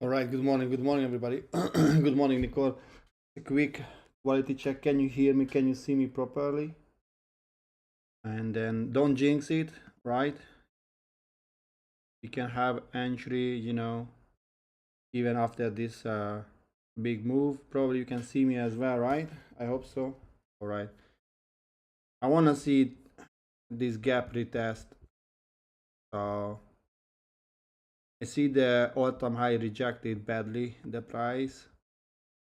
All right, good morning everybody. Good morning, Nicole. A quick quality check. Can you hear me? Can you see me properly? And then don't jinx it, right? You can have entry, even after this big move. Probably you can see me as well, right? I hope so. All right. I want to see this gap retest. So I see the all-time high rejected badly, the price.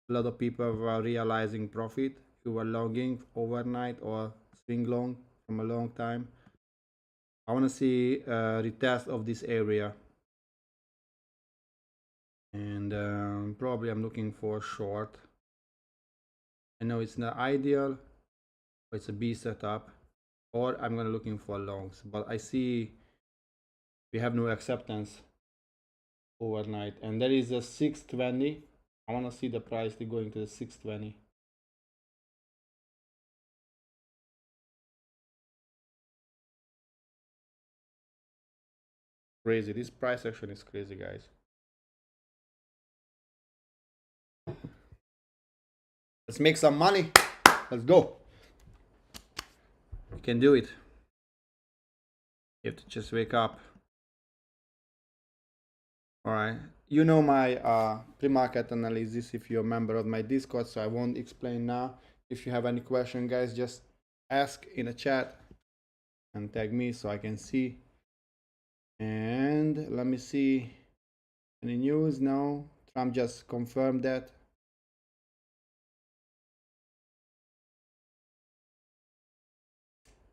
A lot of people were realizing profit who were longing overnight or swing long from a long time. I want to see a retest of this area, and probably I'm looking for short. I know it's not ideal, but it's a B setup, or I'm gonna looking for longs, but I see we have no acceptance overnight, and there is a 620. I want to see the price going to the 620. Crazy. This price action is crazy, guys. Let's make some money. Let's go. You can do it. You have to just wake up. All right. You know my pre-market analysis if you're a member of my Discord, so I won't explain now. If you have any question, guys, just ask in the chat and tag me so I can see. And let me see. Any news? No. Trump just confirmed that.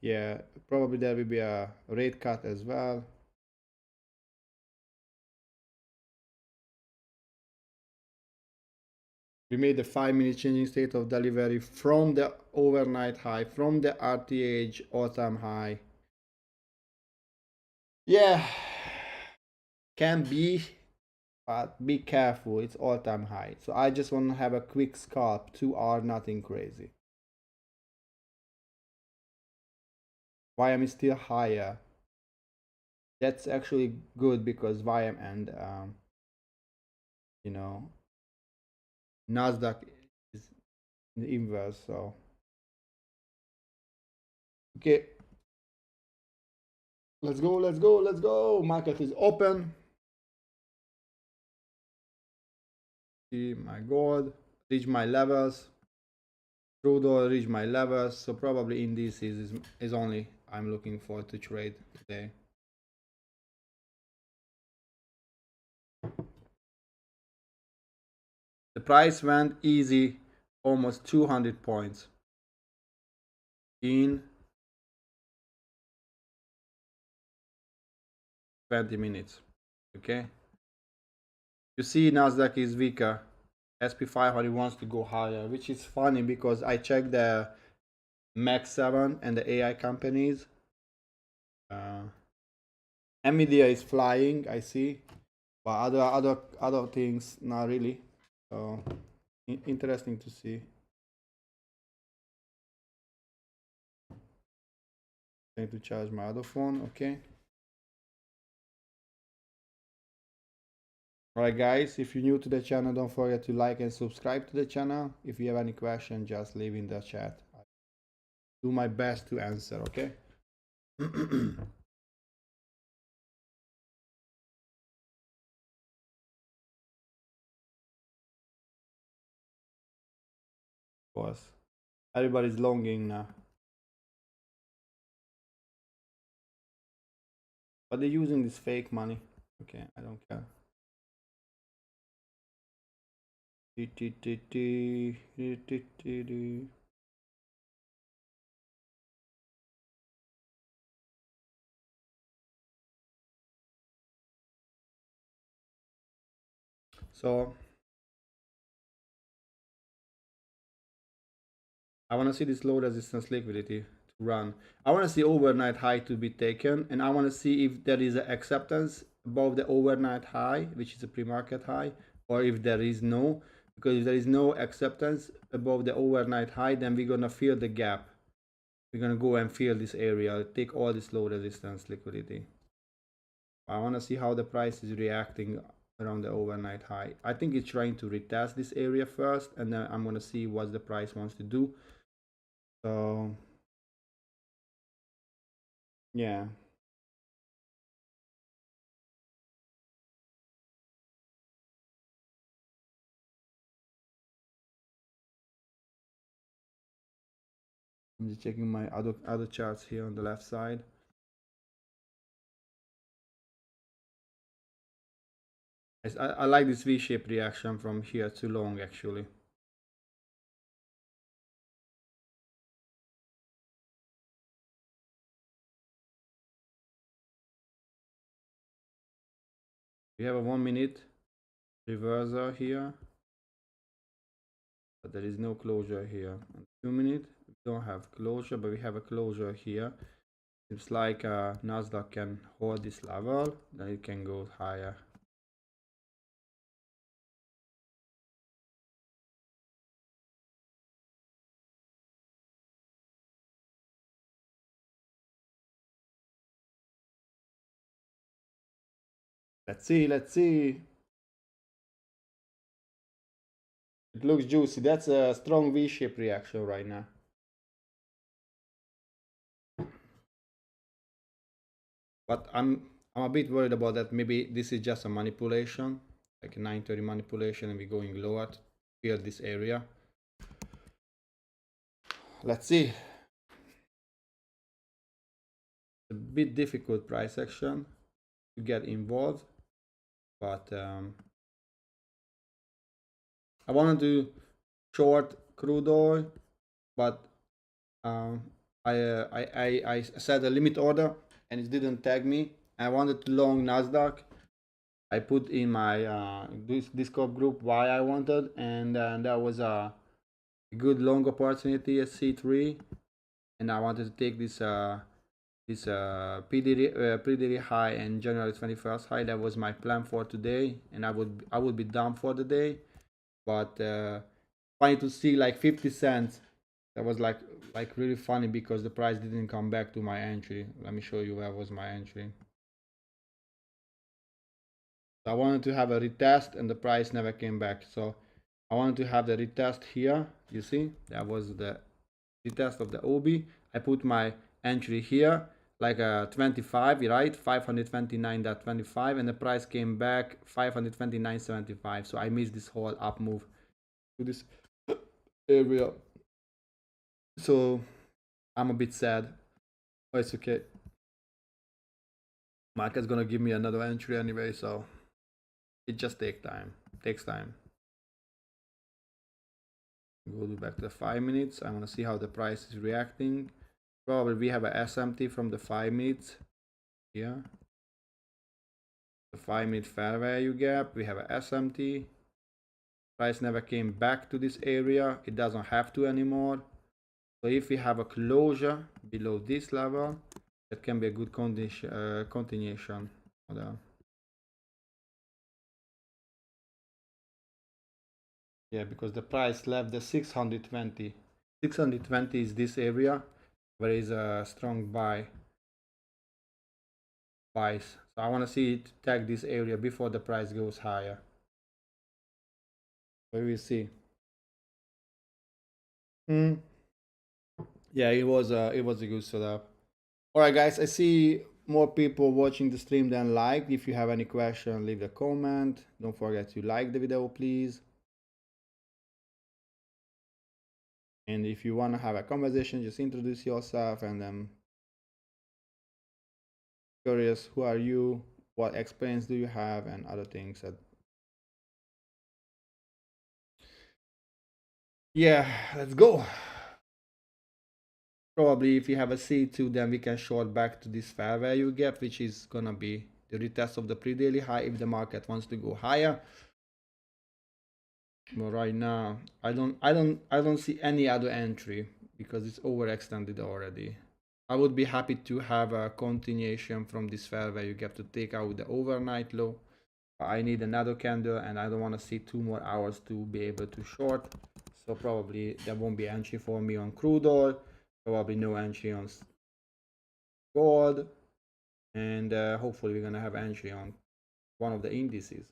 Yeah, probably there will be a rate cut as well. We made the 5-minute changing state of delivery from the overnight high, from the RTH all-time high. Yeah, can be, but be careful, it's all-time high. So I just want to have a quick scalp, 2 hour, nothing crazy. YM is still higher. That's actually good because YM and Nasdaq is in the inverse. So okay, let's go. Market is open. See my gold, reach my levels. Crude oil reach my levels. So probably indices is only I'm looking for to trade today. The price went easy, almost 200 points in 20 minutes. Okay. You see Nasdaq is weaker. SP 500 wants to go higher, which is funny because I checked the Max 7 and the AI companies. Nvidia is flying, I see, but other things not really. So interesting to see. Going to charge my other phone. Okay. Alright guys, if you're new to the channel, don't forget to like and subscribe to the channel. If you have any question, just leave in the chat. I'll do my best to answer, okay? Boss, everybody's longing now. But they're using this fake money. Okay, I don't care. So I want to see this low resistance liquidity to run. I want to see overnight high to be taken, and I want to see if there is an acceptance above the overnight high, which is a pre-market high, or if there is no. Because if there is no acceptance above the overnight high, then we're gonna fill the gap. We're gonna go and fill this area, take all this low resistance liquidity. I want to see how the price is reacting around the overnight high. I think it's trying to retest this area first, and then I'm gonna see what the price wants to do. So yeah. I'm just checking my other charts here on the left side. I like this V-shaped reaction from here to long actually. We have a 1 minute reversal here, but there is no closure here. 2 minute, we don't have closure, but we have a closure here. Seems like Nasdaq can hold this level, then it can go higher. Let's see, let's see. It looks juicy. That's a strong V-shaped reaction right now. But I'm a bit worried about that. Maybe this is just a manipulation, like a 930 manipulation, and we're going lower to clear this area. Let's see. It's a bit difficult price action to get involved, but I wanted to short crude oil, but um, I set a limit order and it didn't tag me. I wanted to long Nasdaq. I put in my Discord group why I wanted, and that was a good long opportunity at C3, and I wanted to take this pretty high and January 21st high. That was my plan for today, and I would be done for the day. But funny to see like 50 cents. That was like really funny because the price didn't come back to my entry. Let me show you where was my entry. So I wanted to have a retest and the price never came back. So I wanted to have the retest here. You see, that was the retest of the OB. I put my entry here like a 25, right? 529.25, and the price came back 529.75. So I missed this whole up move to this area. So I'm a bit sad, but it's okay. Market's gonna give me another entry anyway, so it just takes time. Go back to the 5 minutes. I want to see how the price is reacting. Probably we have a SMT from the 5 minutes here. The 5 minute fair value gap. We have a SMT. Price never came back to this area. It doesn't have to anymore. So if we have a closure below this level, that can be a good continuation. Yeah, because the price left the 620. 620 is this area where is a strong buys. So I want to see it tag this area before the price goes higher. So we see. Yeah, it was a good setup. All right, guys. I see more people watching the stream than liked. If you have any question, leave a comment. Don't forget to like the video, please. And if you want to have a conversation, just introduce yourself and curious who are you, what experience do you have, and other things that. Yeah, let's go. Probably if you have a C2, then we can short back to this fair value gap, which is gonna be the retest of the pre-daily high if the market wants to go higher. But right now I don't see any other entry because it's overextended already. I would be happy to have a continuation from this fair value gap to take out the overnight low. I need another candle and I don't want to see 2 more hours to be able to short. So probably there won't be entry for me on crude oil, probably no entry on gold, and hopefully we're gonna have entry on one of the indices.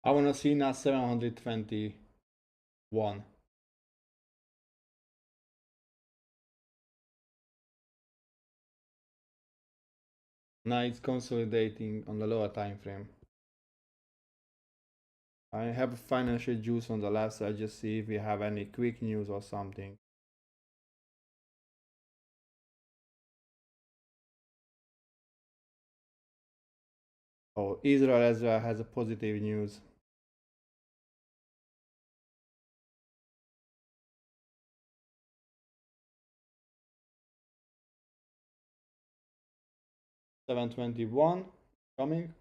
I want to see now 721. Now it's consolidating on the lower time frame. I have a financial juice on the left side, just see if we have any quick news or something. Oh, Israel as well has a positive news. $721 coming.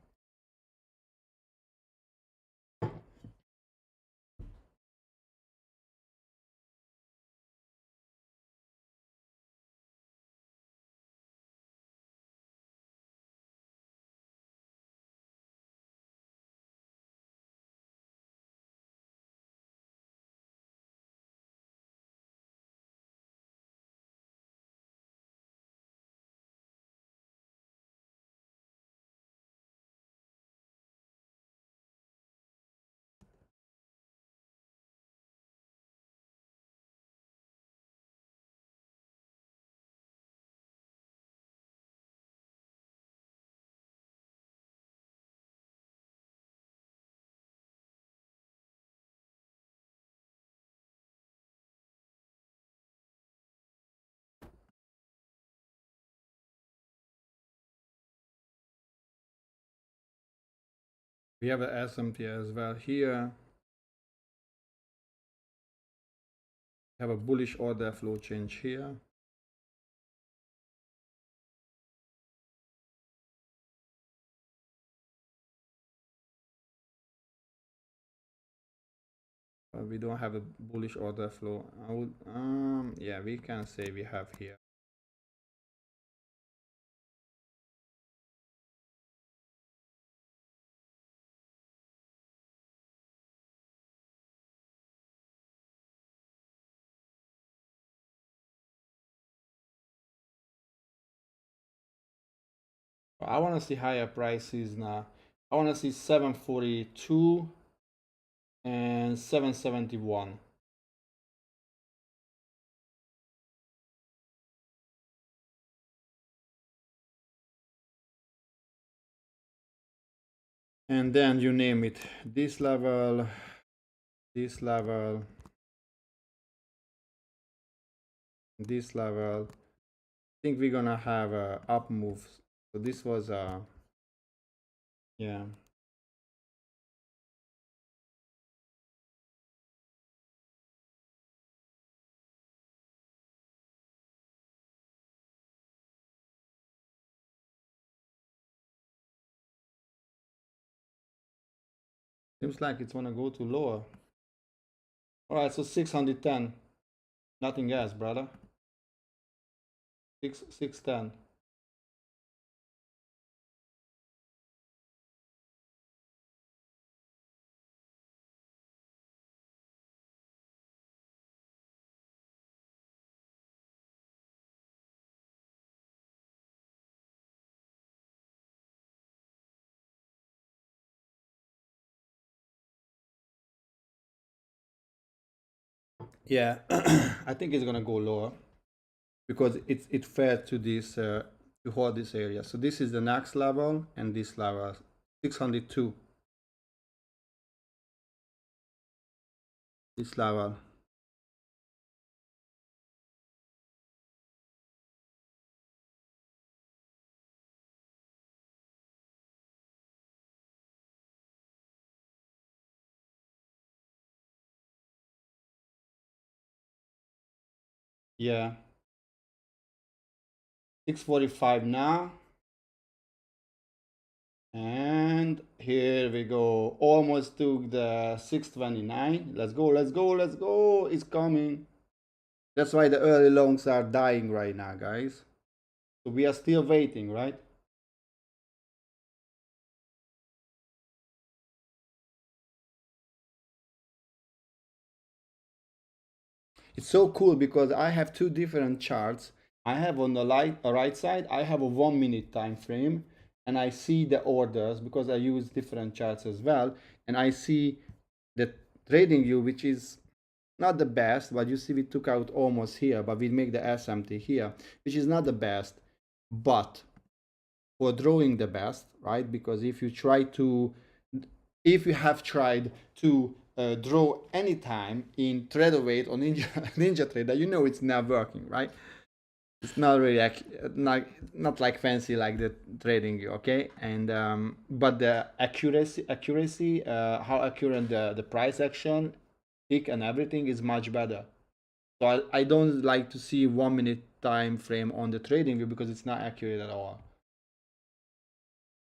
We have a S&P as well here. We have a bullish order flow change here. We don't have a bullish order flow. I would, yeah, we can say we have here. I want to see higher prices now. I want to see 742 and 771. And then you name it, this level, this level, this level. I think we're gonna have a up move. So this was a, yeah. Seems like it's gonna go to lower. All right, so 610, nothing else, brother. 610. Yeah, I think it's gonna go lower because it fair to this to hold this area. So this is the next level and this level, 602. This level. Yeah, 6:45 now. And here we go. Almost to the 6:29. Let's go, let's go, let's go. It's coming. That's why the early longs are dying right now, guys. So we are still waiting, right? It's so cool because I have two different charts. I have on the right side, I have a 1 minute time frame, and I see the orders because I use different charts as well. And I see the trading view, which is not the best, but you see we took out almost here, but we make the SMT here, which is not the best, but for drawing the best, right? Because if you have tried to draw anytime in Traderweight or Ninja, Ninja Trader, you know it's not working, right? It's not really not like fancy like the trading, okay? And but the accuracy, how accurate the price action, tick and everything is much better. So I don't like to see 1 minute time frame on the trading view because it's not accurate at all.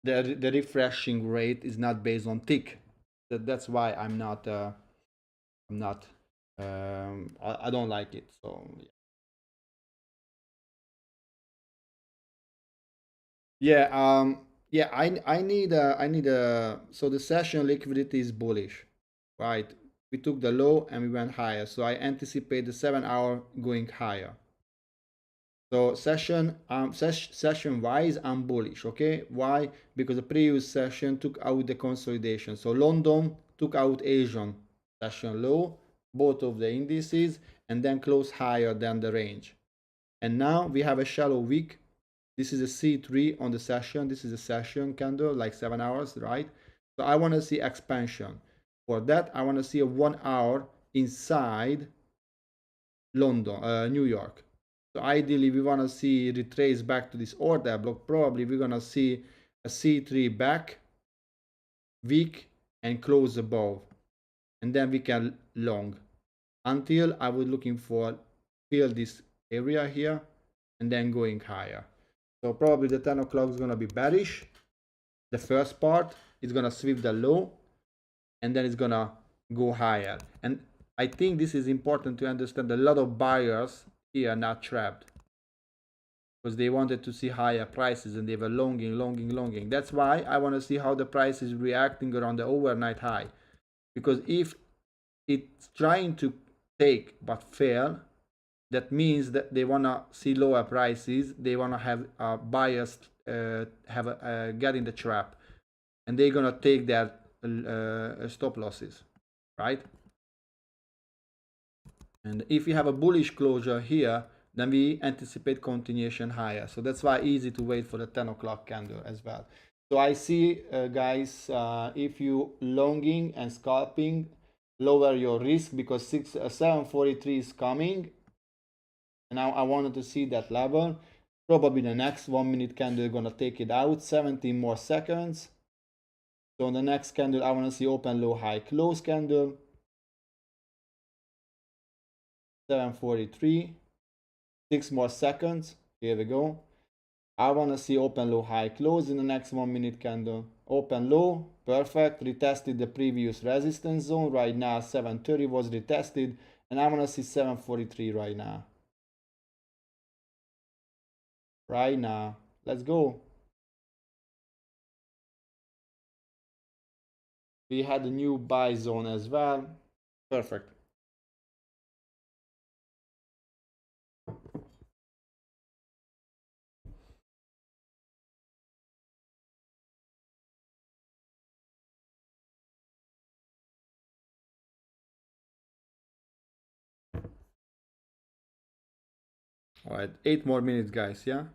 The refreshing rate is not based on tick. That's why I'm not I don't like it. So yeah, yeah, I need a so the session liquidity is bullish, right? We took the low and we went higher, so I anticipate the 7 hour going higher. So session wise, I'm bullish. Okay, why? Because the previous session took out the consolidation. So London took out Asian session low, both of the indices, and then closed higher than the range. And now we have a shallow wick. This is a C3 on the session. This is a session candle, like 7 hours, right? So I want to see expansion. For that, I want to see a 1 hour inside London, New York. So ideally, we want to see retrace back to this order block. Probably we're gonna see a C3 back, weak, and close above, and then we can long. Until I was looking for fill this area here, and then going higher. So probably the 10 o'clock is gonna be bearish. The first part is gonna sweep the low, and then it's gonna go higher. And I think this is important to understand. A lot of buyers here are not trapped because they wanted to see higher prices and they were longing. That's why I want to see how the price is reacting around the overnight high. Because if it's trying to take but fail, that means that they want to see lower prices. They want to have buyers get in the trap, and they're gonna take their stop losses, right? And if we have a bullish closure here, then we anticipate continuation higher. So that's why easy to wait for the 10 o'clock candle as well. So I see, guys, if you longing and scalping, lower your risk because 743 is coming. And now I wanted to see that level. Probably the next 1 minute candle gonna take it out. 17 more seconds. So on the next candle, I want to see open, low, high, close candle. 743. 6 more seconds. Here we go. I want to see open, low, high, close in the next 1 minute candle. Open, low, perfect. Retested the previous resistance zone. Right now, 730 was retested. And I want to see 743 right now. Right now. Let's go. We had a new buy zone as well. Perfect. All right, 8 more minutes, guys. Yeah.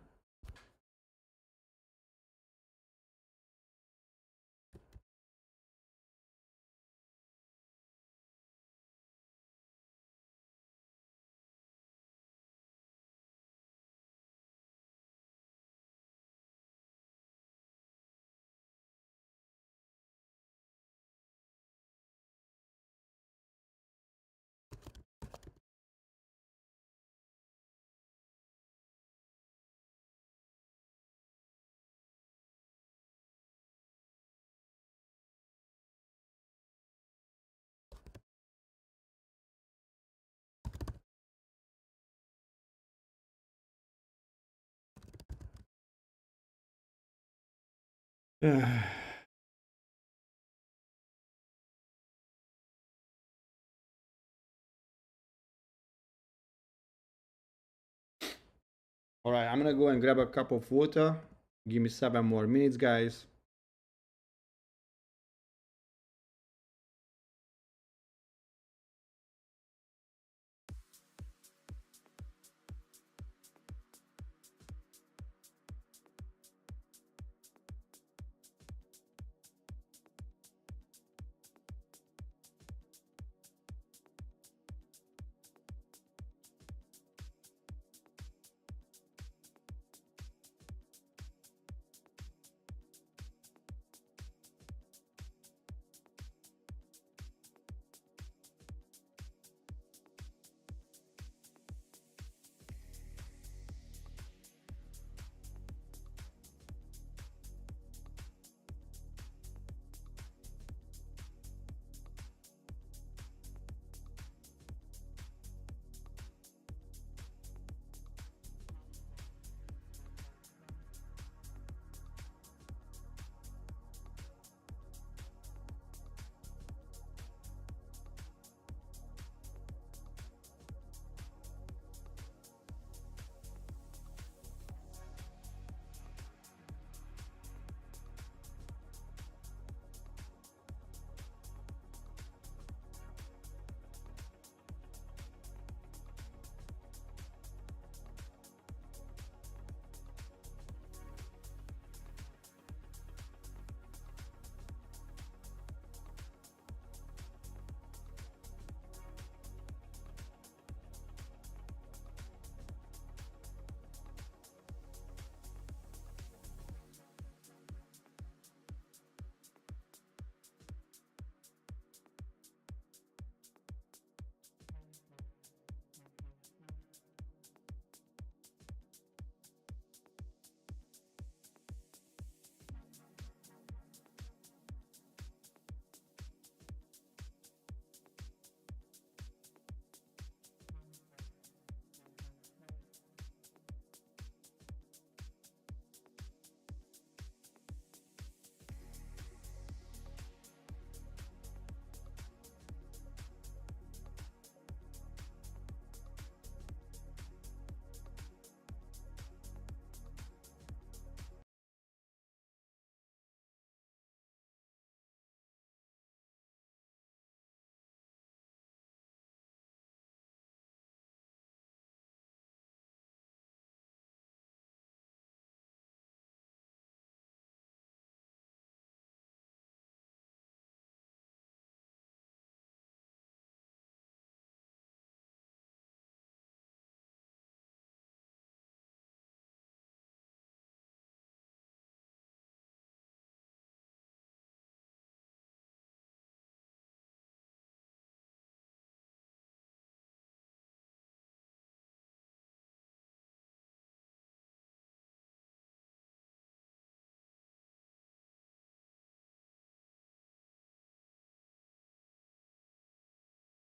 All right, I'm gonna go and grab a cup of water. Give me 7 more minutes, guys.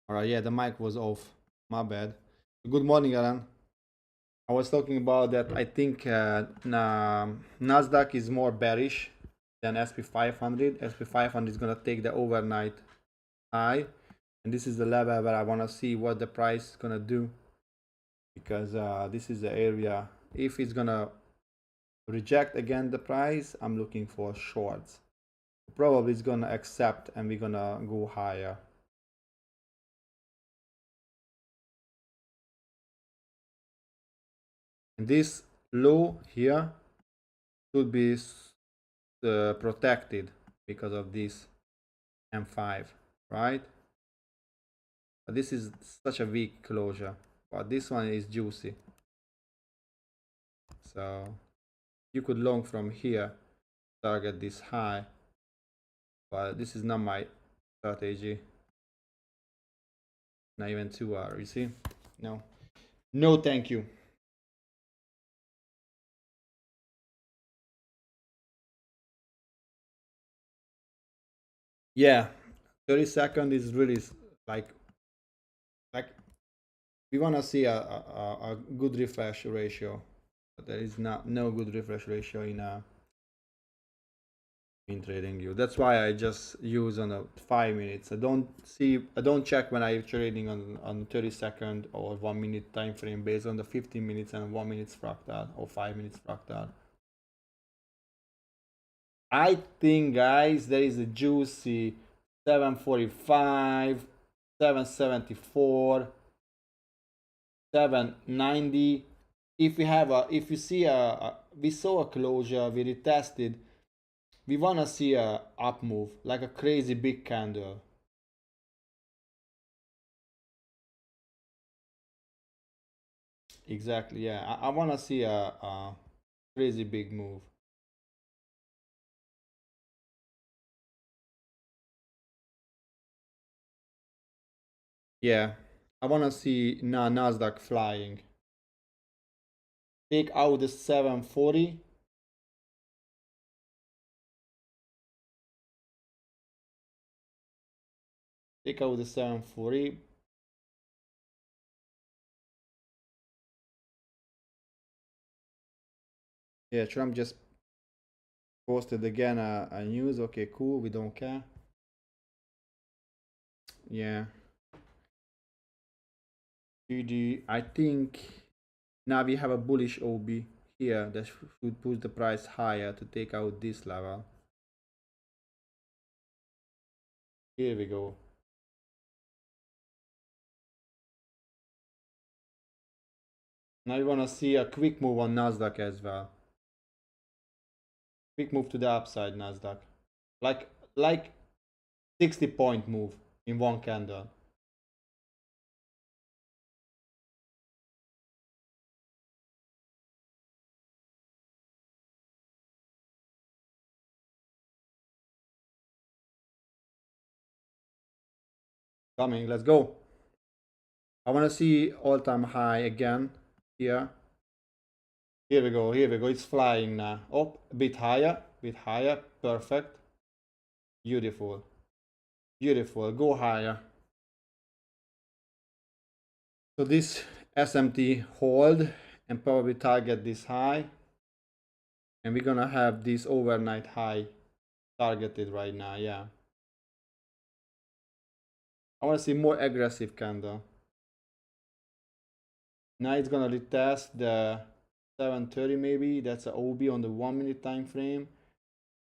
All right, yeah, the mic was off. My bad. Good morning, Alan. I was talking about that. I think Nasdaq is more bearish than SP 500. SP 500 is gonna take the overnight high, and this is the level where I wanna see what the price is gonna do, because this is the area. If it's gonna reject again the price, I'm looking for shorts. Probably it's gonna accept, and we're gonna go higher. And this low here should be protected because of this M5, right? But this is such a weak closure, but this one is juicy. So you could long from here, target this high, but this is not my strategy. Not even 2 hour, you see? No, thank you. Yeah, 30 second is really like we want to see a good refresh ratio, but there is no good refresh ratio in Trading view. That's why I just use on a 5 minutes. I don't check when I'm trading on 30-second or 1 minute time frame based on the 15 minutes and 1 minute fractal or 5 minutes fractal. I think, guys, there is a juicy 745, 774, 790. If you see we saw a closure, we retested. We wanna see a up move, like a crazy big candle. Exactly, yeah. I wanna see a crazy big move. Yeah, I wanna see Nasdaq flying. Take out the 740. Take out the 740. Yeah, Trump just posted again a news. Okay, cool. We don't care. Yeah. GD. I think now we have a bullish OB here that should push the price higher to take out this level. Here we go. Now we wanna see a quick move on Nasdaq as well. Quick move to the upside, Nasdaq. Like 60-point move in one candle. Coming, let's go. I want to see all-time high again here. Here we go, here we go. It's flying now. Up, a bit higher, perfect. Beautiful. Beautiful, go higher. So this SMT hold and probably target this high. And we're gonna have this overnight high targeted right now, yeah. I want to see more aggressive candle. Now it's gonna retest the 730 maybe. That's a OB on the 1 minute time frame.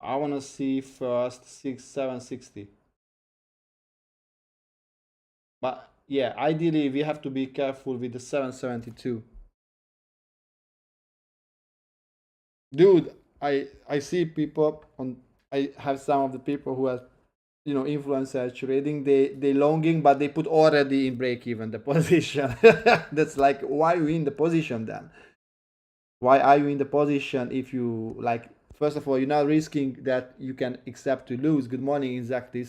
I wanna see first 760. But yeah, ideally we have to be careful with the 772. Dude, I see people on. I have some of the people who are, influencer trading. They longing, but they put already in break even the position. That's like, why are you in the position then? Why are you in the position if you like? First of all, you're not risking that you can accept to lose. Good morning, exactly.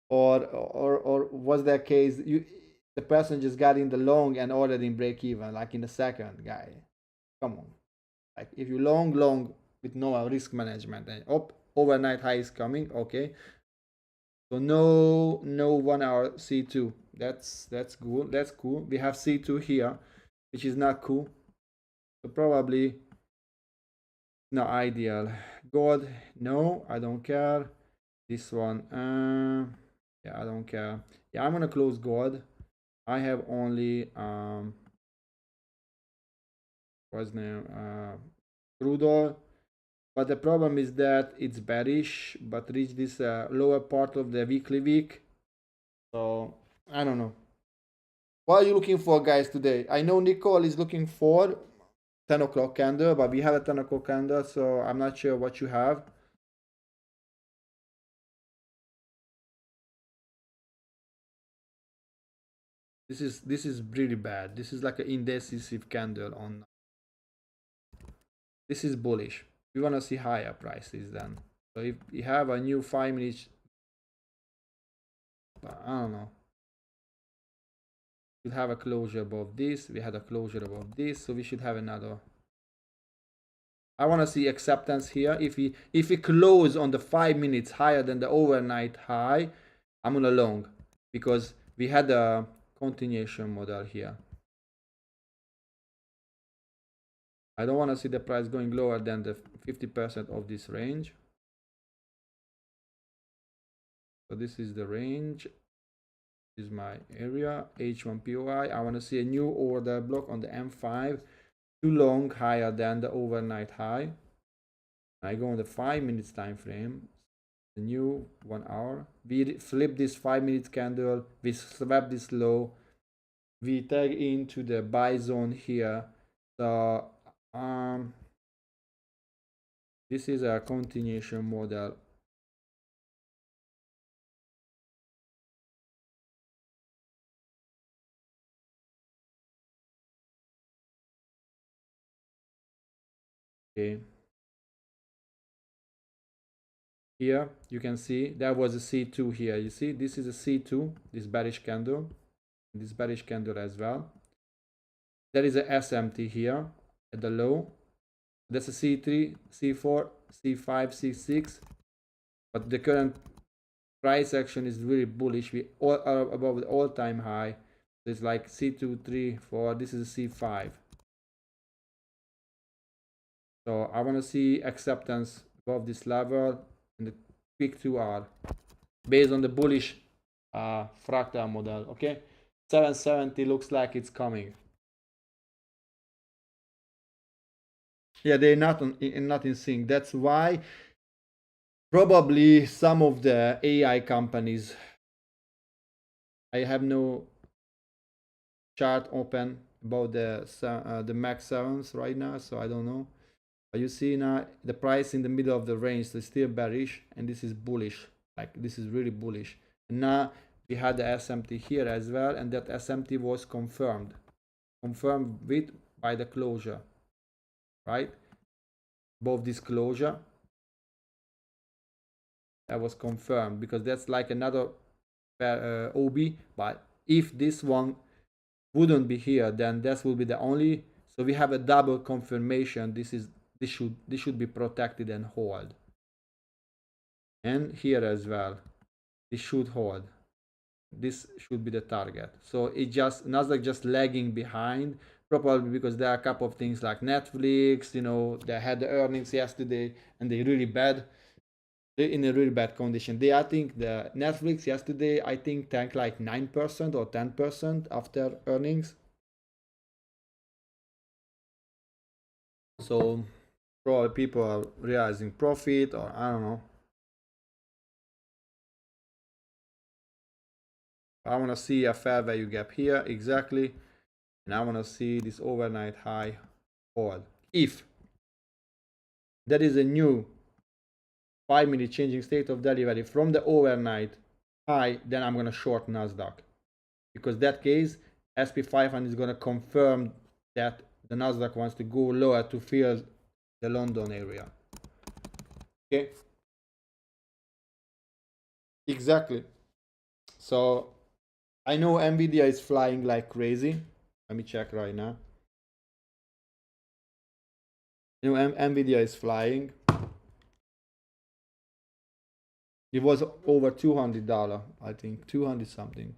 Or was that case the person just got in the long and already in break even, like in the second guy? Come on, like if you long with no risk management, and overnight high is coming. Okay, so no 1 hour C2. That's cool. That's cool. We have C2 here, which is not cool. So probably not ideal. God, no, I don't care. This one, yeah, I don't care. Yeah, I'm gonna close God. I have only what's name Rudol, but the problem is that it's bearish, but reach this lower part of the weekly week. So I don't know. What are you looking for, guys, today? I know Nicole is looking for 10 o'clock candle, but we have a 10 o'clock candle, so I'm not sure what you have. This is really bad. This is like an indecisive candle on. This is bullish. We want to see higher prices then. So if we have a new 5 minutes, I don't know. We have a closure above this. We had a closure above this, so we should have another. I want to see acceptance here. If we close on the 5 minutes higher than the overnight high, I'm gonna long because we had a continuation model here. I don't want to see the price going lower than the 50% of this range. So this is the range. This is my area, H1POI. I want to see a new order block on the M5, too long, higher than the overnight high. I go on the 5 minutes time frame, the new 1 hour. We flip this 5 minutes candle, we swap this low, we tag into the buy zone here. So this is a continuation model. Okay. Here you can see there was a C2 here. You see this is a C2, this bearish candle, this bearish candle as well. There is a SMT here at the low. That's a C3, C4, C5, C6. But the current price action is really bullish. We all are above the all-time high. So it's like C2, 3, 4. This is a C5. So I want to see acceptance above this level in the quick 2 hour based on the bullish fractal model. Okay, 770 looks like it's coming. Yeah, they're not in sync. That's why probably some of the AI companies, I have no chart open about the max 7s right now, so I don't know. But you see now the price in the middle of the range is still bearish, and this is bullish. Like this is really bullish. And now we had the SMT here as well, and that SMT was confirmed with by the closure, right? Both this closure that was confirmed, because that's like another OB. But if this one wouldn't be here, then this will be the only. So we have a double confirmation. This should be protected and hold. And here as well, this should hold. This should be the target. So it just Nasdaq just lagging behind, probably because there are a couple of things like Netflix. You know, they had the earnings yesterday and they're really bad. They're in a really bad condition. I think the Netflix yesterday, I think tanked like 9% or 10% after earnings. So probably people are realizing profit, or I don't know. I want to see a fair value gap here exactly, and I want to see this overnight high hold. If there is a new 5-minute changing state of delivery from the overnight high, then I'm going to short Nasdaq, because that case SP 500 is going to confirm that the Nasdaq wants to go lower to fill the London area. Okay, exactly. So I know Nvidia is flying like crazy. Let me check right now. You know, Nvidia is flying. It was over $200, I think, 200 something.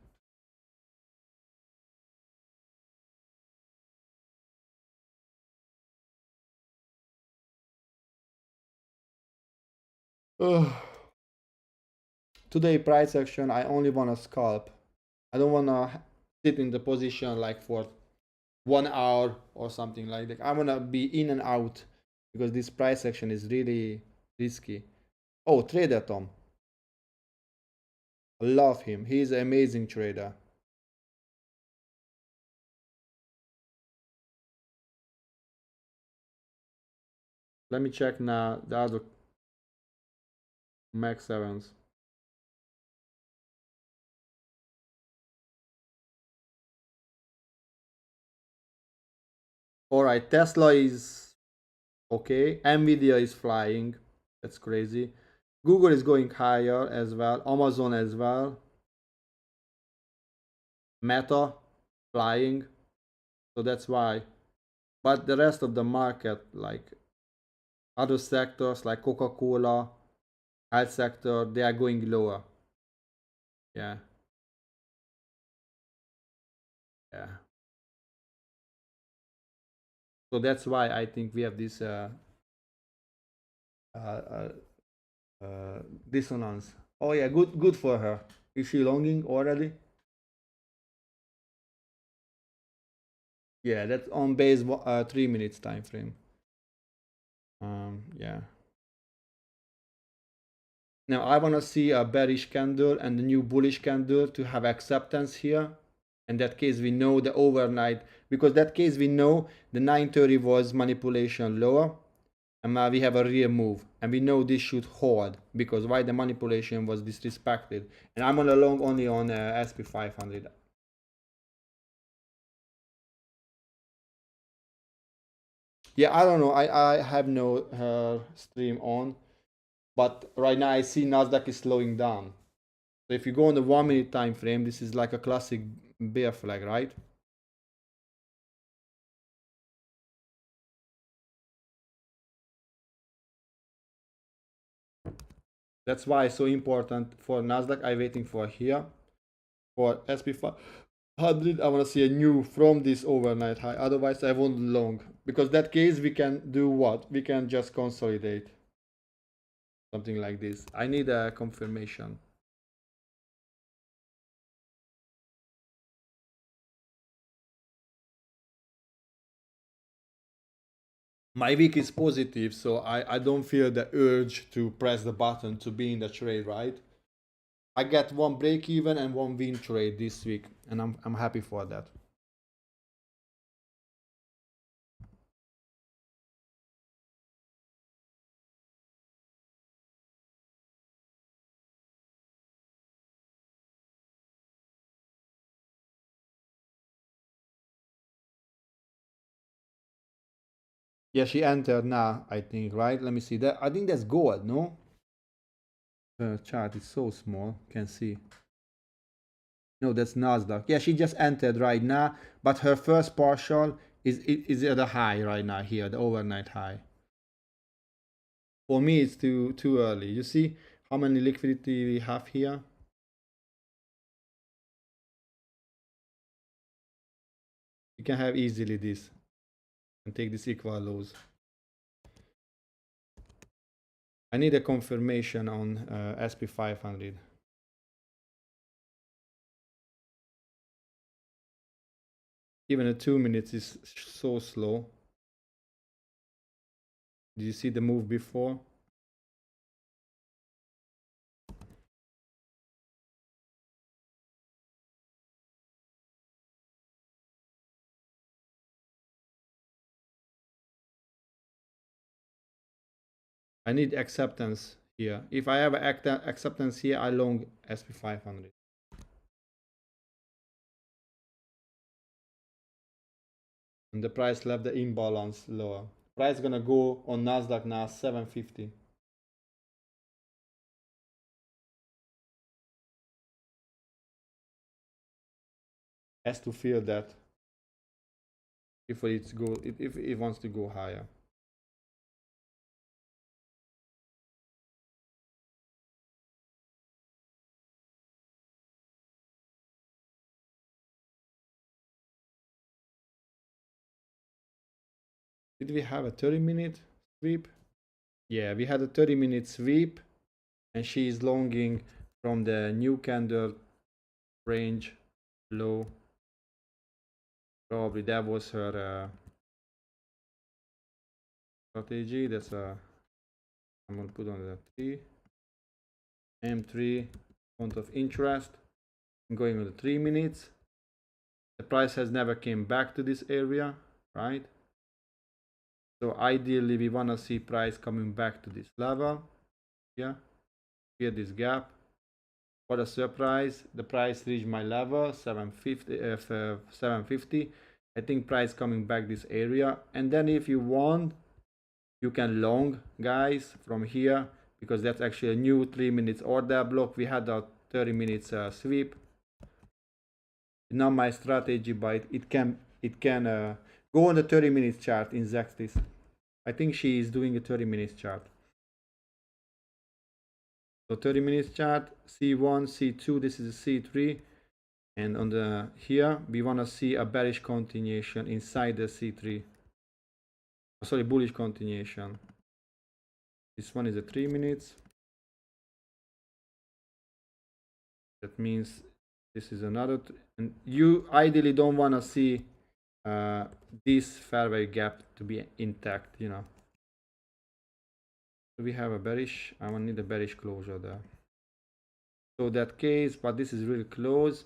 Today price action, I only want to scalp. I don't want to sit in the position like for 1 hour or something like that. I want to be in and out, because this price action is really risky. Oh, Trader Tom. I love him. He's an amazing trader. Let me check now the other Max 7s. Alright, Tesla is okay. Nvidia is flying. That's crazy. Google is going higher as well. Amazon as well. Meta flying. So that's why. But the rest of the market, like other sectors like Coca-Cola, health sector, they are going lower. Yeah. Yeah. So that's why I think we have this dissonance Oh yeah, good for her. Is she longing already? Yeah, that's on base 3 minutes time frame. Yeah. Now I want to see a bearish candle and a new bullish candle to have acceptance here. In that case, we know the overnight, because that case we know the 930 was manipulation lower, and now we have a real move, and we know this should hold because why the manipulation was disrespected. And I'm on a long only on SP 500. Yeah, I don't know. I have no stream on, but right now I see Nasdaq is slowing down. So if you go on the 1 minute time frame, this is like a classic bear flag, right? That's why it's so important for Nasdaq. I'm waiting for here. For SP 500, I want to see a new from this overnight high. Otherwise, I won't long. Because that case, we can do what? We can just consolidate. Something like this. I need a confirmation. My week is positive, so I don't feel the urge to press the button to be in the trade, right? I get one break even and one win trade this week, and I'm happy for that. Yeah, she entered now, I think, right? Let me see that. I think that's gold, no? The chart is so small, can see. No, that's Nasdaq. Yeah, she just entered right now, but her first partial is at the high right now here, the overnight high. For me, it's too early. You see how many liquidity we have here? You can have easily this and take this equal lows. I need a confirmation on SP 500. Even a 2 minutes is so slow. Did you see the move before? I need acceptance here. If I have acceptance here, I long SP 500. And the price left the imbalance lower. Price gonna go on Nasdaq now 750. Has to feel that if it wants to go higher. Did we have a 30-minute sweep? Yeah, we had a 30-minute sweep, and she is longing from the new candle range low. Probably that was her strategy. That's I'm gonna put on the 3 M3 point of interest. I'm going on the 3 minutes. The price has never came back to this area, right? So ideally we want to see price coming back to this level. Yeah, here this gap. What a surprise, the price reached my level 750. I think price coming back this area, and then if you want you can long, guys, from here, because that's actually a new 3 minutes order block. We had a 30 minutes sweep. Not my strategy, but it can go on the 30 minutes chart in Zextis. I think she is doing a 30 minutes chart. So 30 minutes chart, C1, C2, this is a C3, and on the here we want to see a bearish continuation inside the C3. Oh, sorry, bullish continuation. This one is a 3 minutes. That means this is another, and you ideally don't want to see this fair value gap to be intact, you know. So we have a bearish, I will need a bearish closure there. So that case, but this is really close.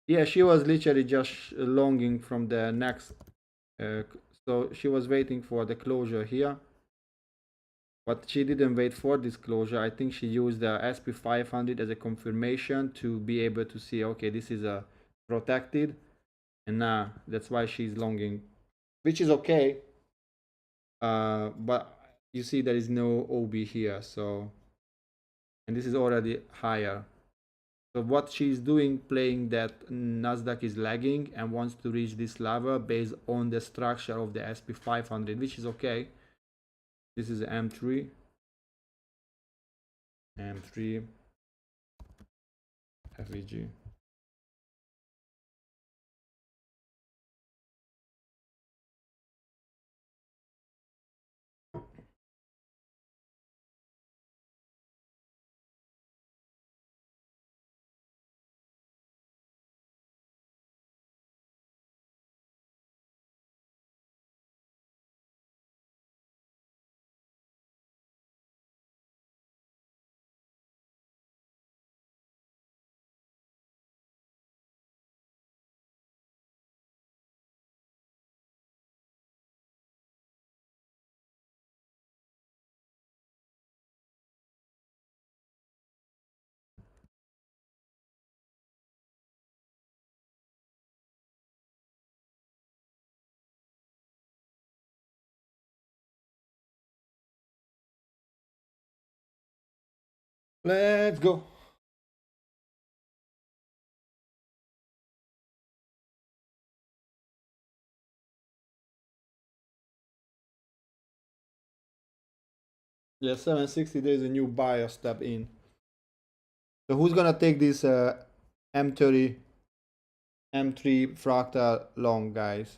Yeah, she was literally just longing from the next, so she was waiting for the closure here. But she didn't wait for this closure. I think she used the SP500 as a confirmation to be able to see, okay, this is a protected, and now that's why she's longing, which is okay. But you see there is no OB here, so, and this is already higher. So what she's doing, playing that Nasdaq is lagging and wants to reach this level based on the structure of the SP500, which is okay. This is M3. M3 FEG. Let's go. Yeah, 760, there is a new buyer step in. So who's gonna take this M30, M3 fractal long, guys?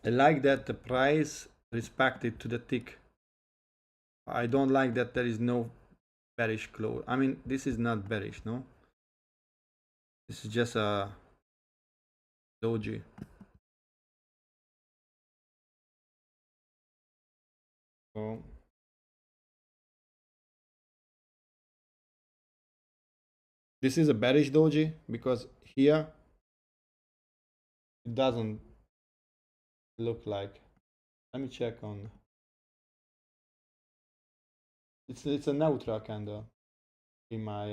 I like that the price respected to the tick. I don't like that there is no bearish close. I mean, this is not bearish, no? This is just a doji. So this is a bearish doji because here it doesn't look like. Let me check on. It's a neutral candle in my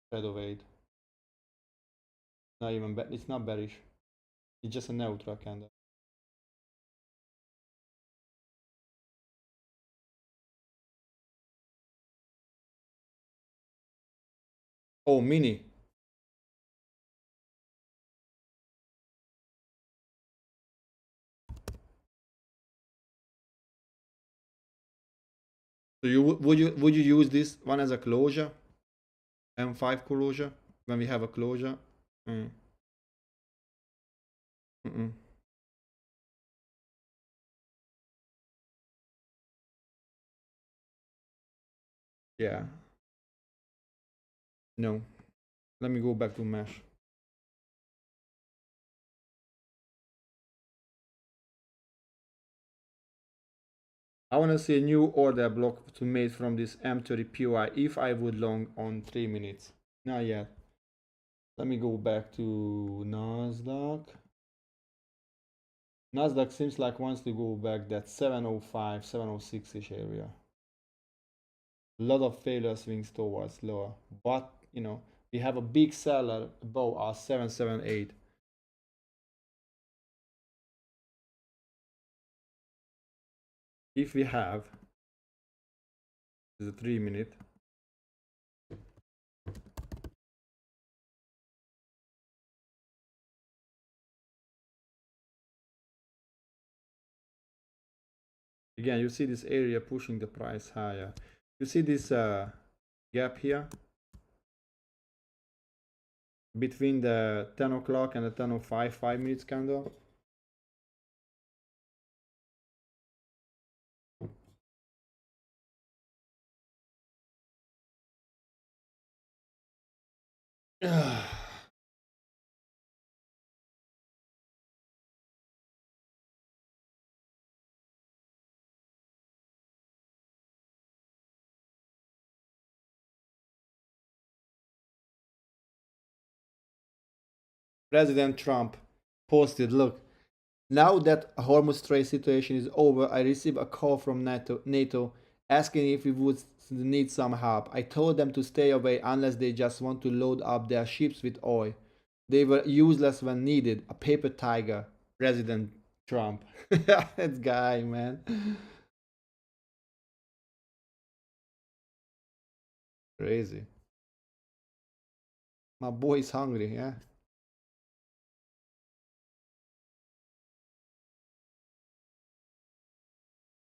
shadow weight. Not even it's not bearish. It's just a neutral candle. Oh, mini. So would you use this one as a closure? M5 closure when we have a closure? Mm. Mm-mm. Yeah. No. Let me go back to mesh. I want to see a new order block to made from this M30 POI if I would long on 3 minutes. Not yet. Let me go back to Nasdaq. Nasdaq seems like wants to go back that 705, 706-ish area. A lot of failure swings towards lower, but you know, we have a big seller above us, 778. if we have, this is a 3-minute. Again, you see this area pushing the price higher. You see this gap here between the 10 o'clock and the 10:05 5 minutes candle. President Trump posted, look, now that Hormuz trade situation is over, I received a call from NATO asking if we would need some help. I told them to stay away unless they just want to load up their ships with oil. They were useless when needed. A paper tiger. President Trump. That guy, man. Crazy. My boy is hungry, yeah?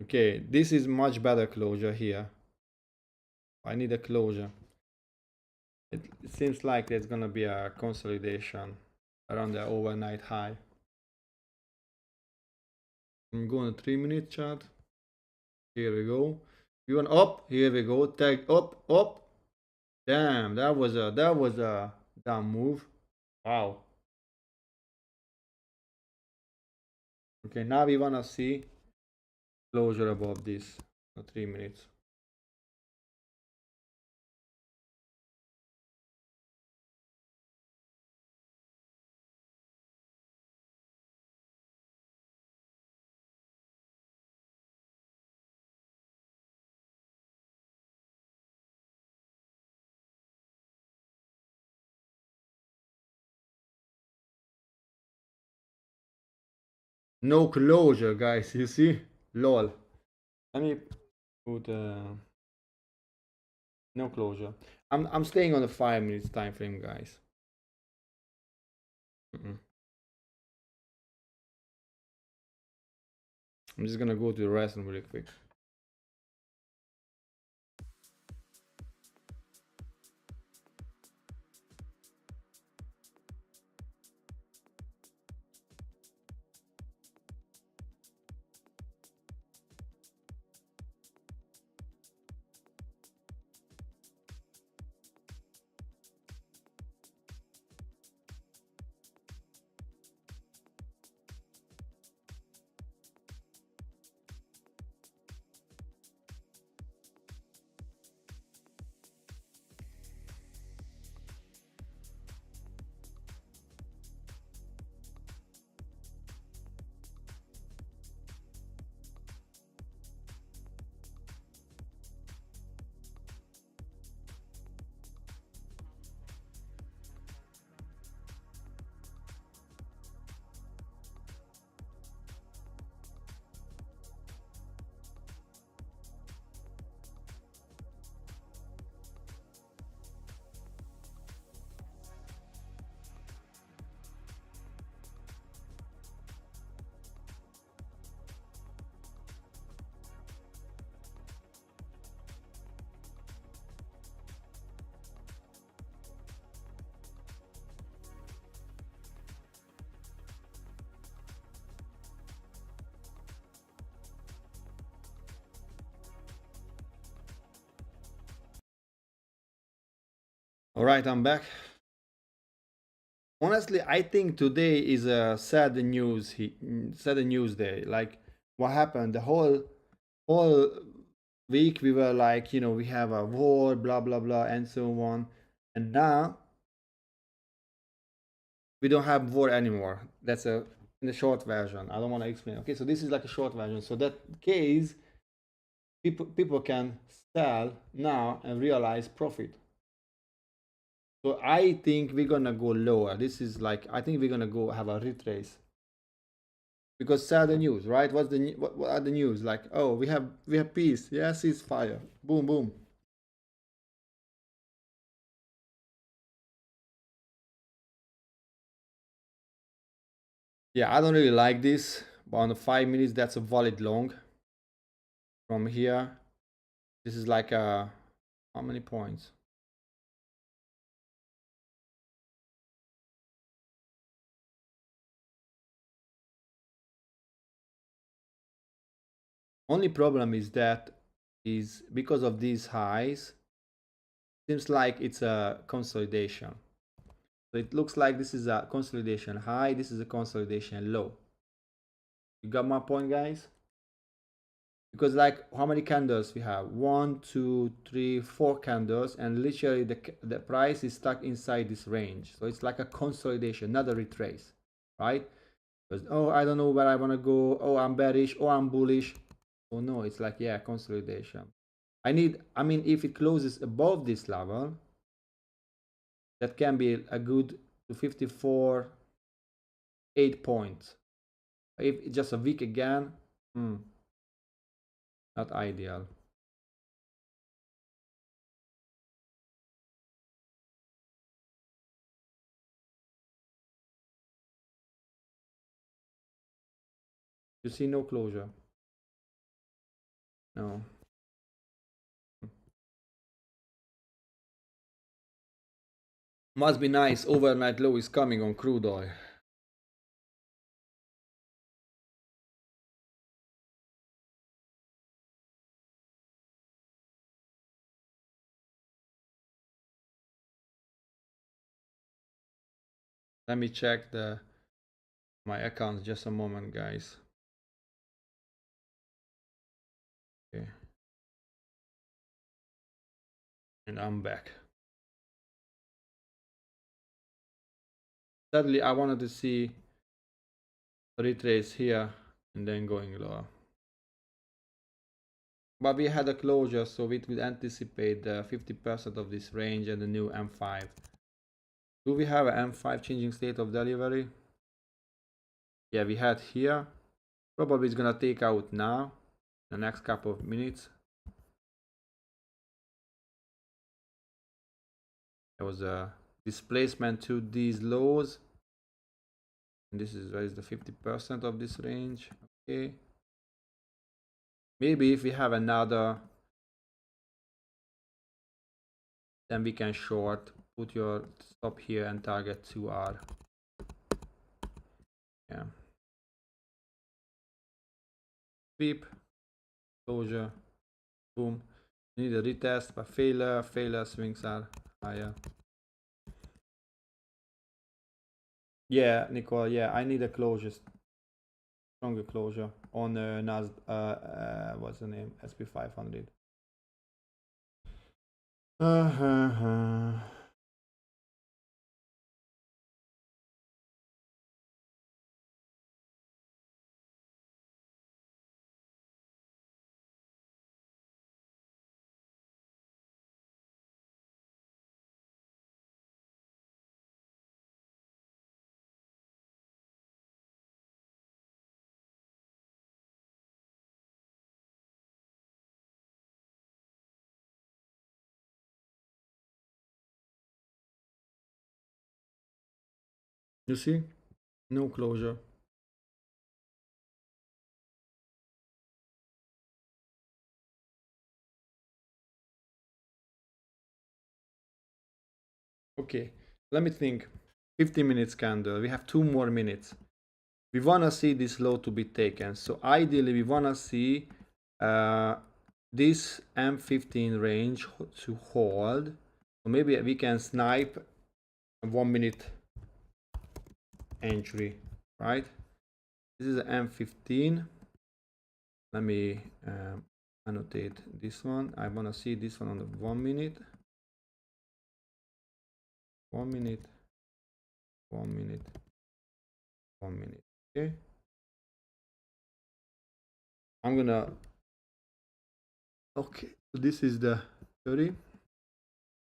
Okay, this is much better closure here. I need a closure. It seems like there's gonna be a consolidation around the overnight high. I'm going to 3-minute chart. Here we go. You want up? Here we go. Tag up, up. Damn, that was a damn move. Wow. Okay, now we wanna see closure above this. 3 minutes. No closure, guys. You see? Lol. Let me put no closure. I'm staying on the 5 minutes time frame, guys. I'm just gonna go to the restroom really quick. All right, I'm back. Honestly, I think today is a sad news. Sad news day. Like, what happened? The whole week we were like, we have a war, blah blah blah, and so on. And now we don't have war anymore. That's in the short version. I don't want to explain. Okay, so this is like a short version. So that case, people can sell now and realize profit. So I think we're gonna go lower. This is like, I think we're gonna go have a retrace. Because sell the news, right? What's the what are the news? Like, oh, we have peace. Yeah, ceasefire. Boom, boom. Yeah, I don't really like this. But on the 5 minutes, that's a valid long. From here, this is like a how many points? Only problem is that is because of these highs, seems like it's a consolidation. So it looks like this is a consolidation high, this is a consolidation low. You got my point, guys? Because like how many candles we have? 1, 2, 3, 4 candles, and literally the price is stuck inside this range. So it's like a consolidation, not a retrace, right? Because oh, I don't know where I want to go. Oh, I'm bearish. Oh, I'm bullish. Oh no, it's like yeah, consolidation. I mean, if it closes above this level, that can be a good to 54, 8 points. If it's just a week again, not ideal. You see no closure. No. Must be nice. Overnight low is coming on crude oil. Let me check my account just a moment, guys. Okay. And I'm back. Sadly, I wanted to see a retrace here and then going lower. But we had a closure, so it would anticipate 50% of this range and the new M5. Do we have an M5 changing state of delivery? Yeah, we had here. Probably it's gonna take out now, the next couple of minutes. There was a displacement to these lows. And this is where is the 50% of this range. Okay. Maybe if we have another, then we can short. Put your stop here and target 2R. Yeah. Sweep, closure, boom. You need a retest, but failure swings are higher. Yeah, Nicole, yeah, I need a closure, stronger closure on Nas, what's the name? SP 500. You see? No closure. Okay, let me think. 15 minutes candle. We have 2 more minutes. We want to see this low to be taken. So ideally, we want to see this M15 range to hold. So maybe we can snipe a 1 minute entry, right? This is an M15. Let me annotate this one. I want to see this one on the 1 minute. 1 minute. 1 minute. 1 minute. Okay. I'm gonna. Okay. So this is the 30.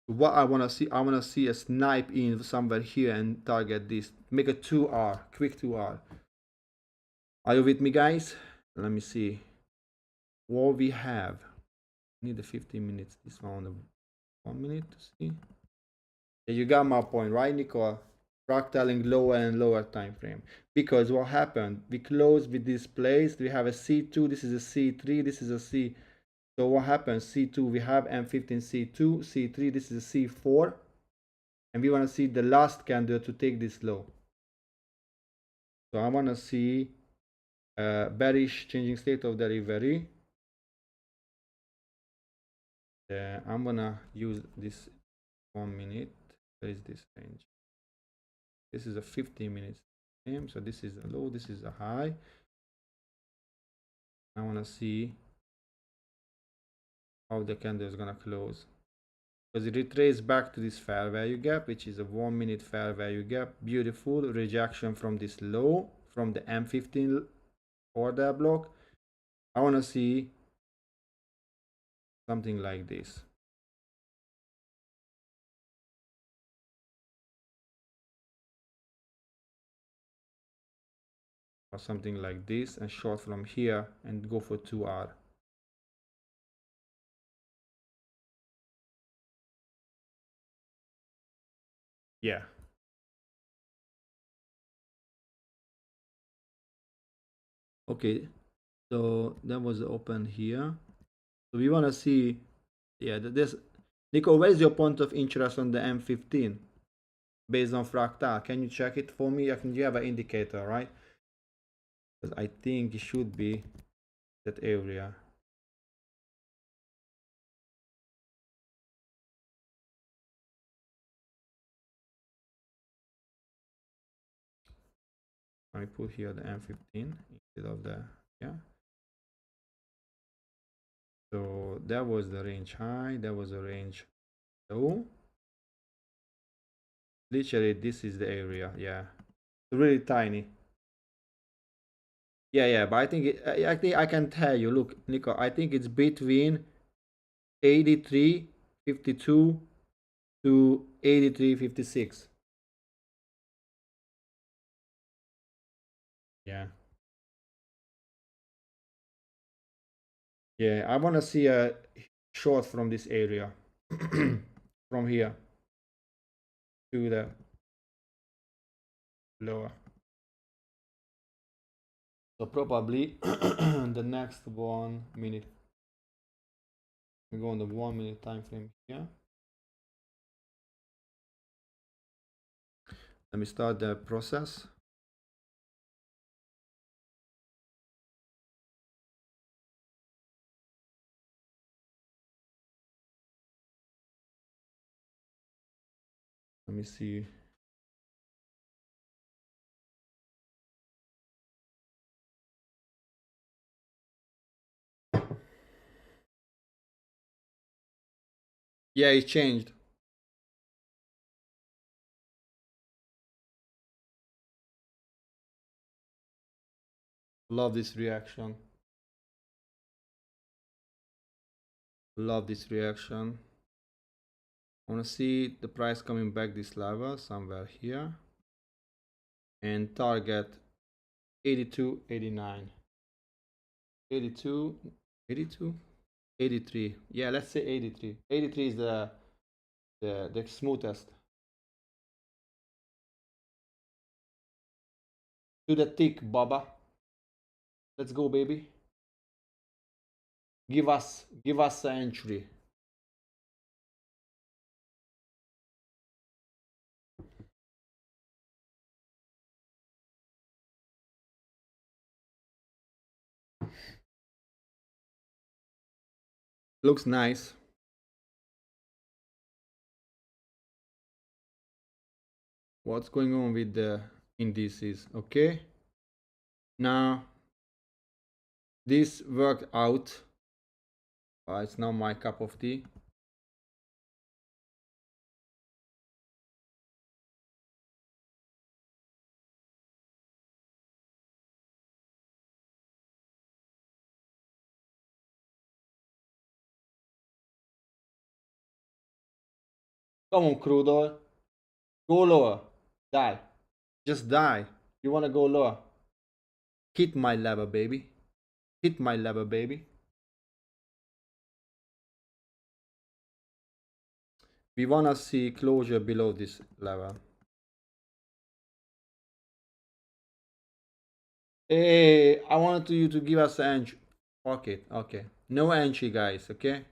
What I want to see a snipe in somewhere here and target this. Make a 2R, quick 2R. Are you with me, guys? Let me see what we have. Need the 15 minutes. This one, 1 minute to see. Yeah, you got my point, right, Nicole? Fractaling lower and lower time frame. Because what happened? We close with this place. We have a C2. This is a C3. This is a C. So what happens? C2. We have M15 C2. C3. This is a C4. And we want to see the last candle to take this low. So I want to see bearish changing state of delivery. I'm gonna use this 1 minute. Where is this range? This is a 15 minutes frame. So this is a low, this is a high. I want to see how the candle is gonna close, because it retraces back to this fair value gap, which is a 1 minute fair value gap. Beautiful rejection from this low, from the M15 order block. I want to see something like this. Or something like this, and short from here and go for 2R. Yeah. Okay, so that was open here. So we want to see, yeah, this. Nico, where's your point of interest on the M15 based on fractal? Can you check it for me? I think you have an indicator, right? Because I think it should be that area. I put here the M15 instead of the, yeah. So that was the range high, that was the range low. Literally, this is the area, yeah. Really tiny. Yeah, but I think I think I can tell you. Look, Nico, I think it's between 83.52 to 83.56. Yeah. Yeah, I want to see a short from this area. From here to the lower. So probably the next 1 minute. We go on the 1 minute time frame here. Let me start the process. Let me see. Yeah, it changed. Love this reaction. Love this reaction. I want to see the price coming back this level somewhere here and target 82, 89, 82, 82, 83. Yeah, let's say 83. 83 is the smoothest. To the tick, Baba. Let's go, baby. Give us an entry. Looks nice. What's going on with the indices? Okay. Now this worked out. It's not my cup of tea. Come on, crude oil. Go lower. Die. Just die. You want to go lower. Hit my level, baby. Hit my level, baby. We wanna see closure below this level. Hey, I wanted you to give us an entry. Fuck it. Okay. No entry, guys. Okay.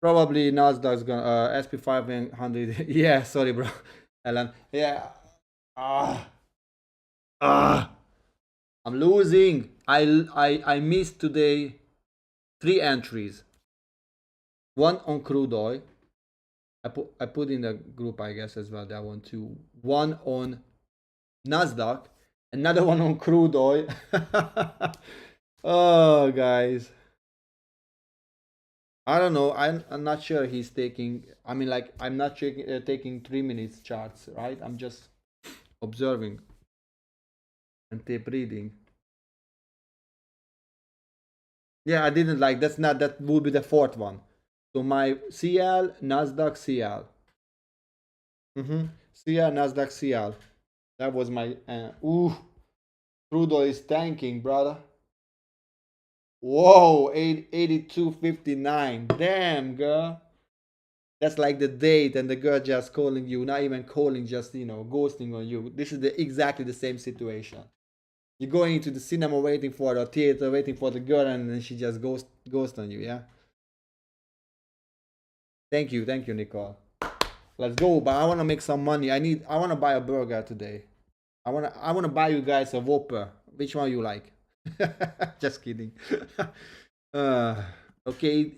Probably Nasdaq's gonna SP 500. Yeah, sorry, bro. Alan. Yeah. Ah. Ah. I'm losing. I missed today 3 entries. One on crude oil. I put in the group, I guess, as well, that one too. One on Nasdaq, another one on crude oil. Oh, guys. I don't know. I'm not sure he's taking. I mean, like, I'm not taking 3 minutes charts, right? I'm just observing and tape reading. Yeah, I didn't like. That's not. That would be the 4th one. So my CL, Nasdaq, CL. CL, Nasdaq, CL. That was my. Ooh, crude oil is tanking, brother. Whoa, 82.59. Damn, girl. That's like the date and the girl just calling you, not even calling, just, ghosting on you. This is exactly the same situation. You're going into the cinema waiting for the theater, waiting for the girl, and then she just ghost on you, yeah? Thank you, Nicole. Let's go, but I want to make some money. I want to buy a burger today. I want to buy you guys a Whopper. Which one you like? Just kidding. Okay,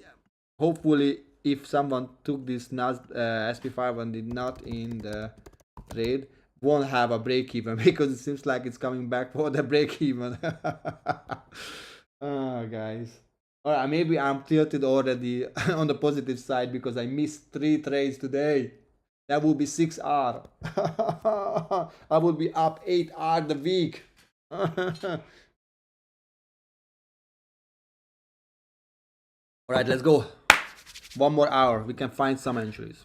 hopefully if someone took this SP5 and did not in the trade, won't have a break even because it seems like it's coming back for the break even. Oh, guys. Alright, maybe I'm tilted already on the positive side because I missed 3 trades today. That would be 6R. I would be up 8R the week. Alright, let's go. 1 more hour. We can find some entries.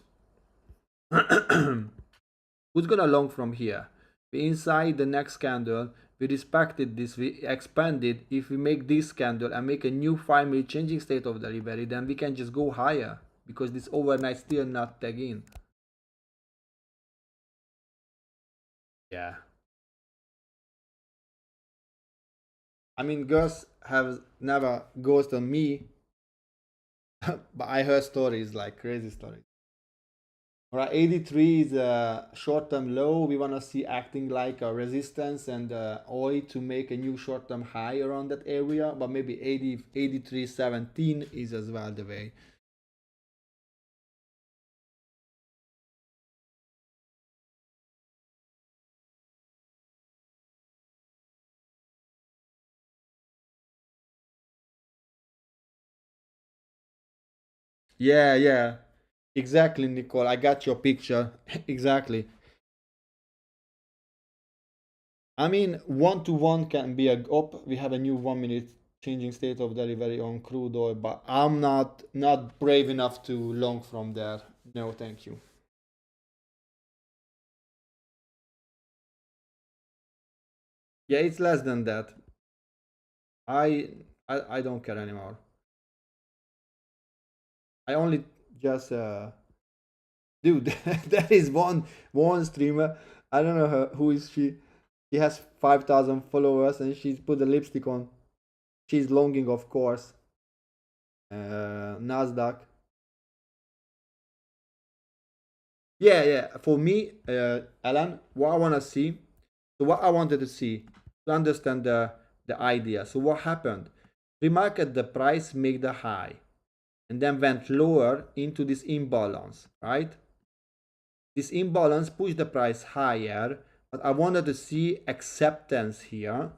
Who's gonna long from here? We inside the next candle. We respected this. We expanded. If we make this candle and make a new 5-minute changing state of delivery, then we can just go higher because this overnight still not tag in. Yeah. I mean, girls have never ghosted me, but I heard stories, like crazy stories. Alright, 83 is a short-term low. We want to see acting like a resistance and OI to make a new short-term high around that area, but maybe 83.17 is as well the way. Yeah, exactly, Nicole. I got your picture. Exactly. I mean, 1-to-1 can be a up. We have a new 1-minute changing state of delivery on crude oil, but I'm not brave enough to long from there. No, thank you. Yeah, it's less than that. I don't care anymore. I only just dude. There is one streamer. I don't know who is she. She has 5,000 followers and she's put the lipstick on. She's longing, of course. Nasdaq. Yeah. For me, Alan, what I wanna see. So what I wanted to see to understand the idea. So what happened? Pre-market the price make the high, and then went lower into this imbalance, right? This imbalance pushed the price higher, but I wanted to see acceptance here.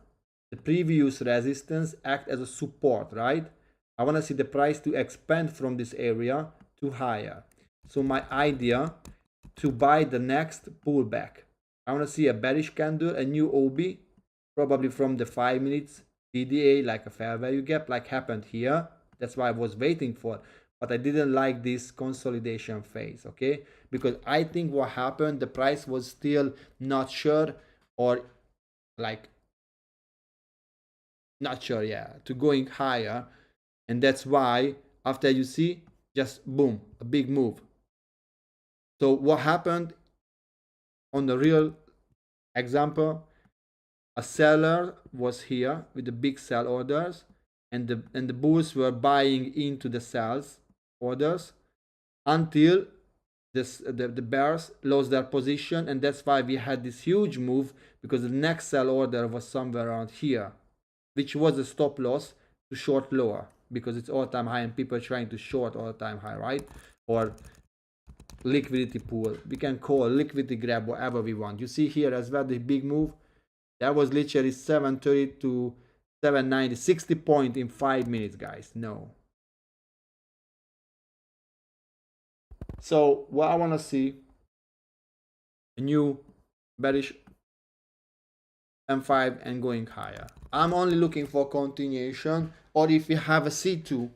The previous resistance act as a support, right? I want to see the price to expand from this area to higher. So my idea to buy the next pullback. I want to see a bearish candle, a new OB, probably from the 5 minutes PDA, like a fair value gap, like happened here. That's why I was waiting for. But I didn't like this consolidation phase, okay? Because I think what happened, the price was still not sure, or like not sure, yeah, to going higher. And that's why after you see, just boom, a big move. So what happened on the real example, a seller was here with the big sell orders, and the bulls were buying into the sells orders until the bears lost their position, and that's why we had this huge move, because the next sell order was somewhere around here, which was a stop loss to short lower, because it's all-time high and people are trying to short all-time high, right? Or liquidity pool, we can call liquidity grab, whatever we want. You see here as well the big move, that was literally 730 to 790, 60 point in 5 minutes, guys. No. So what I want to see, a new bearish M5 and going higher. I'm only looking for continuation, or if you have a C2,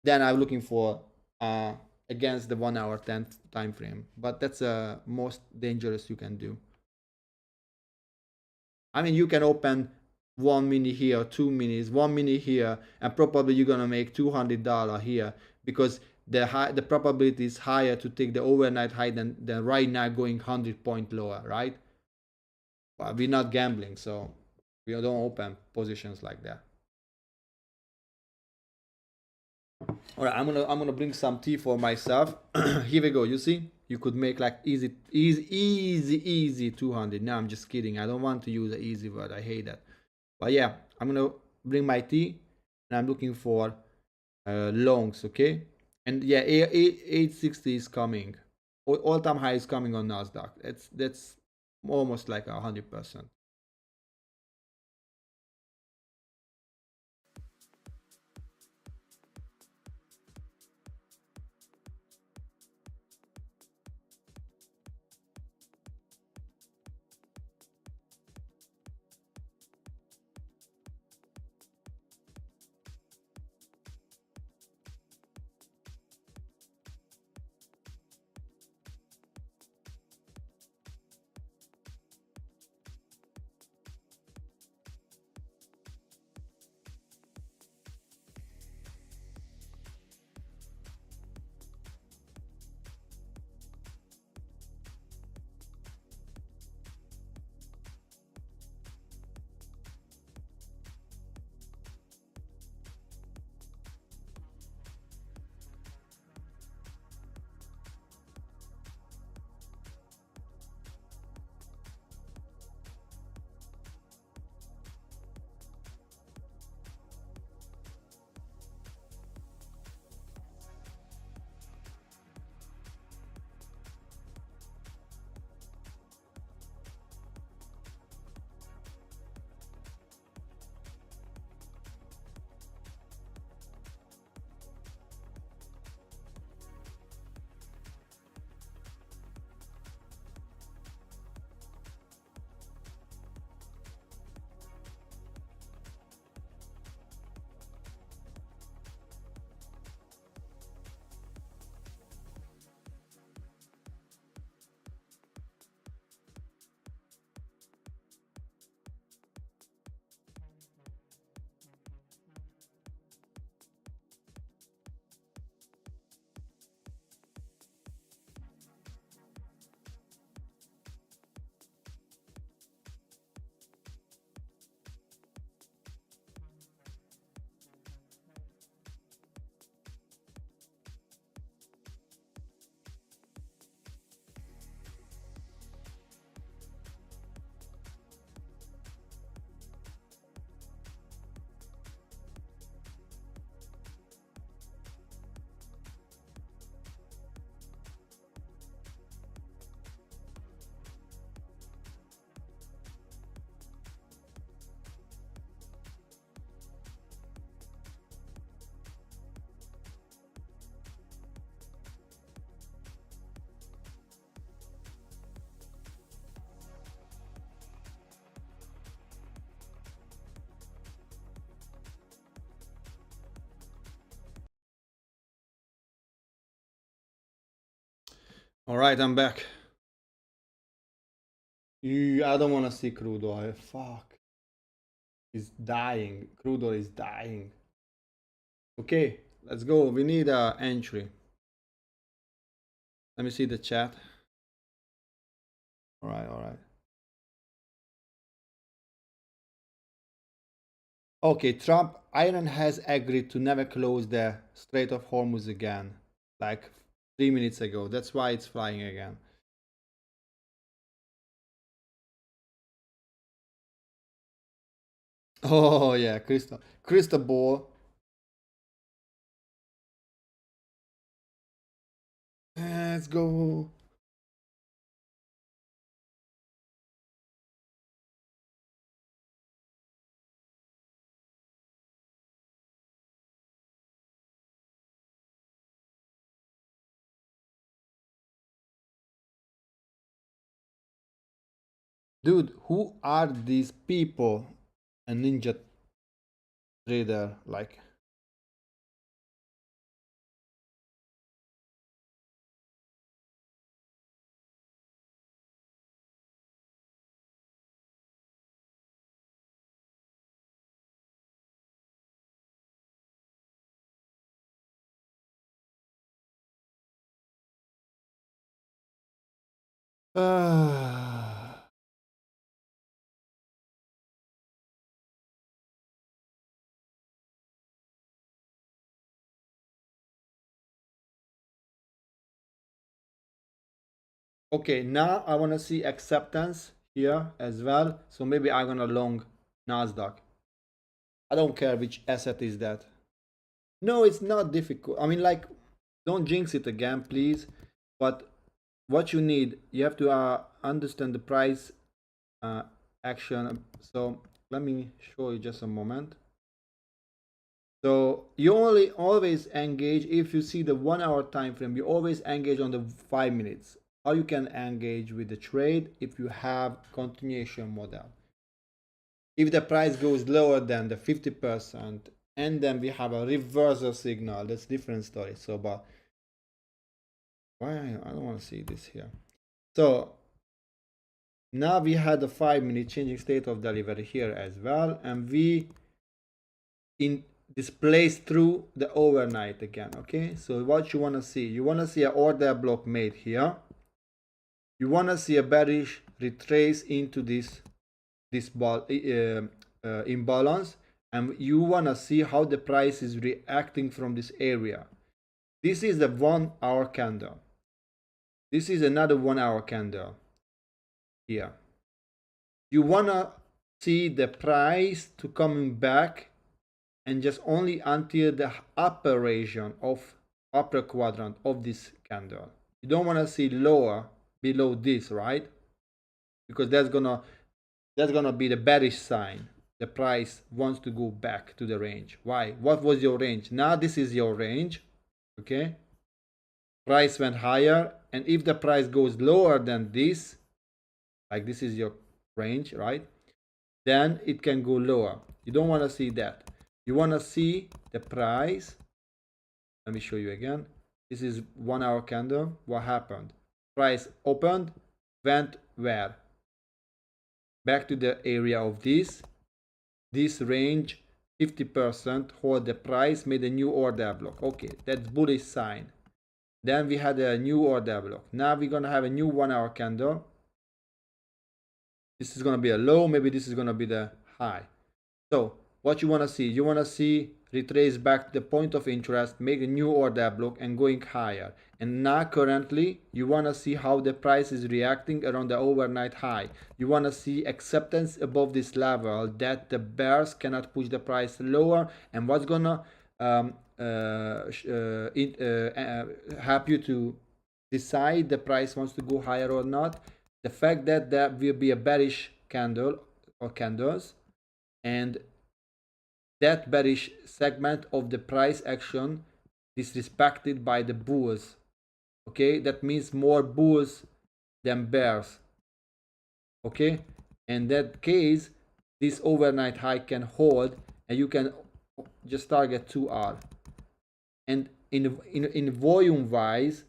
then I'm looking for against the 1 hour 10 time frame. But that's the most dangerous you can do. I mean, you can open 1 minute here, 2 minutes, 1 minute here, and probably you're gonna make $200 here, because the probability is higher to take the overnight high than right now going 100 point lower, right? But we're not gambling, so we don't open positions like that. All right, I'm gonna bring some tea for myself. Here we go. You see, you could make like easy 200. No, I'm just kidding. I don't want to use the easy word. I hate that. But yeah, I'm gonna bring my tea, and I'm looking for longs. Okay, and yeah, 860 is coming. All-time high is coming on Nasdaq. That's almost like 100%. All right, I'm back. I don't want to see crude oil. Fuck. is dying. Crude oil is dying. Okay, let's go. We need a entry. Let me see the chat. All right, all right. Okay, Trump, Iran has agreed to never close the Strait of Hormuz again, like 3 minutes ago. That's why it's flying again. Oh yeah, crystal ball. Let's go. Dude, who are these people? A ninja trader, like. Okay, now I want to see acceptance here as well. So maybe I'm gonna long Nasdaq. I don't care which asset is that. No, it's not difficult. I mean, like, don't jinx it again, please. But what you need, you have to understand the price uh, action. So let me show you just a moment. So you only always engage if you see the 1 hour time frame. You always engage on the 5 minutes. How you can engage with the trade if you have continuation model. If the price goes lower than the 50%, and then we have a reversal signal, that's different story. So, but why I don't want to see this here. So now we had a 5 minute changing state of delivery here as well, and we in displays through the overnight again. Okay, so what you want to see, you want to see an order block made here. You want to see a bearish retrace into this imbalance, and you want to see how the price is reacting from this area. This is the 1 hour candle. This is another 1 hour candle here. You want to see the price to coming back, and just only until the upper region of upper quadrant of this candle. You don't want to see lower below this, right? Because that's gonna be the bearish sign. The price wants to go back to the range. Why? What was your range? Now this is your range. Okay, price went higher, and if the price goes lower than this, like this is your range, right? Then it can go lower. You don't want to see that. You want to see the price. Let me show you again. This is 1 hour candle. What happened? Price opened, went where? Back to the area of this range, 50%, hold the price, made a new order block. Okay, that's bullish sign. Then we had a new order block. Now we're gonna have a new 1 hour candle. This is gonna be a low, maybe this is gonna be the high. So what you want to see, you want to see retrace back to the point of interest, make a new order block, and going higher. And now currently you want to see how the price is reacting around the overnight high. You want to see acceptance above this level, that the bears cannot push the price lower. And what's gonna help you to decide the price wants to go higher or not? The fact that there will be a bearish candle or candles, and that bearish segment of the price action disrespected by the bulls. Okay, that means more bulls than bears. Okay, in that case, this overnight high can hold, and you can just target 2R. And in volume wise,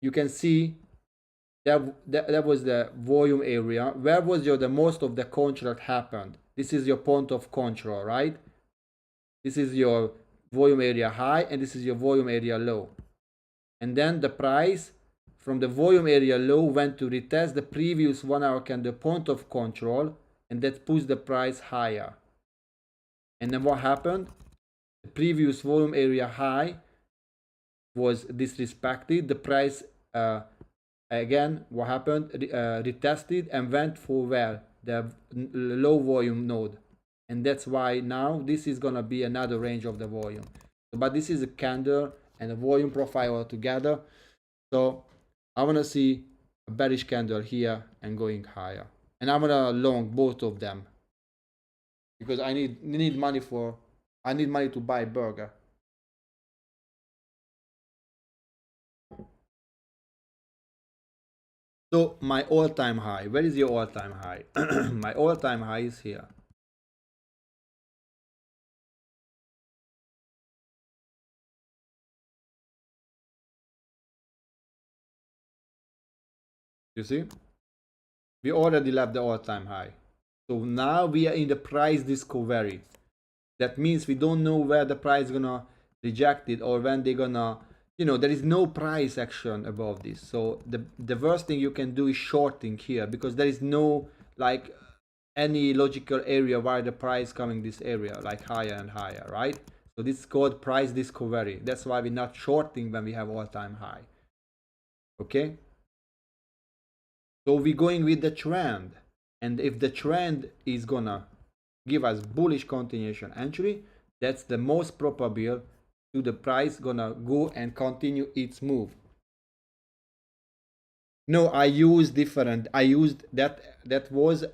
you can see that was the volume area. Where was the most of the contract happened? This is your point of control, right? This is your volume area high and this is your volume area low. And then the price from the volume area low went to retest the previous 1 hour candle point of control, and that pushed the price higher. And then what happened? The previous volume area high was disrespected. The price again, what happened? Retested and went for where? The low volume node. And that's why now this is gonna be another range of the volume. But this is a candle and a volume profile altogether. So I wanna see a bearish candle here and going higher. And I'm gonna long both of them because I need money to buy burger. So my all-time high, where is your all-time high? My all-time high is here. You see? We already left the all-time high. So now we are in the price discovery. That means we don't know where the price is gonna reject it or when they're gonna, there is no price action above this. So the worst thing you can do is shorting here because there is no like any logical area where the price coming this area like higher and higher, right? So this is called price discovery. That's why we're not shorting when we have all-time high. Okay? So we're going with the trend. And if the trend is gonna give us bullish continuation entry, that's the most probable to the price gonna go and continue its move. No, I used different. I used that was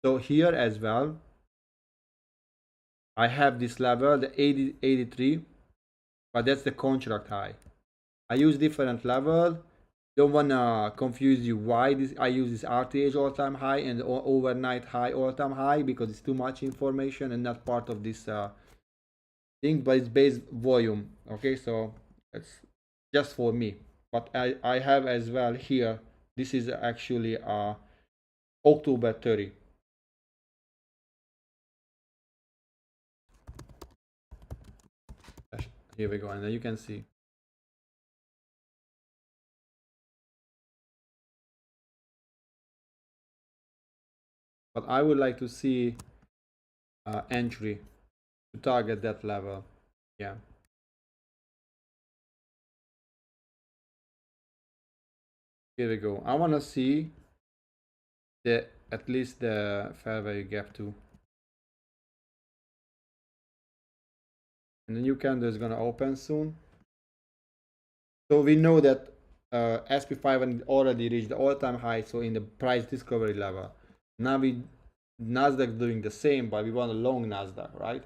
so here as well. I have this level, the 83, but that's the contract high. I use different level. Don't wanna confuse you why I use this RTH all-time high and overnight high all-time high because it's too much information and not part of this thing, but it's base volume. Okay, so it's just for me. But I have as well here. This is actually October 30. Here we go, and then you can see. But I would like to see entry to target that level. Yeah. Here we go. I want to see at least the fair value gap too. And the new candle is gonna open soon. So we know that SP500 already reached the all-time high, so in the price discovery level. Now Nasdaq doing the same, but we want a long Nasdaq, right?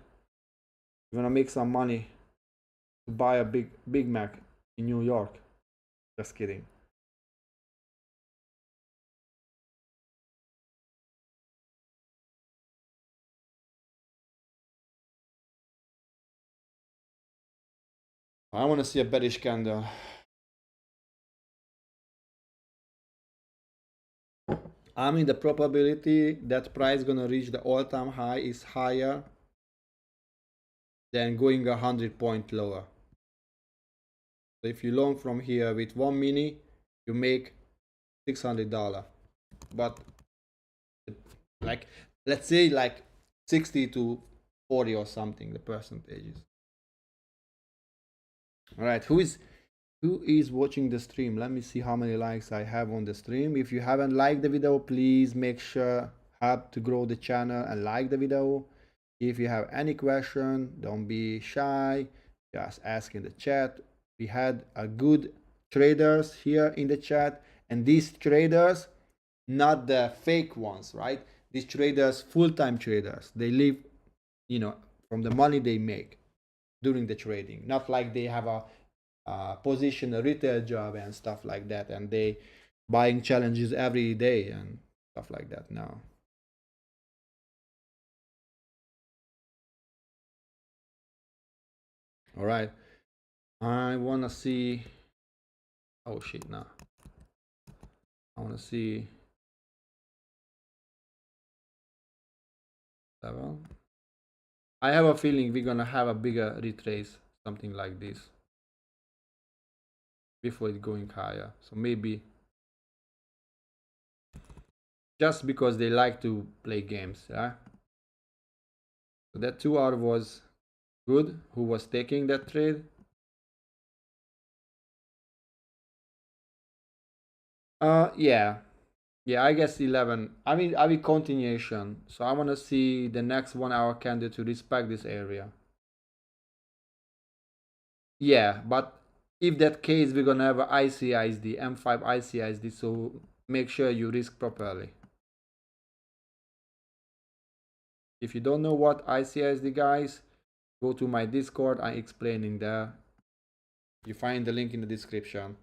We want to make some money to buy a Big Mac in New York. Just kidding. I want to see a bearish candle. I mean, the probability that price gonna reach the all-time high is higher than going 100 point lower. So if you long from here with 1 mini, you make $600. But like, let's say like 60 to 40 or something, the percentages. All right, who is watching the stream? Let me see how many likes I have on the stream. If you haven't liked the video, please make sure help to grow the channel and like the video. If you have any question, don't be shy, just ask in the chat. We had a good traders here in the chat, and these traders, not the fake ones, right? These traders, full-time traders, they live, from the money they make during the trading, not like they have a position, a retail job and stuff like that, and they buying challenges every day and stuff like that. No. All right, I want to see, oh shit, no, I want to see level. I have a feeling we're gonna have a bigger retrace, something like this, before it going higher. So maybe just because they like to play games, yeah. So that 2 hour was good. Who was taking that trade? Yeah. Yeah, I guess 11. I mean, I will continuation. So I want to see the next 1 hour candle to respect this area. Yeah, but if that case, we're gonna have a ICISD, M5 ICISD, so make sure you risk properly. If you don't know what ICISD, guys, go to my Discord. I'm explaining there. You find the link in the description.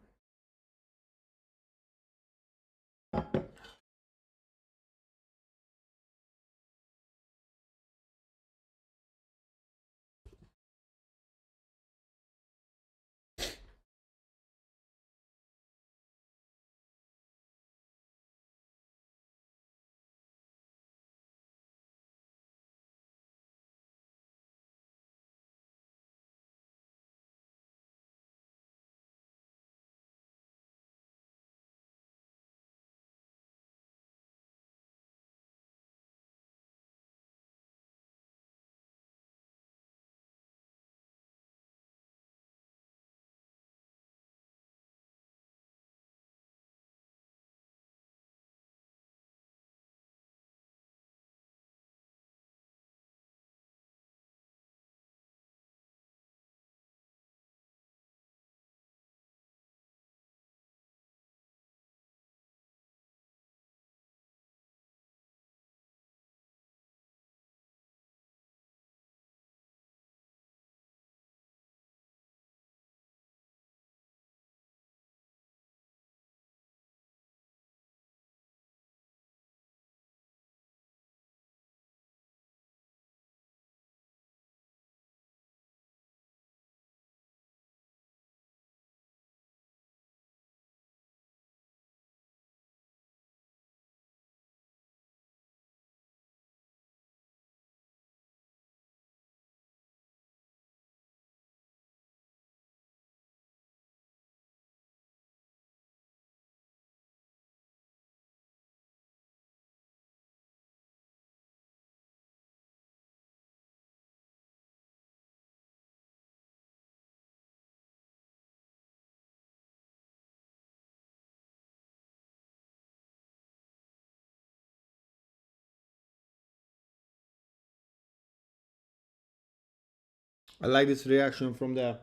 I like this reaction from the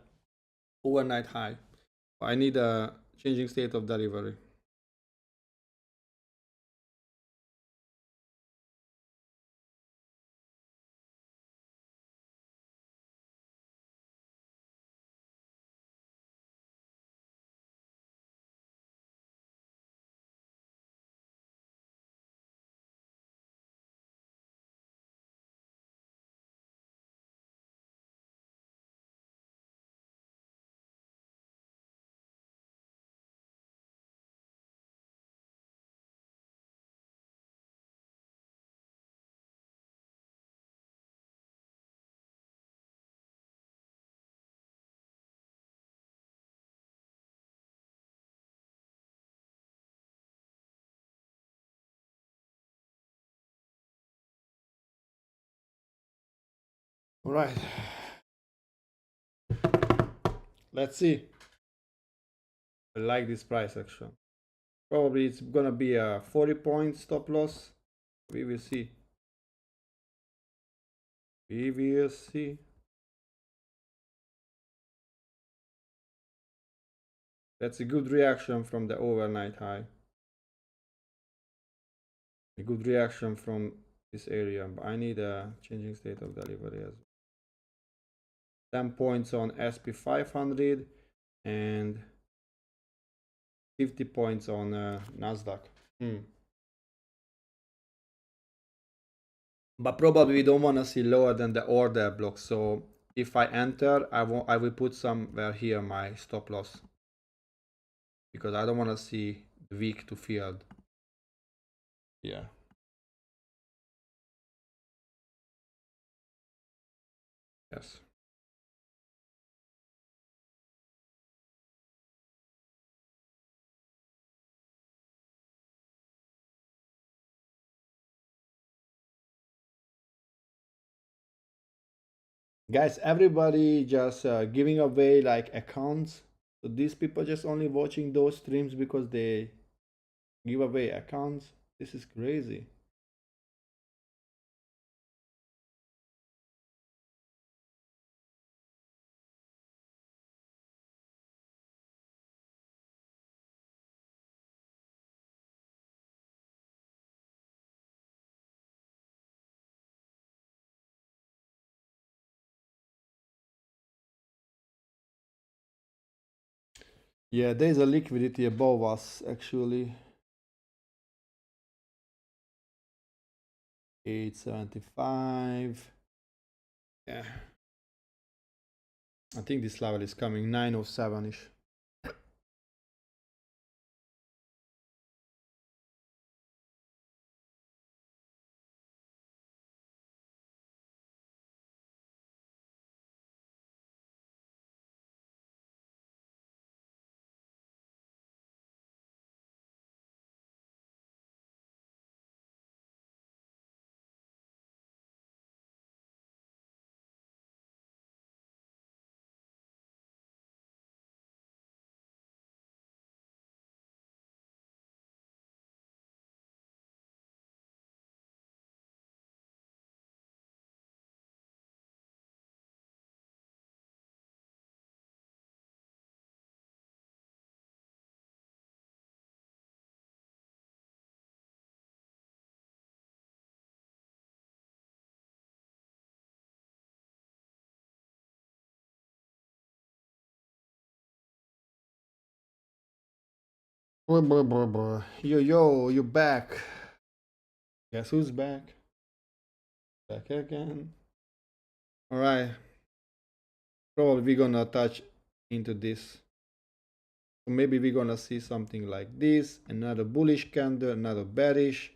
overnight high. I need a changing state of delivery. All right. Let's see. I like this price action. Probably it's gonna be a 40-point stop loss. We will see. We will see. That's a good reaction from the overnight high. A good reaction from this area, but I need a changing state of delivery as well. 10 points on SP 500 and 50 points on Nasdaq. But probably we don't want to see lower than the order block. So if I enter, I will put somewhere here my stop loss, because I don't want to see weak to field. Yeah. Yes. Guys, everybody just giving away like accounts. So these people just only watching those streams because they give away accounts. This is crazy. Yeah, there's a liquidity above us actually. 875. Yeah. I think this level is coming 907-ish. Blah, blah, blah, blah. Yo, you back. Guess who's back? Back again. Alright. Probably we're gonna touch into this. So maybe we're gonna see something like this. Another bullish candle, another bearish,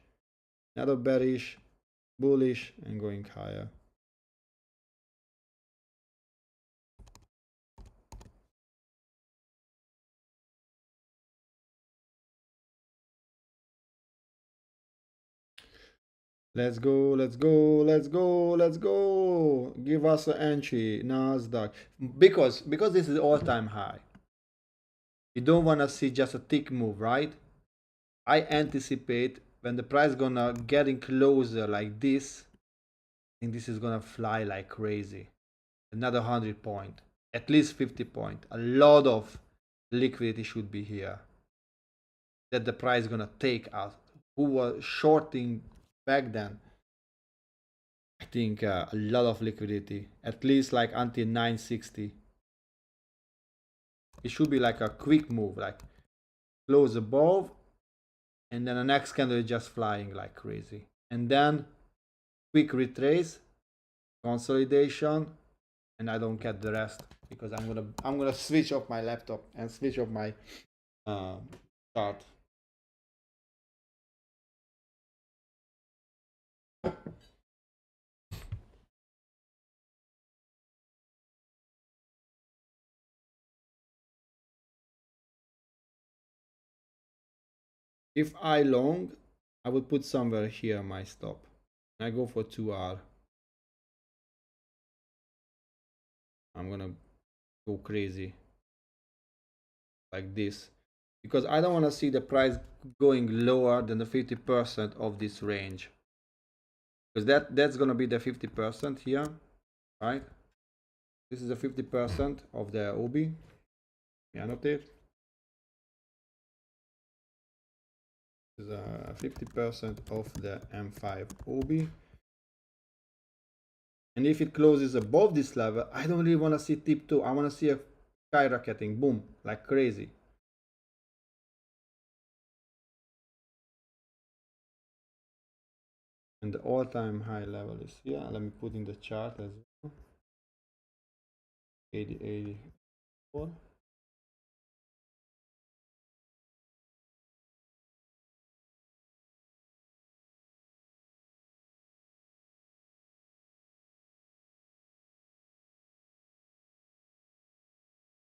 bullish, and going higher. Let's go, let's go, let's go, let's go. Give us an entry, Nasdaq. Because this is all-time high. You don't want to see just a tick move, right? I anticipate when the price gonna getting closer like this, I think this is gonna fly like crazy. Another 100 point, at least 50 point. A lot of liquidity should be here. That the price gonna take us. Who was shorting back then? I think a lot of liquidity, at least like until 960. It should be like a quick move, like close above, and then the next candle is just flying like crazy. And then quick retrace, consolidation, and I don't get the rest because I'm gonna switch off my laptop and switch off my chart. If I long, I would put somewhere here my stop. I go for 2 hour. I'm gonna go crazy like this because I don't want to see the price going lower than the 50% of this range, because that's gonna be the 50% here, right? This is the 50% of the OB. Yeah, annotate. This is 50% of the M5 OB. And if it closes above this level, I don't really want to see tip 2. I want to see a skyrocketing, boom, like crazy. And the all-time high level is here. Let me put in the chart as well. 8084.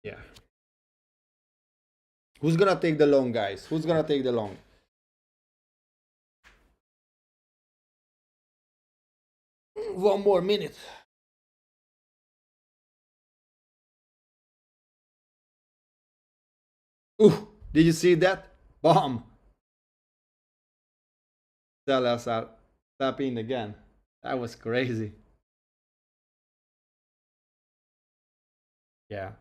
Yeah. Who's gonna take the long, guys? Who's gonna take the long? One more minute. Ooh, did you see that? Bomb. Sellers are tapping again. That was crazy. Yeah.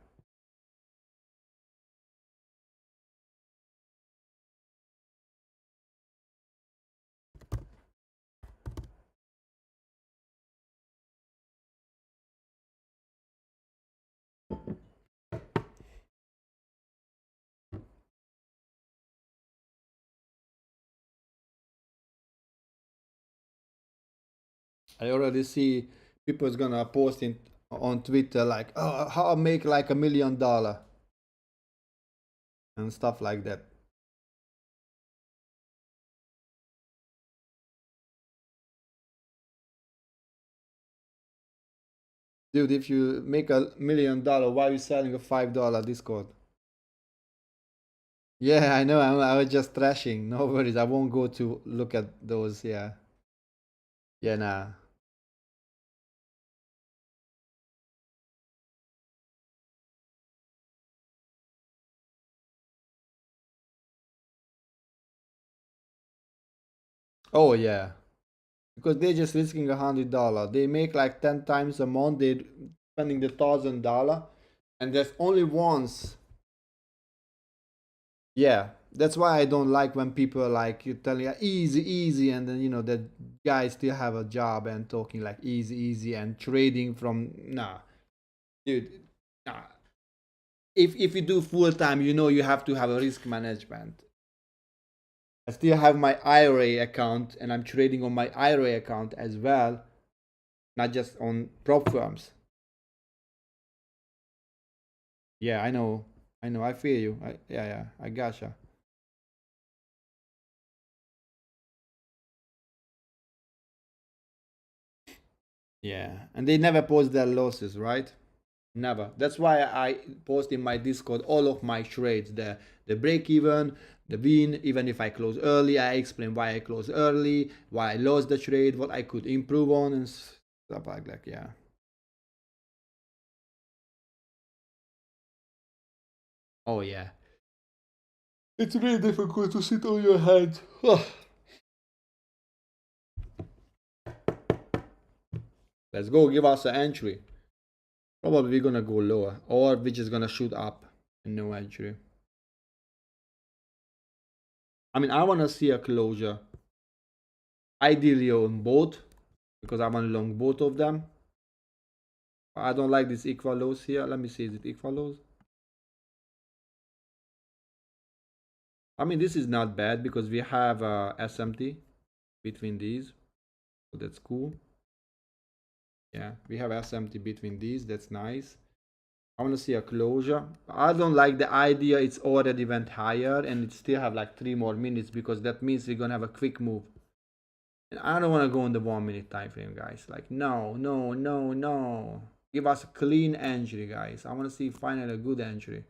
I already see people's gonna post it on Twitter like, oh, how I make like $1 million and stuff like that. Dude, if you make $1 million, why are you selling a $5 Discord? Yeah, I know. I was just trashing. No worries. I won't go to look at those. Yeah. Yeah, nah. Oh, yeah. Because they're just risking $100. They make like 10 times a month. They're spending the $1,000, and there's only once. Yeah, that's why I don't like when people like you tell you easy, easy, and then that guys still have a job and talking like easy, easy, and trading from nah, dude, nah. If you do full time, you have to have a risk management. I still have my IRA account, and I'm trading on my IRA account as well, not just on prop firms. Yeah, I know, I feel you. Yeah, I gotcha. Yeah, and they never post their losses, right? Never. That's why I post in my Discord all of my trades, the break even, the win. Even if I close early, I explain why I close early, why I lost the trade, what I could improve on, and stuff like that. Yeah. Oh yeah. It's really difficult to sit on your hands. Let's go. Give us an entry. Probably we're gonna go lower, or we're just gonna shoot up and no entry. I mean, I wanna see a closure. Ideally on both, because I want long both of them. I don't like this equal lows here. Let me see, is it equal lows? I mean, this is not bad because we have SMT between these. So that's cool. Yeah, we have SMT between these. That's nice. I want to see a closure. I don't like the idea it's already went higher and it still have like 3 more minutes, because that means we're going to have a quick move. And I don't want to go on the 1 minute time frame, guys. Like, no, no, no, no. Give us a clean entry, guys. I want to see finally a good entry.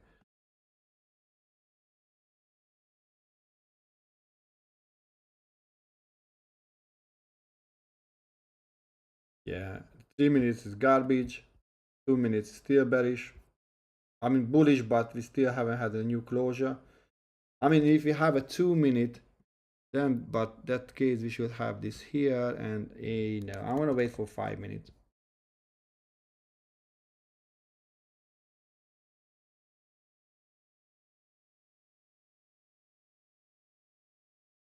Yeah, 3 minutes is garbage. 2 minutes still bearish. I mean bullish, but we still haven't had a new closure. I mean, if we have a 2 minute, then but that case we should have this here and a no. I want to wait for 5 minutes.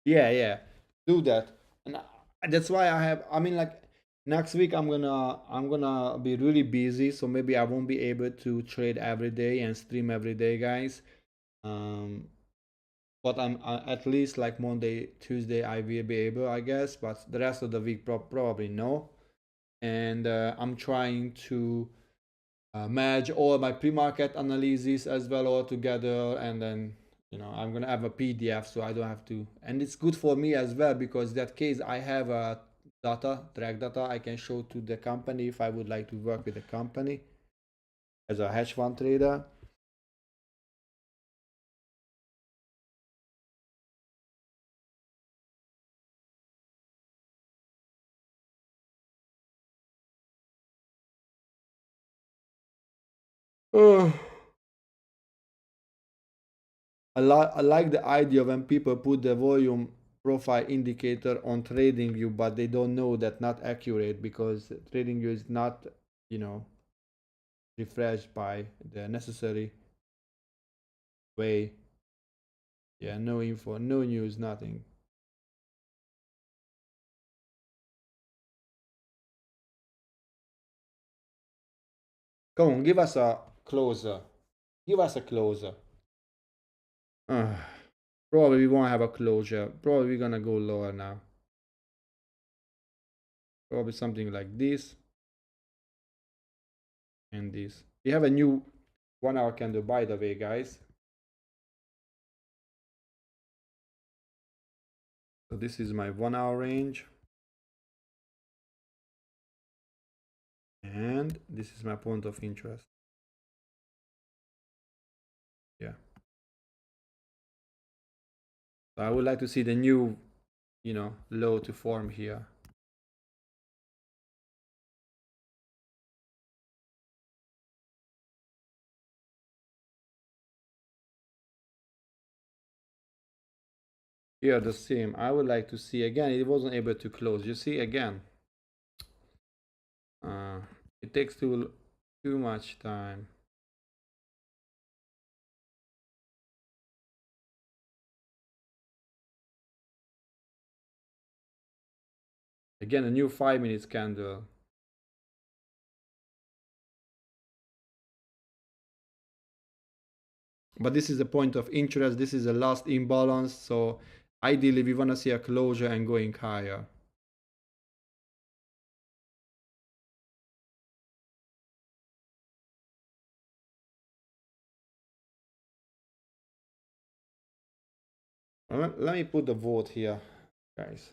Yeah, do that, and that's why I have. I mean, like next week I'm gonna be really busy, so maybe I won't be able to trade every day and stream every day, guys. Um, but I'm at least like Monday, Tuesday I will be able, I guess. But the rest of the week probably no. And I'm trying to merge all my pre-market analysis as well all together, and then I'm gonna have a PDF so I don't have to. And it's good for me as well, because that case I have a track data I can show to the company if I would like to work with the company as a hedge fund trader. I like the idea when people put the volume profile indicator on TradingView, but they don't know that not accurate because TradingView is not, you know, refreshed by the necessary way. Yeah, no info, no news, nothing. Come on, give us a closer. Give us a closer. Probably we won't have a closure. Probably we're gonna go lower now. Probably something like this and this. We have a new 1 hour candle, by the way, guys. So this is my 1 hour range. And this is my point of interest. Yeah. So I would like to see the new, you know, low to form here. Here the same. I would like to see again. It wasn't able to close. You see again. It takes too much time. Again, a new 5 minutes candle. But this is the point of interest. This is the last imbalance. So ideally, we want to see a closure and going higher. Let me put the vote here, guys.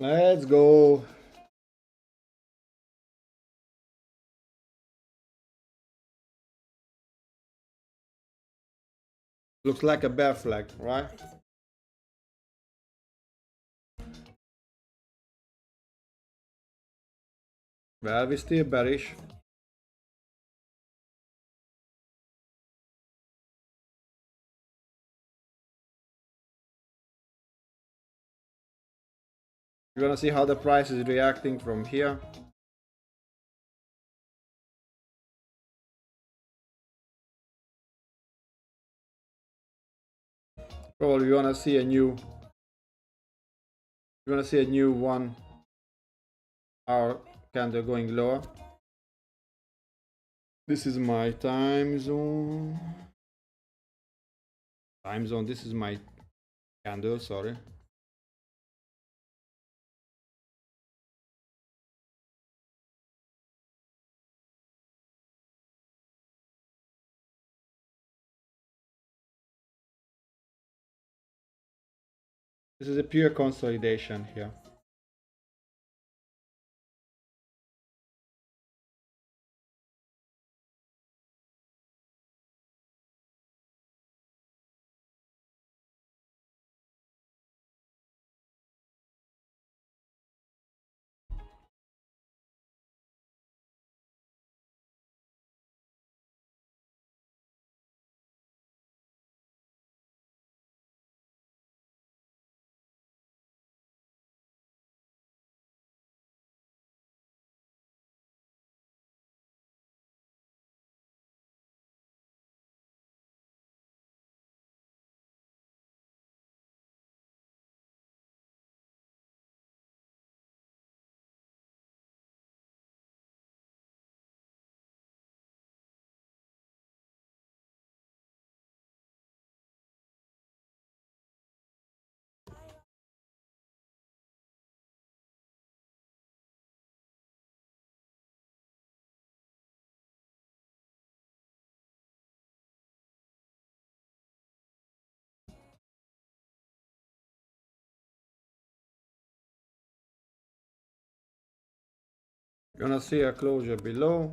Let's go. Looks like a bear flag, right? Well, we're still bearish. We're gonna see how the price is reacting from here. Probably we wanna see a new. We wanna see a new 1 hour candle going lower. This is my time zone. Time zone. This is my candle. Sorry. This is a pure consolidation here. Gonna see a closure below.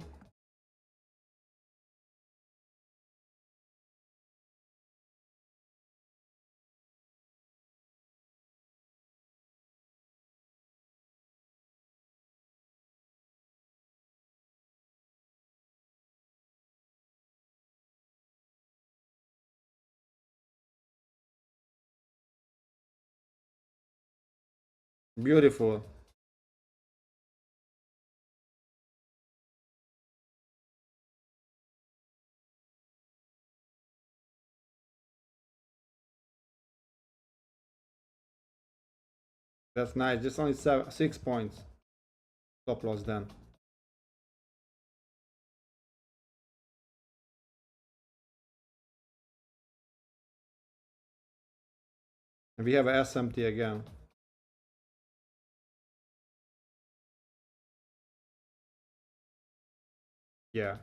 Beautiful. That's nice. Just only 6 points. Stop loss then. And we have a SMT again. Yeah.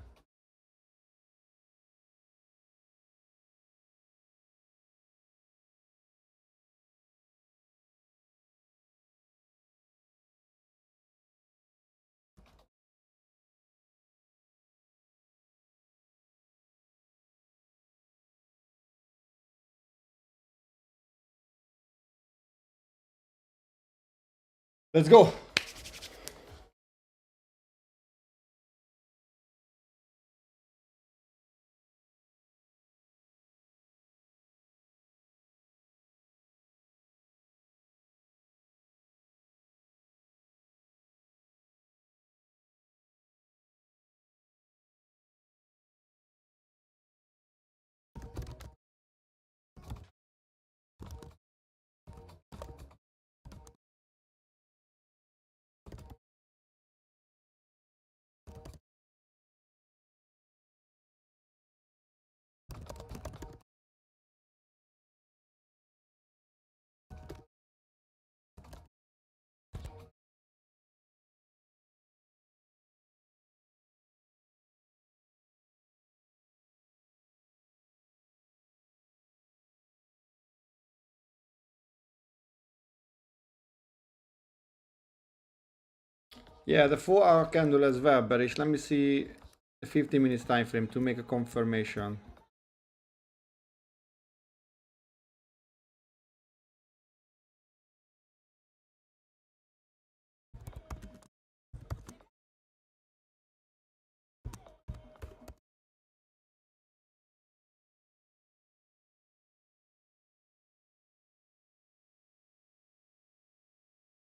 Let's go. Yeah, the 4-hour candle as well, bearish. Let me see the 50 minutes time frame to make a confirmation.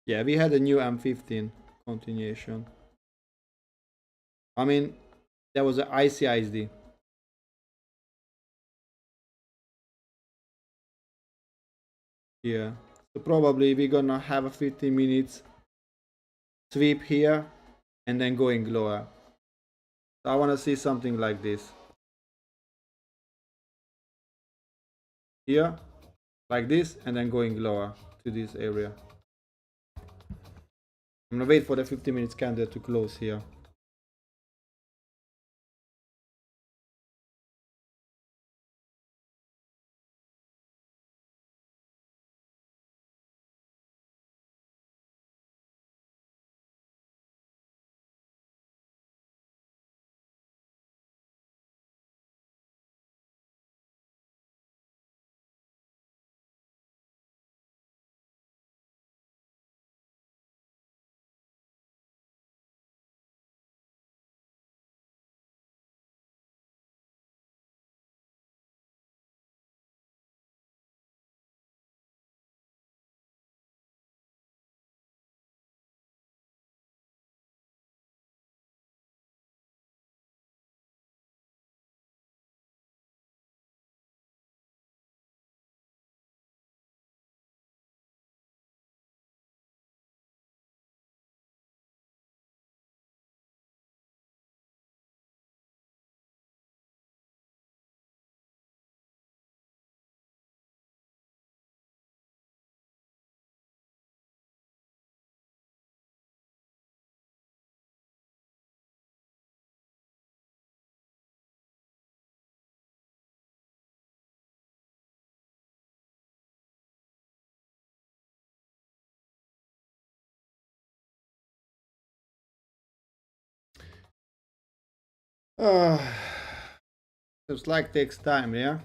Yeah, we had a new M15 continuation. I mean, there was an ICISD. Yeah. So probably we're gonna have a 15 minutes sweep here and then going lower. So I wanna see something like this. Here, like this, and then going lower to this area. I'm gonna wait for the 15 minutes candle to close here. Uh, it's like takes time, yeah.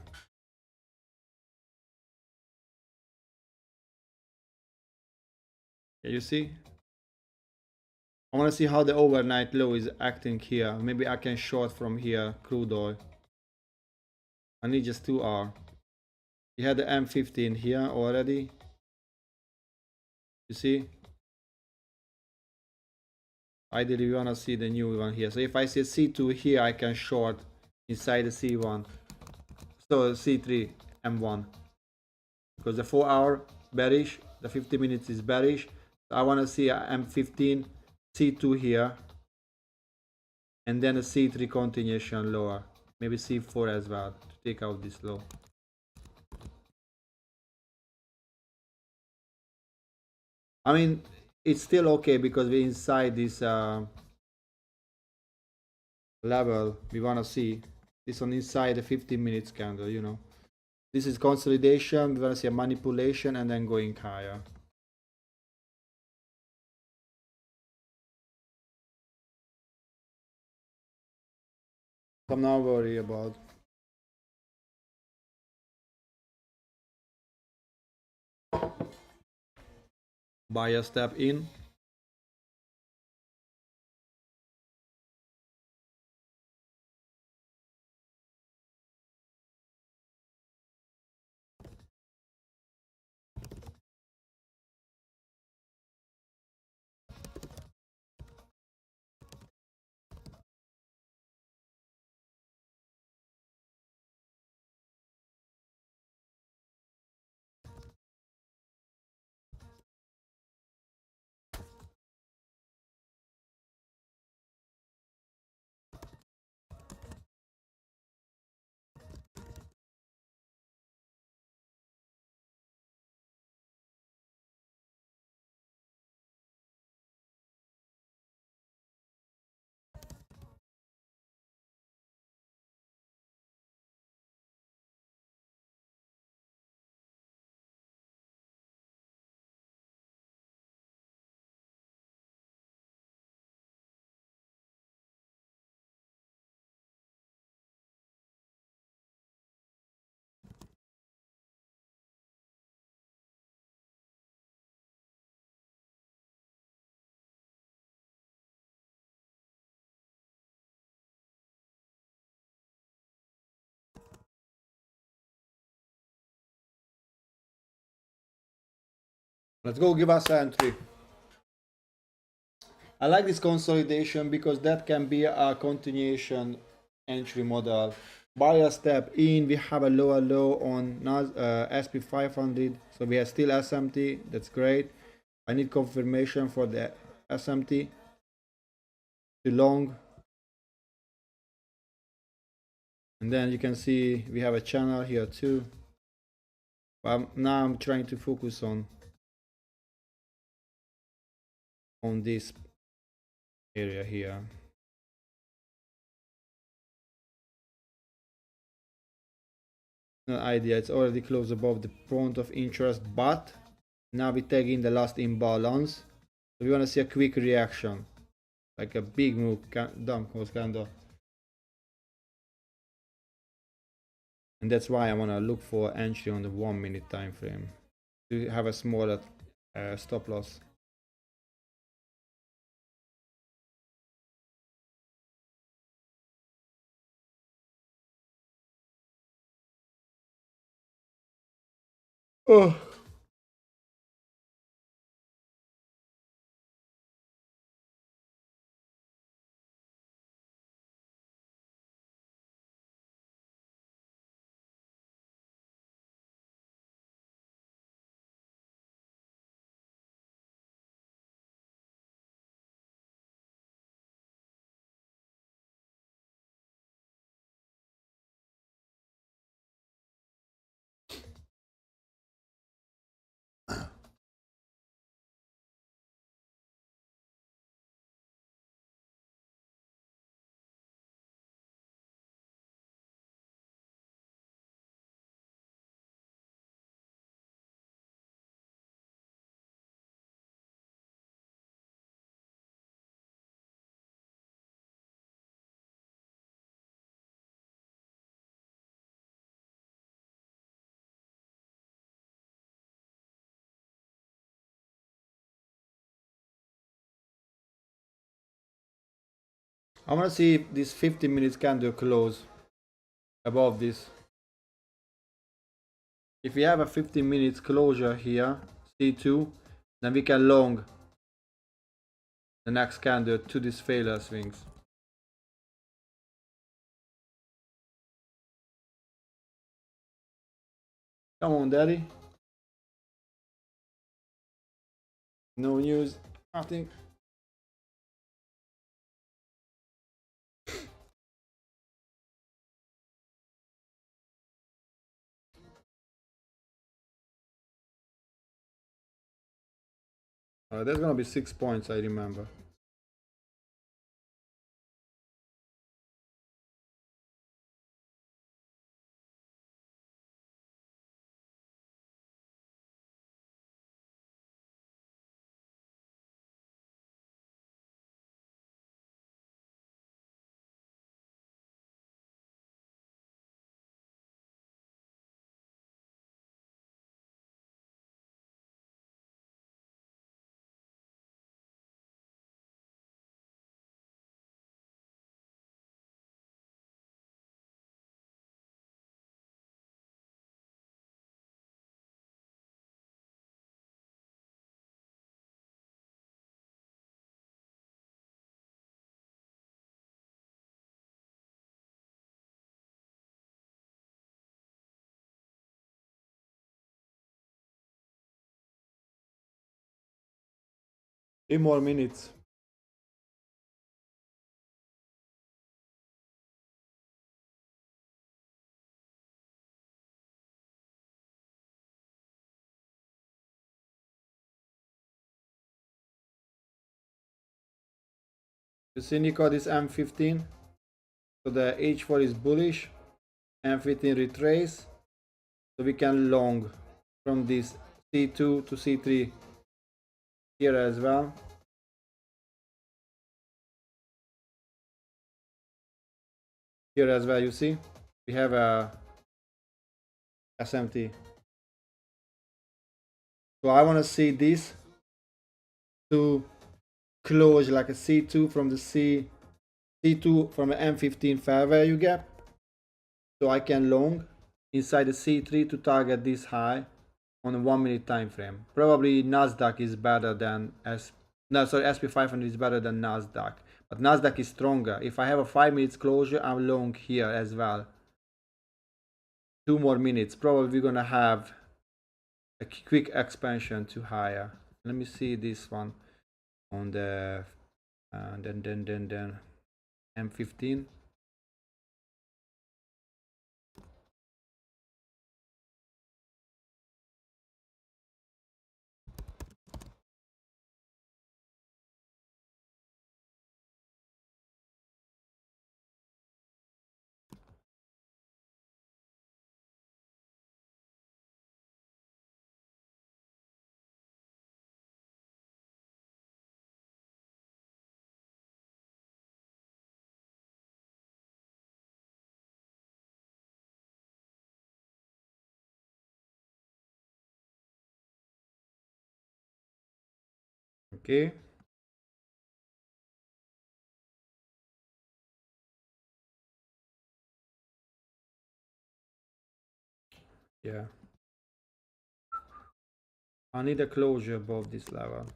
Yeah, you see? I want to see how the overnight low is acting here. Maybe I can short from here crude oil. I need just 2 hours. You had the M15 here already. You see? Ideally we want to see the new one here. So if I see C2 here, I can short inside the C1. So C3 M1. Because the 4 hour bearish, the 50 minutes is bearish. So I want to see a M15 C2 here. And then a C3 continuation lower. Maybe C4 as well to take out this low. I mean, it's still okay because we're inside this level we want to see. This on inside the 15 minutes candle, you know. This is consolidation, we want to see a manipulation and then going higher. So I'm not worried about. Buy a step in. Let's go give us entry. I like this consolidation because that can be a continuation entry model. Buy a step in, we have a lower low on SP 500, so we have still SMT, that's great. I need confirmation for the SMT to long. And then you can see we have a channel here too. But now I'm trying to focus on this area here. No idea, it's already close above the point of interest, but now we tag in the last imbalance. So we want to see a quick reaction, like a big move, dump close candle. And that's why I want to look for entry on the 1 minute time frame to have a smaller stop loss. Oh. I want to see if this 15 minutes candle close above this. If we have a 15 minutes closure here, C2, then we can long the next candle to these failure swings. Come on, daddy. No news, nothing. There's gonna be 6 points, I remember. Three more minutes. You see, Nico, this M15. So the H4 is bullish. M15 retrace. So we can long from this C2 to C3 here as well. Here as well, you see, we have a SMT. So I want to see this to close like a C2 from the C2 from an M15 fair value gap. So I can long inside the C3 to target this high on a 1 minute time frame. Probably Nasdaq is better than SP 500 is better than Nasdaq, but Nasdaq is stronger. If I have a 5 minutes closure, I'm long here as well. 2 more minutes. Probably we're gonna have a quick expansion to higher. Let me see this one on the then M15. Okay. Yeah. I need a closure above this level.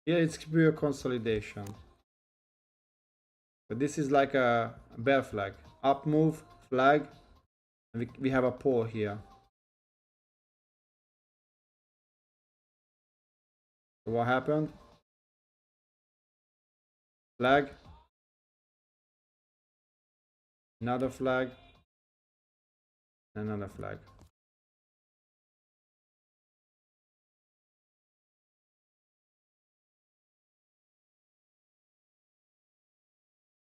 Yeah, it's pure consolidation. But this is like a bear flag. Up move, flag, and we have a pull here. So what happened? Flag. Another flag. Another flag.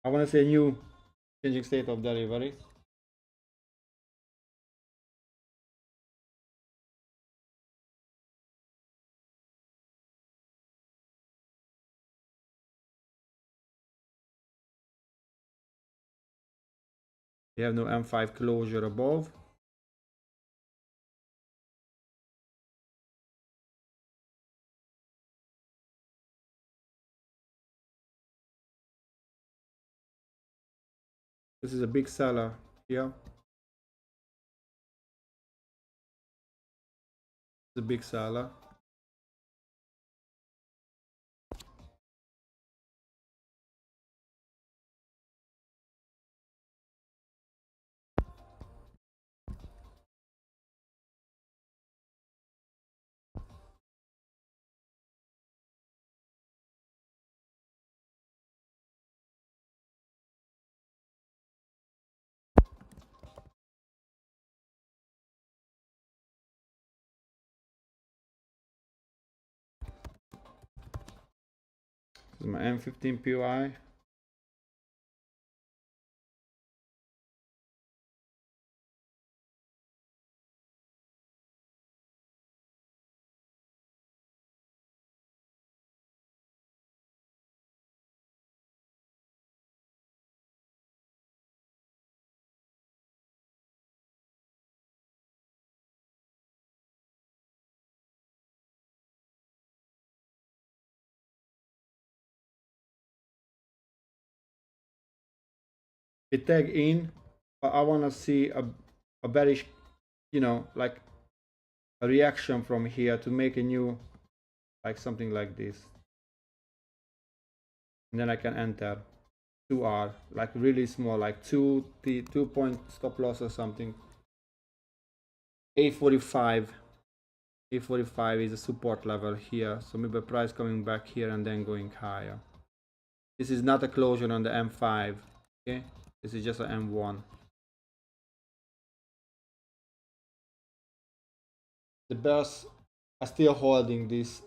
I want to say new changing state of delivery. You have no M5 closure above. This is a big seller here. The big seller. This is my M15 POI. It tag in, but I want to see a bearish, you know, like a reaction from here to make a new, like something like this. And then I can enter 2R, like really small, like 2 point stop loss or something. 845 is a support level here, so maybe price coming back here and then going higher. This is not a closure on the M5, okay? This is just an M1. The bears are still holding this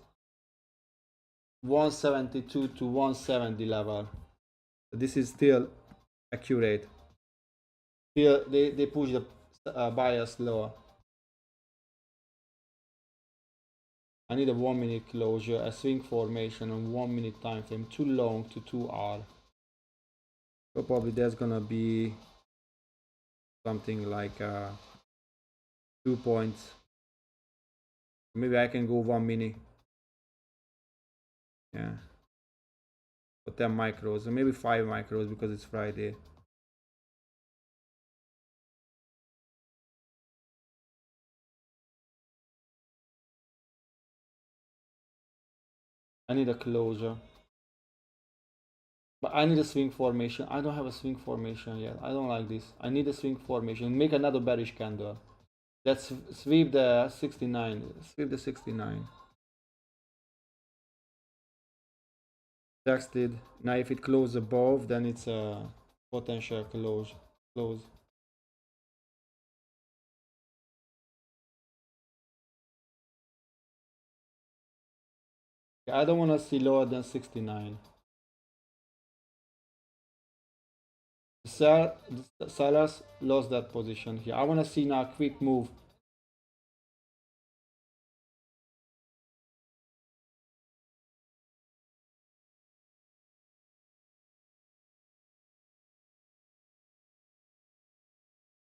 172 to 170 level. This is still accurate. Still, they push the bias lower. I need a 1 minute closure, a swing formation on 1 minute time frame, too long to 2R. So probably there's gonna be something like 2 points. Maybe I can go 1 minute. Yeah. For 10 micros, or maybe 5 micros because it's Friday. I need a closure. But I need a swing formation. I don't have a swing formation yet. I don't like this. I need a swing formation. Make another bearish candle. Let's sweep the 69. Sweep the 69. Texted. Now if it closes above, then it's a potential close. I don't want to see lower than 69. The sellers lost that position here. I want to see now a quick move.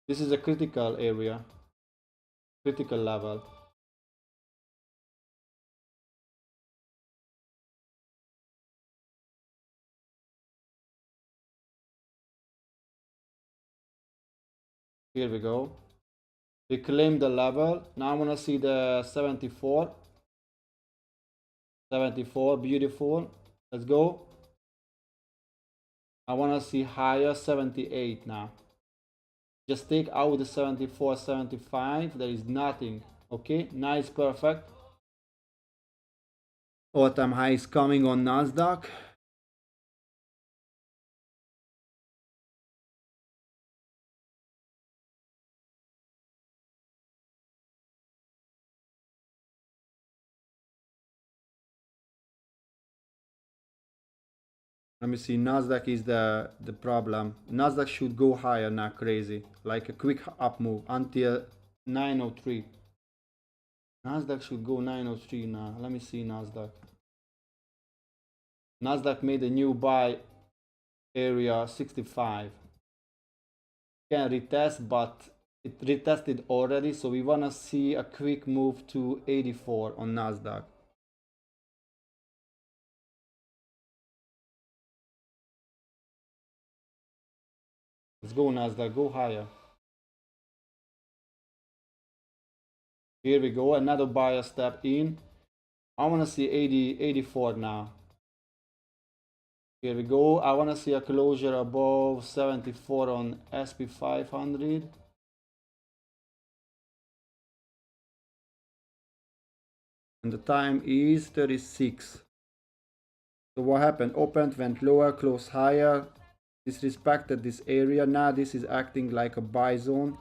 This is a critical area, critical level. Here we go. We claim the level. Now I want to see the 74. 74, beautiful. Let's go. I want to see higher 78 now. Just take out the 74, 75. There is nothing. Okay, nice, perfect. All-time high is coming on Nasdaq. Let me see. Nasdaq is the problem. Nasdaq should go higher now, crazy, like a quick up move until 903. Nasdaq should go 903 now. Let me see Nasdaq. Nasdaq made a new buy area 65. can retest, but it retested already, so we want to see a quick move to 84 on Nasdaq. Let's go Nasdaq, go higher. Here we go, another buyer step in. I want to see 84 now. Here we go. I want to see a closure above 74 on SP 500. And the time is 36. So what happened? Opened, went lower, closed higher, disrespected this area. Now this is acting like a buy zone.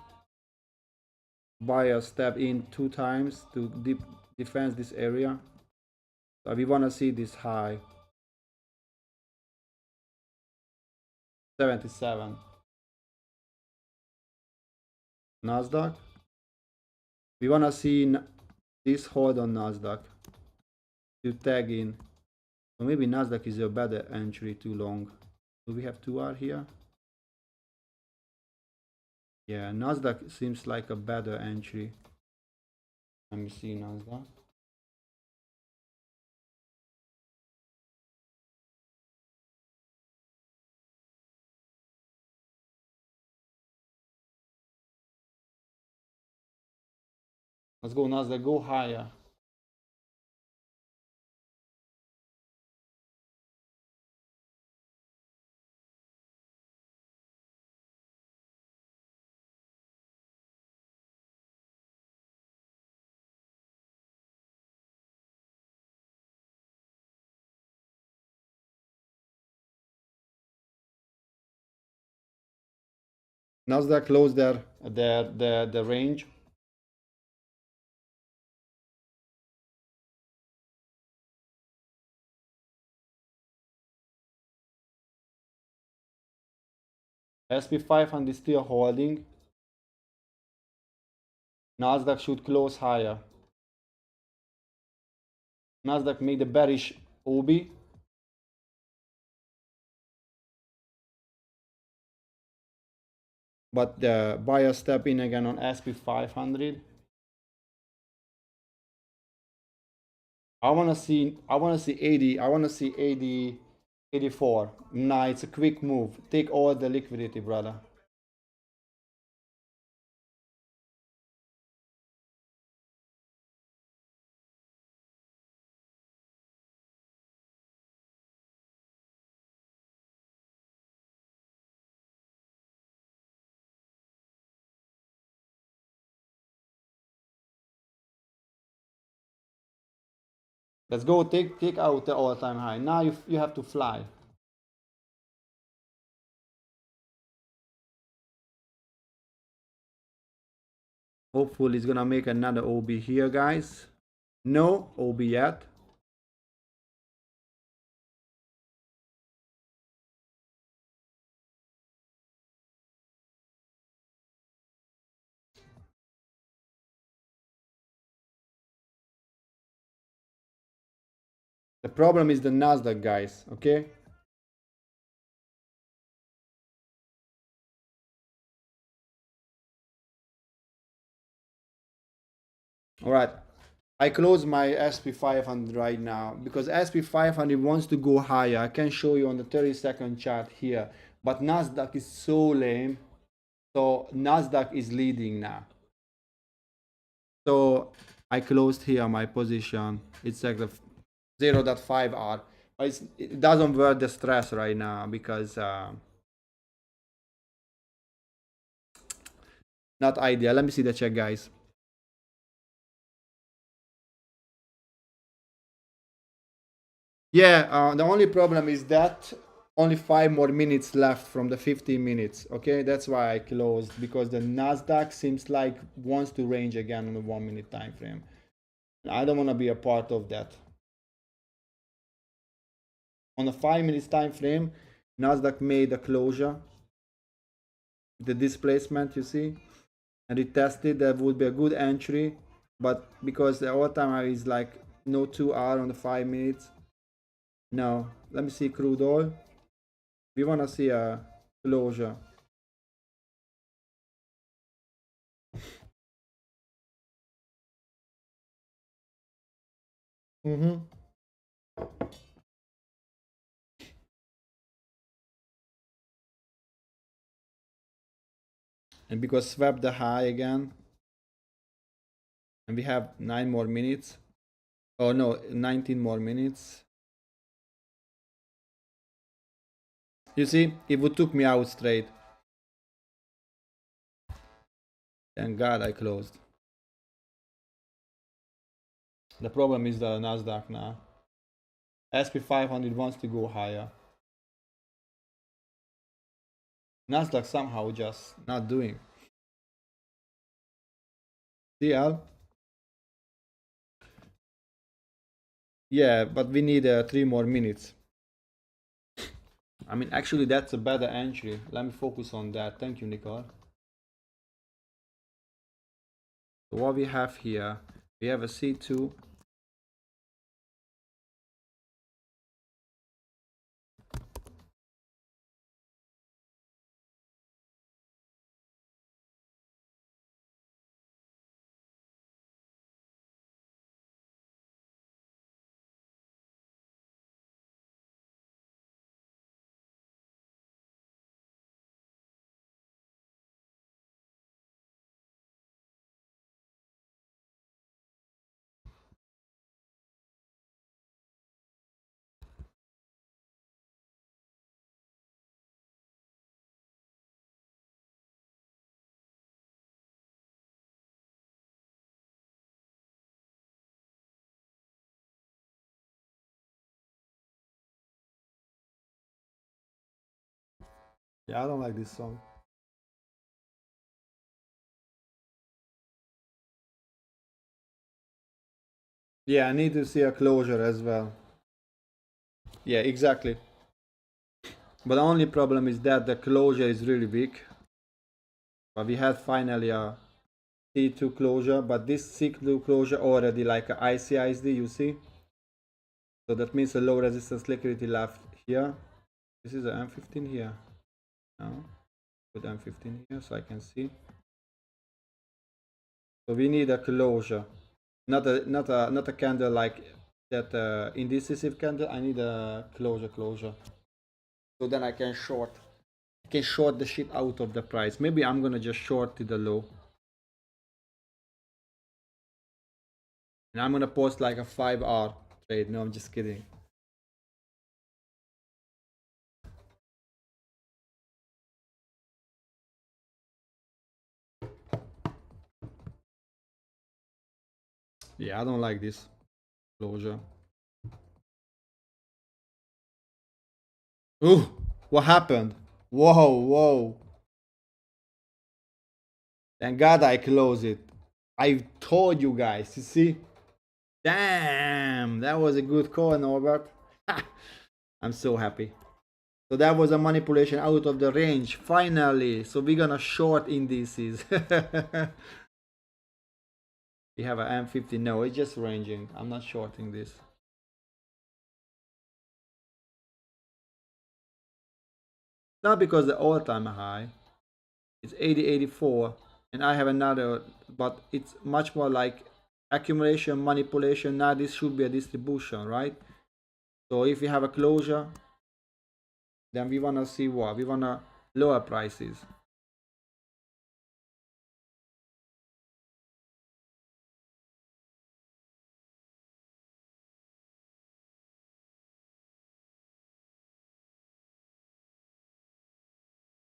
Buyer step in 2 times to defend this area. So we want to see this high. 77. Nasdaq. We want to see this hold on Nasdaq to tag in. Or maybe Nasdaq is a better entry too long. Do we have 2R here? Yeah, Nasdaq seems like a better entry. Let me see Nasdaq. Let's go Nasdaq, go higher. Nasdaq closed the range. SP 500 is still holding. Nasdaq should close higher. Nasdaq made a bearish OB. But the buyer step in again on SP 500. I want to see 80. I want to see 80, 84. Nah, it's a quick move. Take all the liquidity, brother. Let's go. Take out the all-time high. Now you have to fly. Hopefully it's gonna make another OB here, guys. No OB yet. The problem is the Nasdaq, guys. Okay. All right. I close my SP 500 right now because SP 500 wants to go higher. I can show you on the 30-second chart here, but Nasdaq is so lame. So Nasdaq is leading now. So I closed here my position. It's like the 0.5R, but it doesn't worth the stress right now because not ideal. Let me see the check, guys. Yeah, the only problem is that only 5 more minutes left from the 15 minutes. Okay, that's why I closed, because the Nasdaq seems like wants to range again on the 1 minute time frame. I don't want to be a part of that. On the 5 minutes time frame, Nasdaq made a closure, the displacement, you see, and it tested. That would be a good entry, but because the all-time high is like no 2R on the 5 minutes. No, let me see crude oil. We want to see a closure. Mm-hmm. And because swept the high again, and we have 9 more minutes. Oh no, 19 more minutes. You see, it would took me out straight. Thank God I closed. The problem is the Nasdaq now. SP 500 wants to go higher. Nasdaq somehow just not doing. DL? Yeah, but we need 3 more minutes. I mean, actually, that's a better entry. Let me focus on that. Thank you, Nicole. So what we have here, we have a C2. Yeah, I don't like this song. Yeah, I need to see a closure as well. Yeah, exactly. But the only problem is that the closure is really weak. But we had finally a C2 closure, but this C2 closure already like a ICISD, you see? So that means a low resistance liquidity left here. This is an M15 here. No, put M15 here so I can see. So we need a closure, not a candle like that indecisive candle. I need a closure. So then I can short. I can short the shit out of the price. Maybe I'm gonna just short to the low. And I'm gonna post like a 5 hour trade. No, I'm just kidding. Yeah, I don't like this closure. Ooh, what happened? Whoa. Thank God I closed it. I told you guys, you see? Damn, that was a good call, Norbert. I'm so happy. So that was a manipulation out of the range, finally. So we're gonna short indices. We have an M50. No, it's just ranging. I'm not shorting this. Not because the all-time high. It's 80.84, and I have another, but it's much more like accumulation, manipulation. Now this should be a distribution, right? So if we have a closure, then we wanna see what? We wanna lower prices.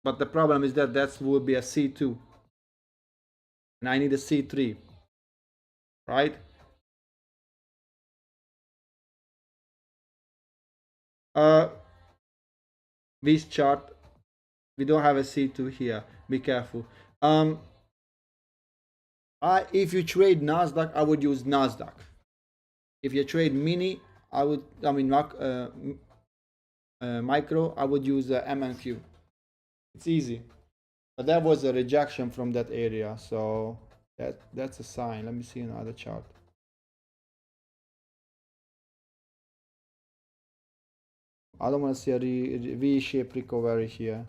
But the problem is that that will be a C2, and I need a C3, right? This chart, we don't have a C2 here. Be careful. If you trade Nasdaq, I would use Nasdaq. If you trade mini, micro, I would use MNQ. It's easy. But that was a rejection from that area, so that's a sign. Let me see another chart. I don't want to see a V-shaped recovery here.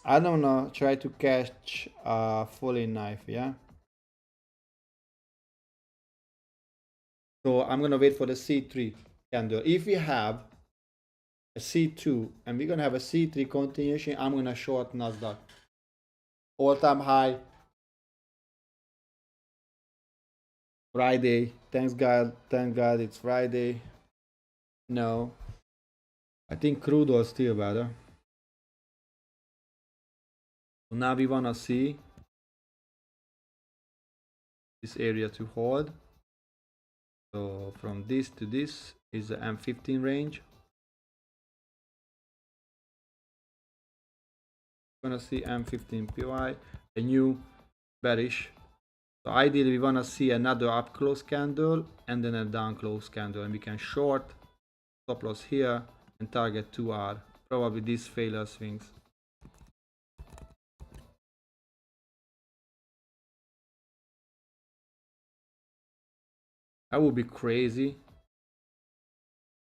I don't know, try to catch a falling knife, yeah? So I'm gonna wait for the C3 candle. If we have a C2 and we're gonna have a C3 continuation, I'm gonna short Nasdaq. All-time high. Friday. Thank God it's Friday. No. I think crude oil still better. So now we wanna see this area to hold. So from this to this is the M15 range. Gonna see M15 PY, a new bearish. So ideally we wanna see another up close candle and then a down close candle, and we can short, stop loss here, and target 2R. Probably these failure swings. That would be crazy.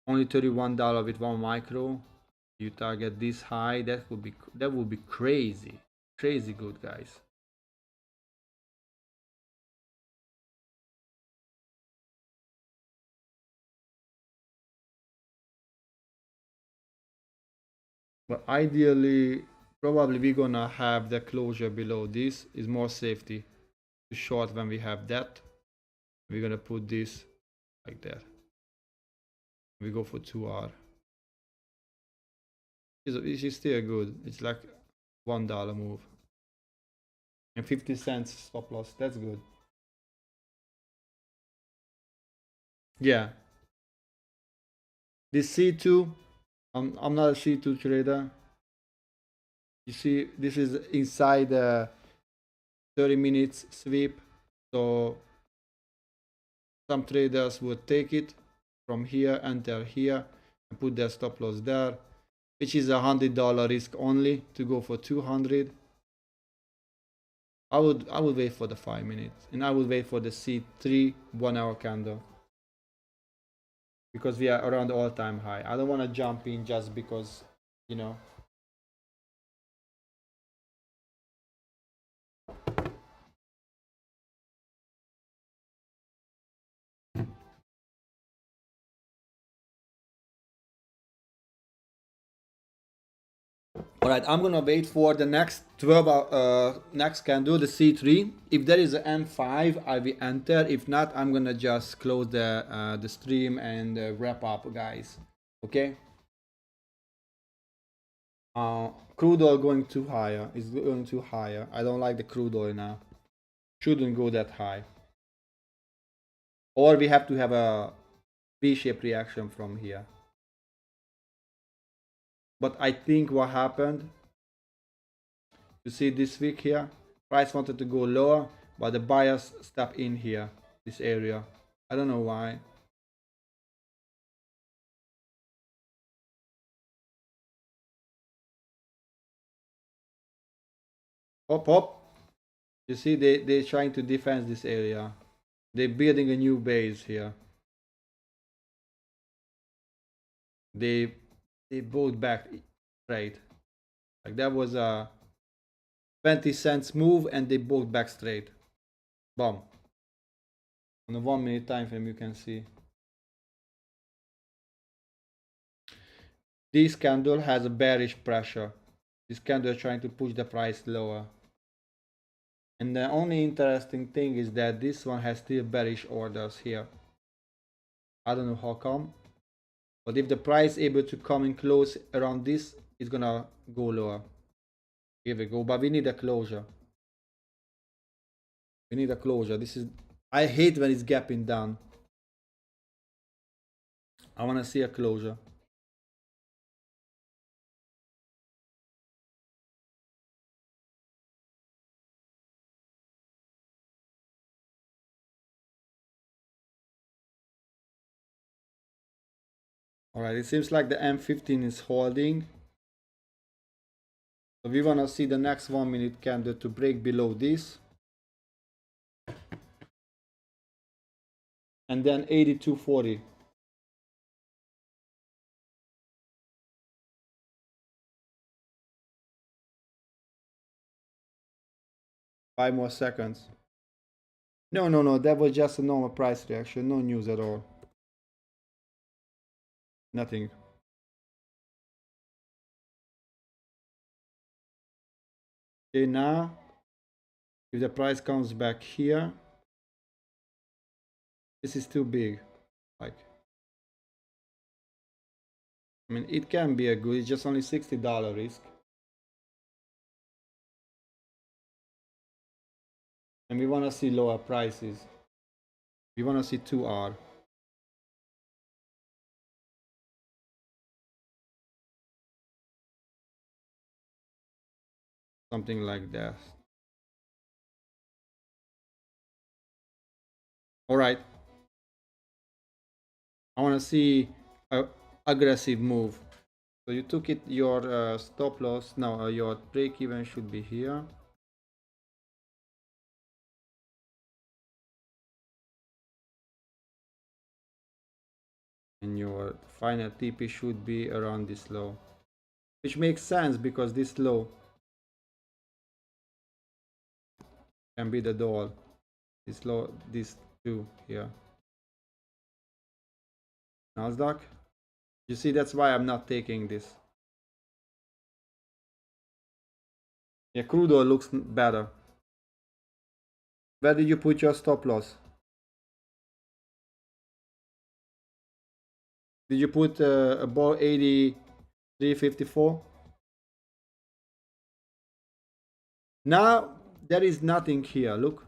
Only $31 with 1 micro. You target this high, that would be crazy. Crazy good, guys. But ideally, probably we're gonna have the closure below this. Is more safety to short when we have that. We're gonna put this like that. We go for 2R. It's still good. It's like $1 move. And 50 cents stop loss. That's good. Yeah. This C2, I'm not a C2 trader. You see, this is inside the 30 minutes sweep. So some traders would take it from here, enter here, and put their stop loss there, which is $100 risk only to go for 200. I would wait for the 5 minutes, and I would wait for the C3 1 hour candle, because we are around all-time high. I don't want to jump in just because, you know. All right, I'm gonna wait for the next 12 next candle, the C3. If there is an M5, I will enter. If not, I'm gonna just close the stream and wrap up, guys. Okay. Crude oil going too higher. It's going too higher. I don't like the crude oil now. Shouldn't go that high. Or we have to have a V-shaped reaction from here. But I think what happened, you see this week here, price wanted to go lower, but the buyers step in here, this area. I don't know why. Hop, hop. You see, they're trying to defend this area. They're building a new base here. They bought back straight. Like that was a 20 cents move, and they bought back straight. Boom. On a 1 minute time frame, you can see this candle has a bearish pressure. This candle is trying to push the price lower. And the only interesting thing is that this one has still bearish orders here. I don't know how come, but if the price able to come in close around this, it's gonna go lower. Here we go, but we need a closure. We need a closure. This is, I hate when it's gapping down. I want to see a closure. Alright, it seems like the M15 is holding. So we want to see the next 1 minute candle to break below this. And then 82.40. 5 more seconds. No, that was just a normal price reaction, no news at all. Nothing. Okay, now if the price comes back here, this is too big. Like, I mean, it can be a good, it's just only $60 risk. And we want to see lower prices. We want to see 2R. Something like that. All right. I want to see a aggressive move. So you took it, your stop loss. Now your break even should be here. And your final TP should be around this low. Which makes sense because this low can be the door. This low, this two here. Nasdaq. You see, that's why I'm not taking this. Yeah, crude oil looks better. Where did you put your stop loss? Did you put above 83.54? Now there is nothing here. Look,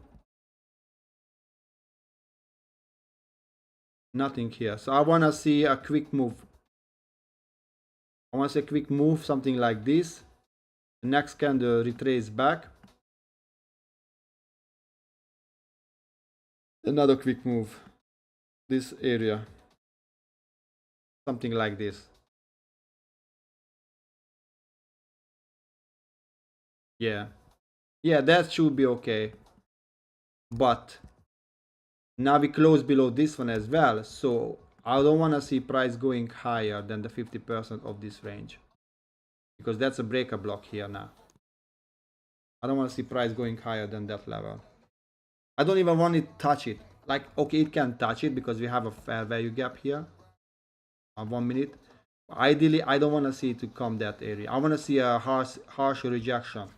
nothing here. So I want to see a quick move. I want to see a quick move, something like this. The next candle retrace back. Another quick move. This area. Something like this. Yeah. Yeah, that should be okay. But now we close below this one as well. So I don't want to see price going higher than the 50% of this range. Because that's a breaker block here now. I don't want to see price going higher than that level. I don't even want it to touch it. Like, okay, it can touch it because we have a fair value gap here. 1 minute. Ideally, I don't want to see it to come that area. I want to see a harsh rejection.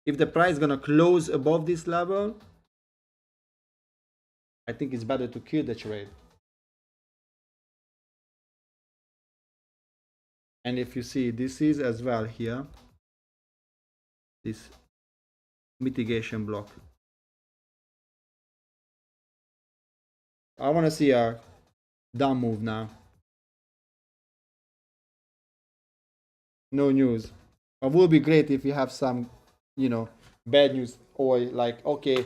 If the price is gonna close above this level, I think it's better to kill the trade. And if you see, this is as well here, this mitigation block. I want to see a down move now. No news. It would be great if you have some, you know, bad news or like, okay,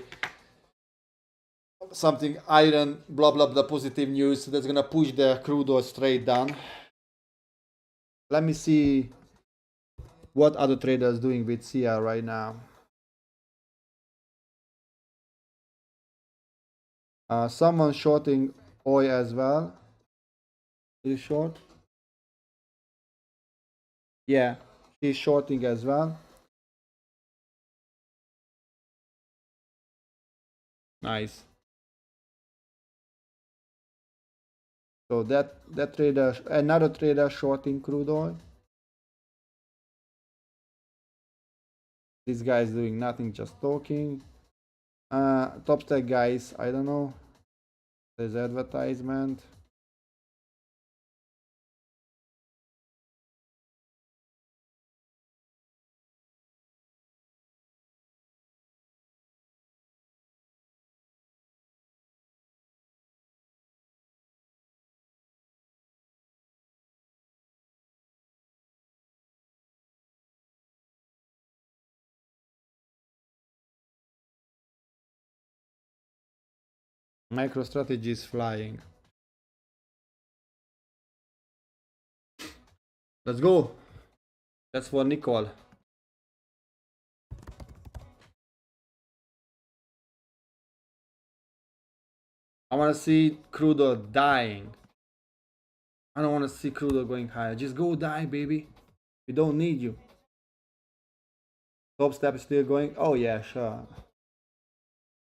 something iron, blah blah blah, positive news that's gonna push the crude oil straight down. Let me see what other traders doing with CR right now. Someone shorting oil as well. Is short? Yeah, she's shorting as well. Nice. So that trader, another trader shorting crude oil. This guy is doing nothing, just talking. Top stack guys, I don't know. There's advertisement. MicroStrategy is flying. Let's go. That's for Nicole. I want to see crude oil dying. I don't want to see crude oil going higher. Just go die, baby. We don't need you. Top step is still going. Oh yeah, sure.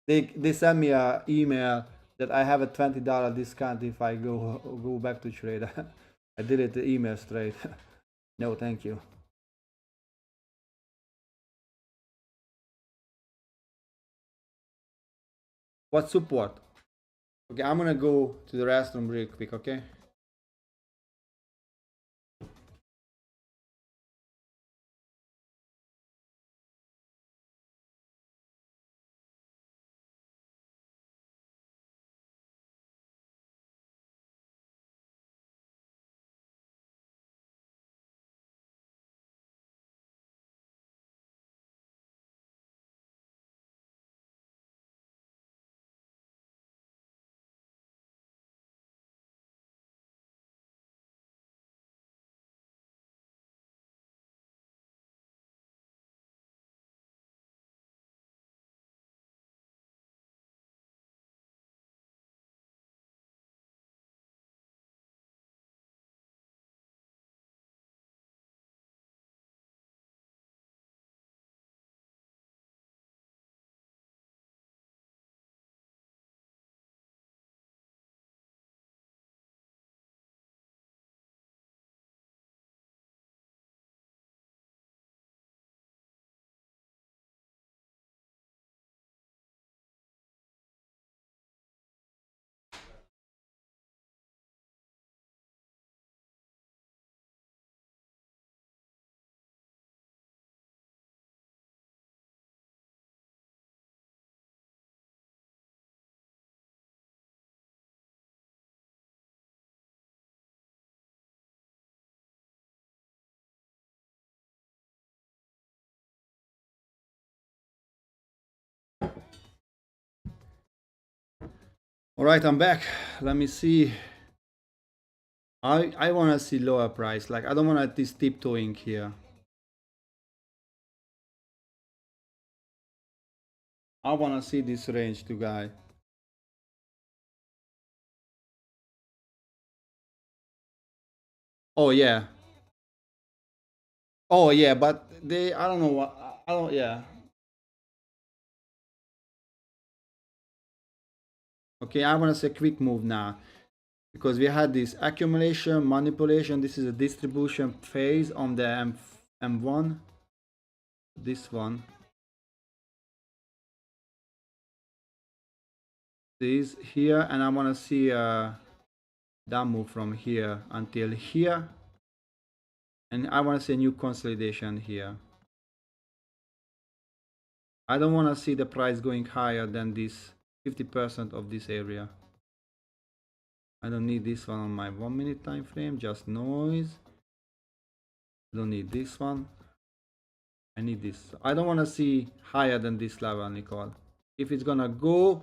They sent me a email that I have a $20 discount if I go back to trade. I did it the email straight. No, thank you. What support? Okay, I'm gonna go to the restroom real quick, okay? All right, I'm back. Let me see. I want to see lower price. Like I don't want this tiptoeing here. I want to see this range to guy. Oh yeah. Oh yeah, but they I don't know what I don't yeah. Okay, I want to say quick move now because we had this accumulation, manipulation. This is a distribution phase on the M1. This one. This here, and I want to see that move from here until here, and I want to see a new consolidation here. I don't want to see the price going higher than this 50% of this area. I don't need this one on my 1 minute time frame, just noise. Don't need this one. I need this. I don't want to see higher than this level, Nicole. If it's gonna go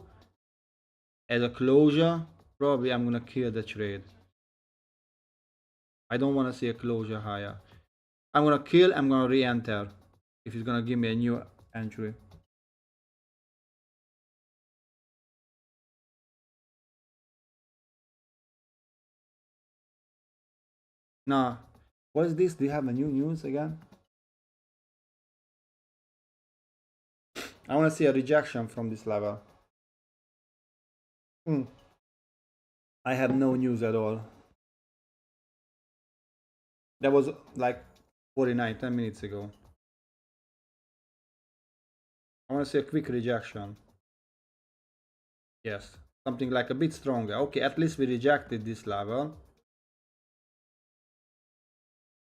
as a closure, probably I'm gonna kill the trade. I don't want to see a closure higher. I'm gonna kill, I'm gonna re-enter if it's gonna give me a new entry. Now, what is this? Do you have a new news again? I want to see a rejection from this level. I have no news at all. That was like 49, 10 minutes ago. I want to see a quick rejection. Yes, something like a bit stronger. Okay, at least we rejected this level.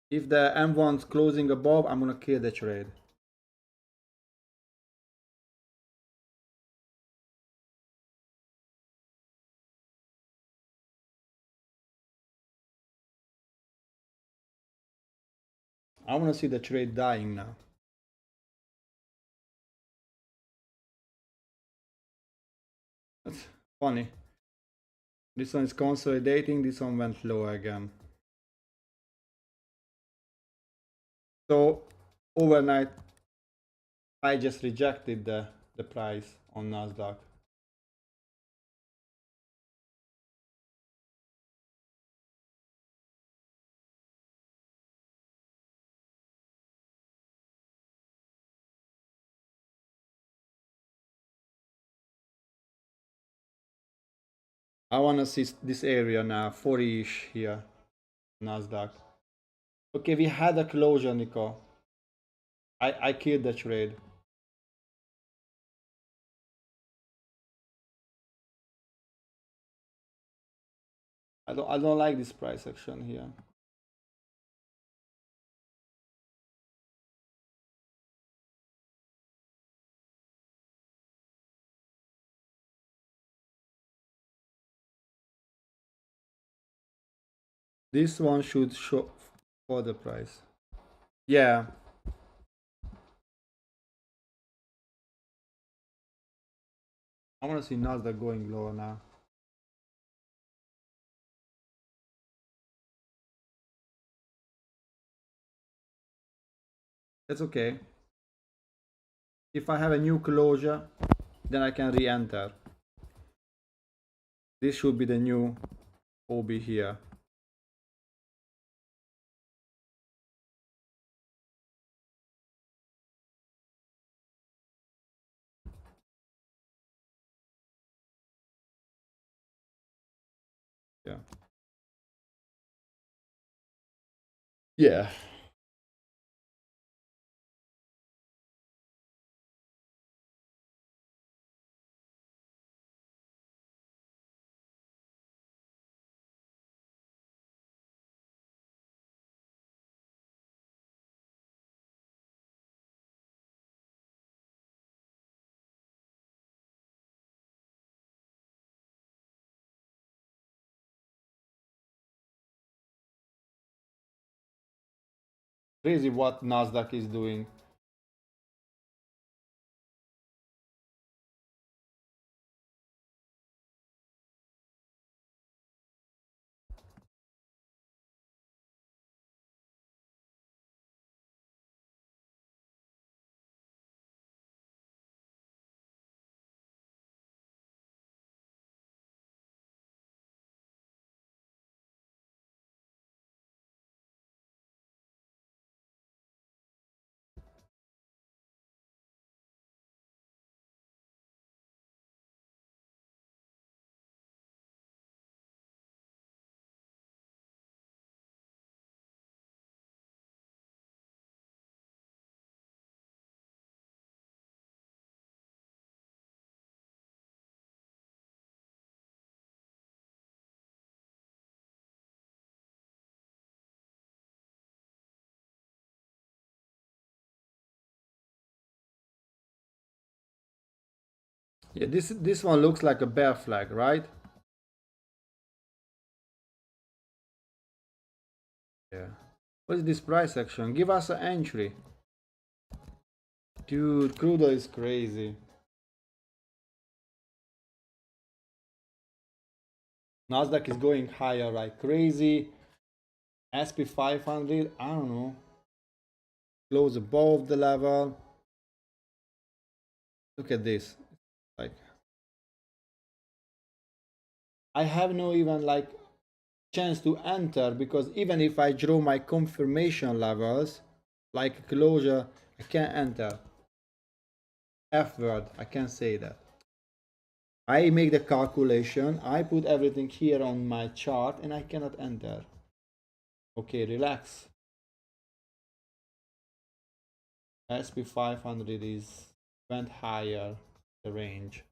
If the M1's closing above, I'm gonna kill the trade. I want to see the trade dying now. That's funny. This one is consolidating, this one went lower again. So overnight, I just rejected the price on Nasdaq. I want to see this area now, 40-ish here, Nasdaq. Okay, we had a closure, Nico. I killed the trade. I don't like this price action here. This one should show for the price. Yeah. I want to see Nasdaq going lower now. That's okay. If I have a new closure, then I can re-enter. This should be the new OB here. Yeah. Yeah. Crazy what Nasdaq is doing. Yeah, this one looks like a bear flag, right? Yeah. What is this price action? Give us an entry. Dude, crude oil is crazy. Nasdaq is going higher like crazy. SP 500, I don't know. Close above the level. Look at this. Like, I have no even like chance to enter, because even if I draw my confirmation levels, like closure, I can't enter. F word, I can't say that. I make the calculation, I put everything here on my chart, and I cannot enter. Okay, relax. SP 500 is went higher the range.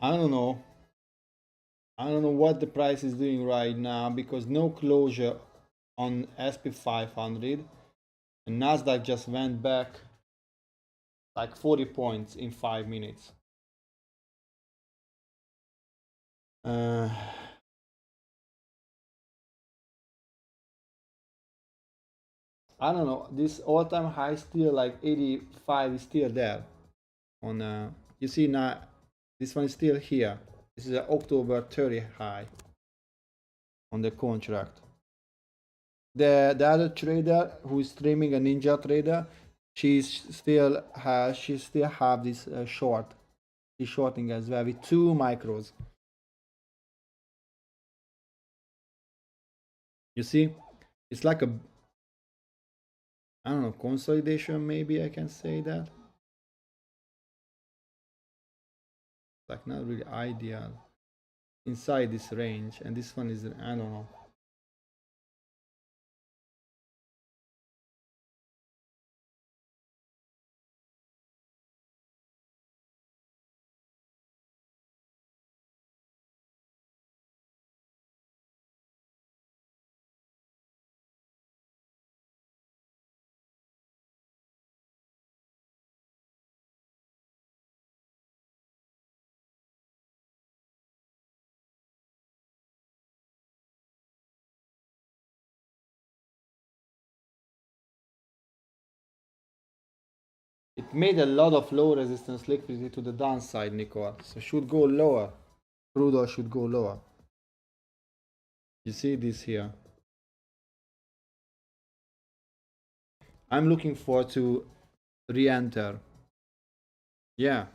I don't know. I don't know what the price is doing right now, because no closure on SP 500, and Nasdaq just went back like 40 points in 5 minutes. I don't know. This all-time high still like 85 is still there. On you see now, this one is still here. This is an October 30 high on the contract. The other trader who is streaming, a ninja trader, she still have this short. She's shorting as well with 2 micros. You see, it's like a, I don't know, consolidation, maybe I can say that. Like not really ideal inside this range, and this one is, I don't know. It made a lot of low resistance liquidity to the downside, Nicole. So should go lower. Crude oil should go lower. You see this here. I'm looking for to re-enter. Yeah.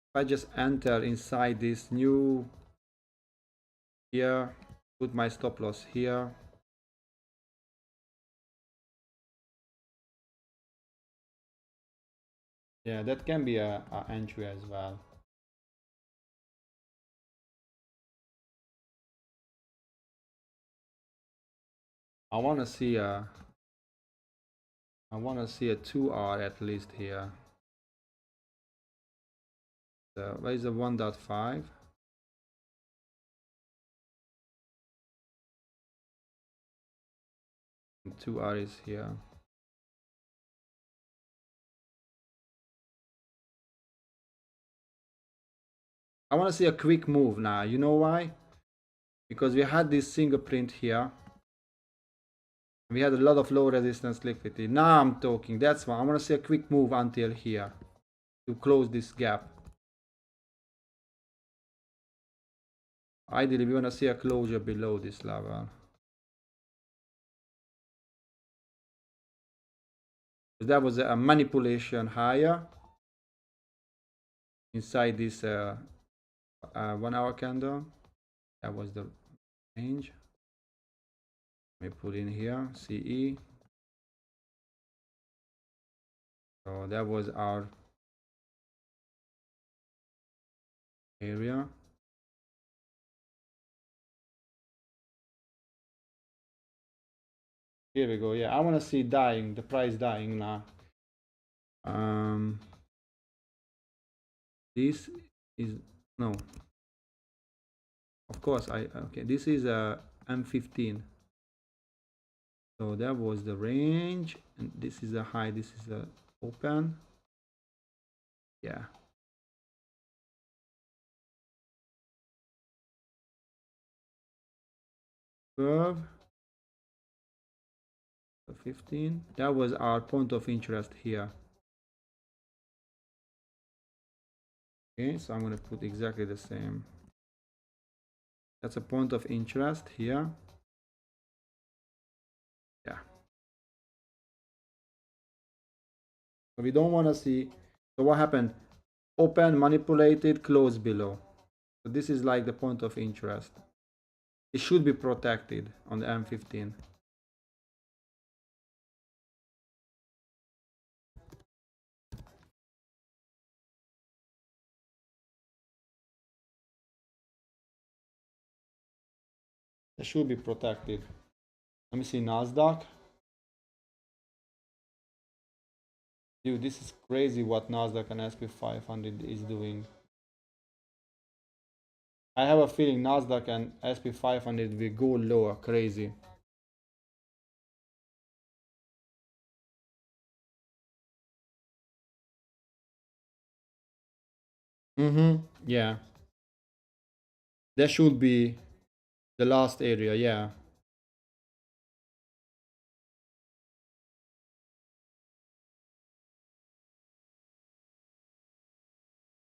If I just enter inside this new here, put my stop loss here. Yeah, that can be a entry as well. I want to see a 2R at least here. So where is the 1.5? And 2R is here. I want to see a quick move now. You know why? Because we had this fingerprint here. We had a lot of low resistance liquidity. Now I'm talking. That's why I want to see a quick move until here to close this gap. Ideally, we want to see a closure below this level. That was a manipulation higher inside this 1 hour candle. That was the range. Let me put in here CE. So that was our area. Here we go. Yeah, I want to see dying, the price dying now. This is no. Of course, okay. This is a M15. So that was the range, and this is a high. This is a open. Yeah. Curve. 15. That was our point of interest here. Okay, so I'm going to put exactly the same. That's a point of interest here. Yeah. So we don't want to see. So what happened? Open, manipulated, close below. So this is like the point of interest. It should be protected on the M15. It should be protected. Let me see Nasdaq. Dude, this is crazy what Nasdaq and SP 500 is doing. I have a feeling Nasdaq and SP 500 will go lower. Crazy. Yeah. That should be the last area. Yeah.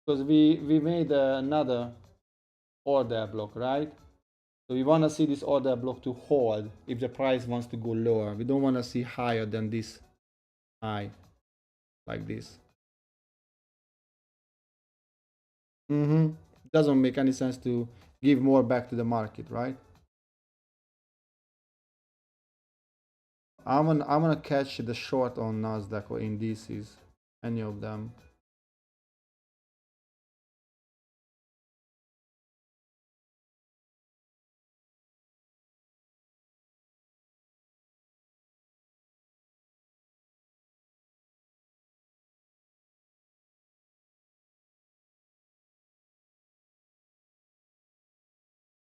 Because we made another order block, right? So we want to see this order block to hold if the price wants to go lower. We don't want to see higher than this high, like this. Doesn't make any sense to give more back to the market, right? I'm gonna catch the short on Nasdaq or indices, any of them.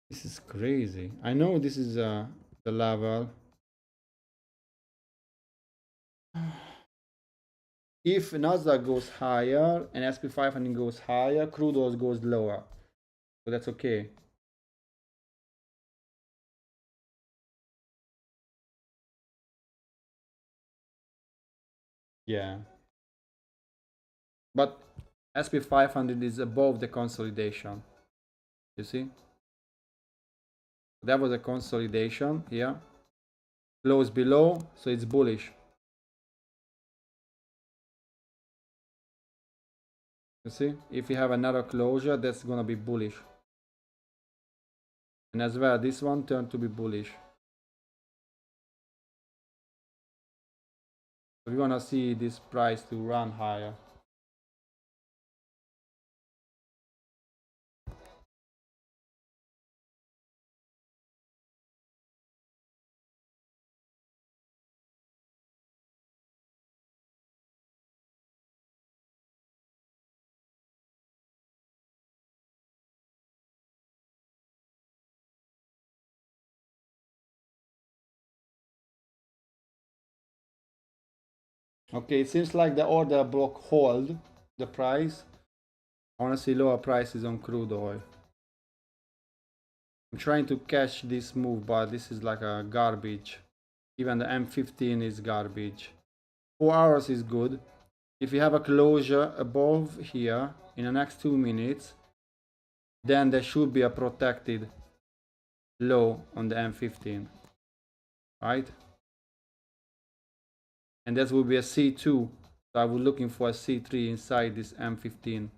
This is crazy. I know this is the level. If Nasdaq goes higher and SP 500 goes higher, crude oil goes lower. So that's okay. Yeah. But SP 500 is above the consolidation. You see? That was a consolidation here. Close below, so it's bullish. You see? If you have another closure, that's gonna be bullish. And as well, this one turned to be bullish. We wanna see this price to run higher. Okay, it seems like the order block hold the price. I wanna see lower prices on crude oil. I'm trying to catch this move, but this is like a garbage. Even the M15 is garbage. 4 hours is good. If you have a closure above here in the next 2 minutes, then there should be a protected low on the M15, right? And that will be a C2. So I was looking for a C3 inside this M15.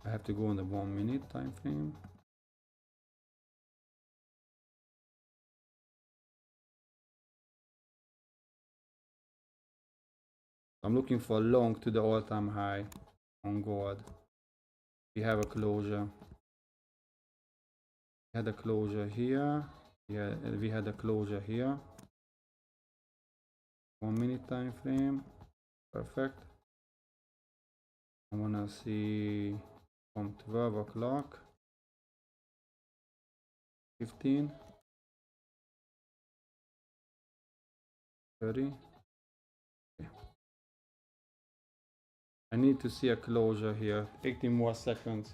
I have to go on the 1 minute time frame. I'm looking for a long to the all-time high on gold. We have a closure. We had a closure here. Yeah, we had a closure here. 1 minute time frame. Perfect. I wanna see from 12 o'clock. 15. 30. Okay. I need to see a closure here. 18 more seconds.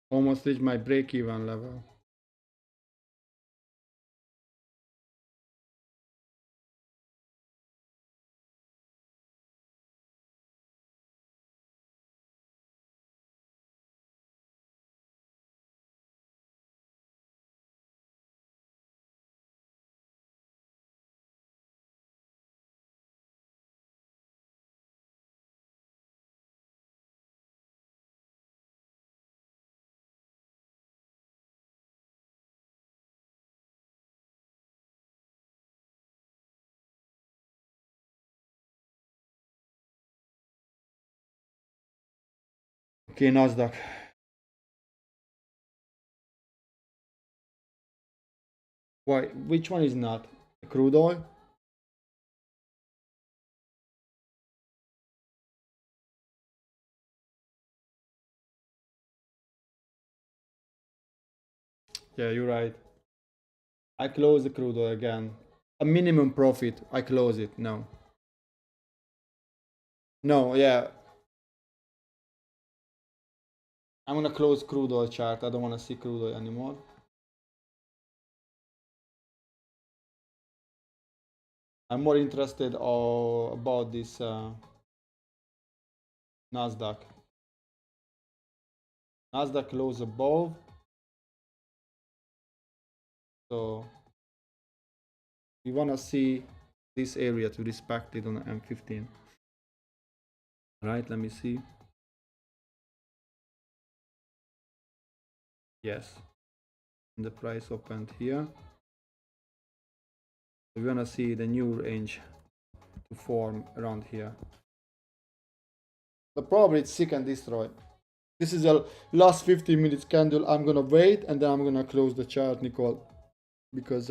Almost reached my break-even level. Okay, Nasdaq. Why? Which one is not? Crude oil? Yeah, you're right. I close the crude oil again. A minimum profit. I close it. No. No, yeah. I'm gonna close crude oil chart. I don't wanna see crude oil anymore. I'm more interested about this Nasdaq. Nasdaq close above. So we wanna see this area to respect it on the M15. Right, let me see. Yes. And the price opened here. We wanna see the new range to form around here. But probably it's seek and destroy. This is a last 15 minutes candle. I'm gonna wait and then I'm gonna close the chart, Nicole, because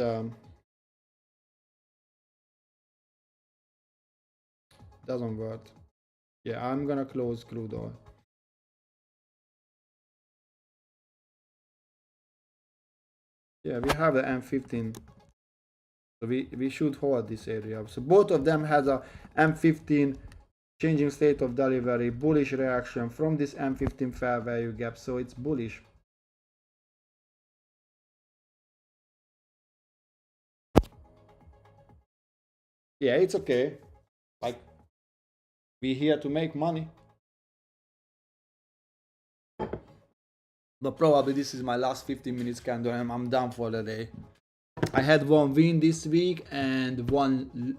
doesn't work. Yeah, I'm gonna close crude oil. Yeah, we have the M15, so we should hold this area. So both of them has a M15 changing state of delivery, bullish reaction from this M15 fair value gap, so it's bullish. Yeah, it's okay. Like, we here to make money. But probably this is my last 15 minutes candle and I'm done for the day. I had one win this week and one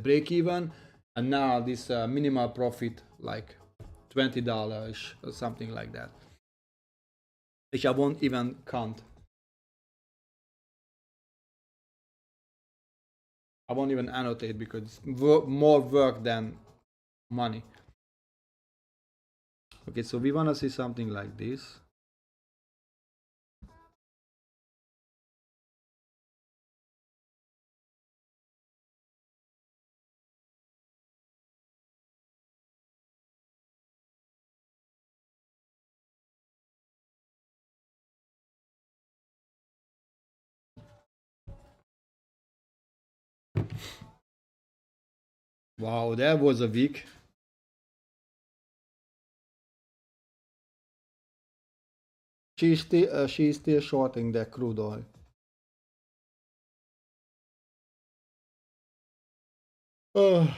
break even, and now this minimal profit, like $20 or something like that, which I won't even count. I won't even annotate because it's more work than money. Okay, so we want to see something like this. Wow, that was a week. She's still shorting the crude oil. Oh.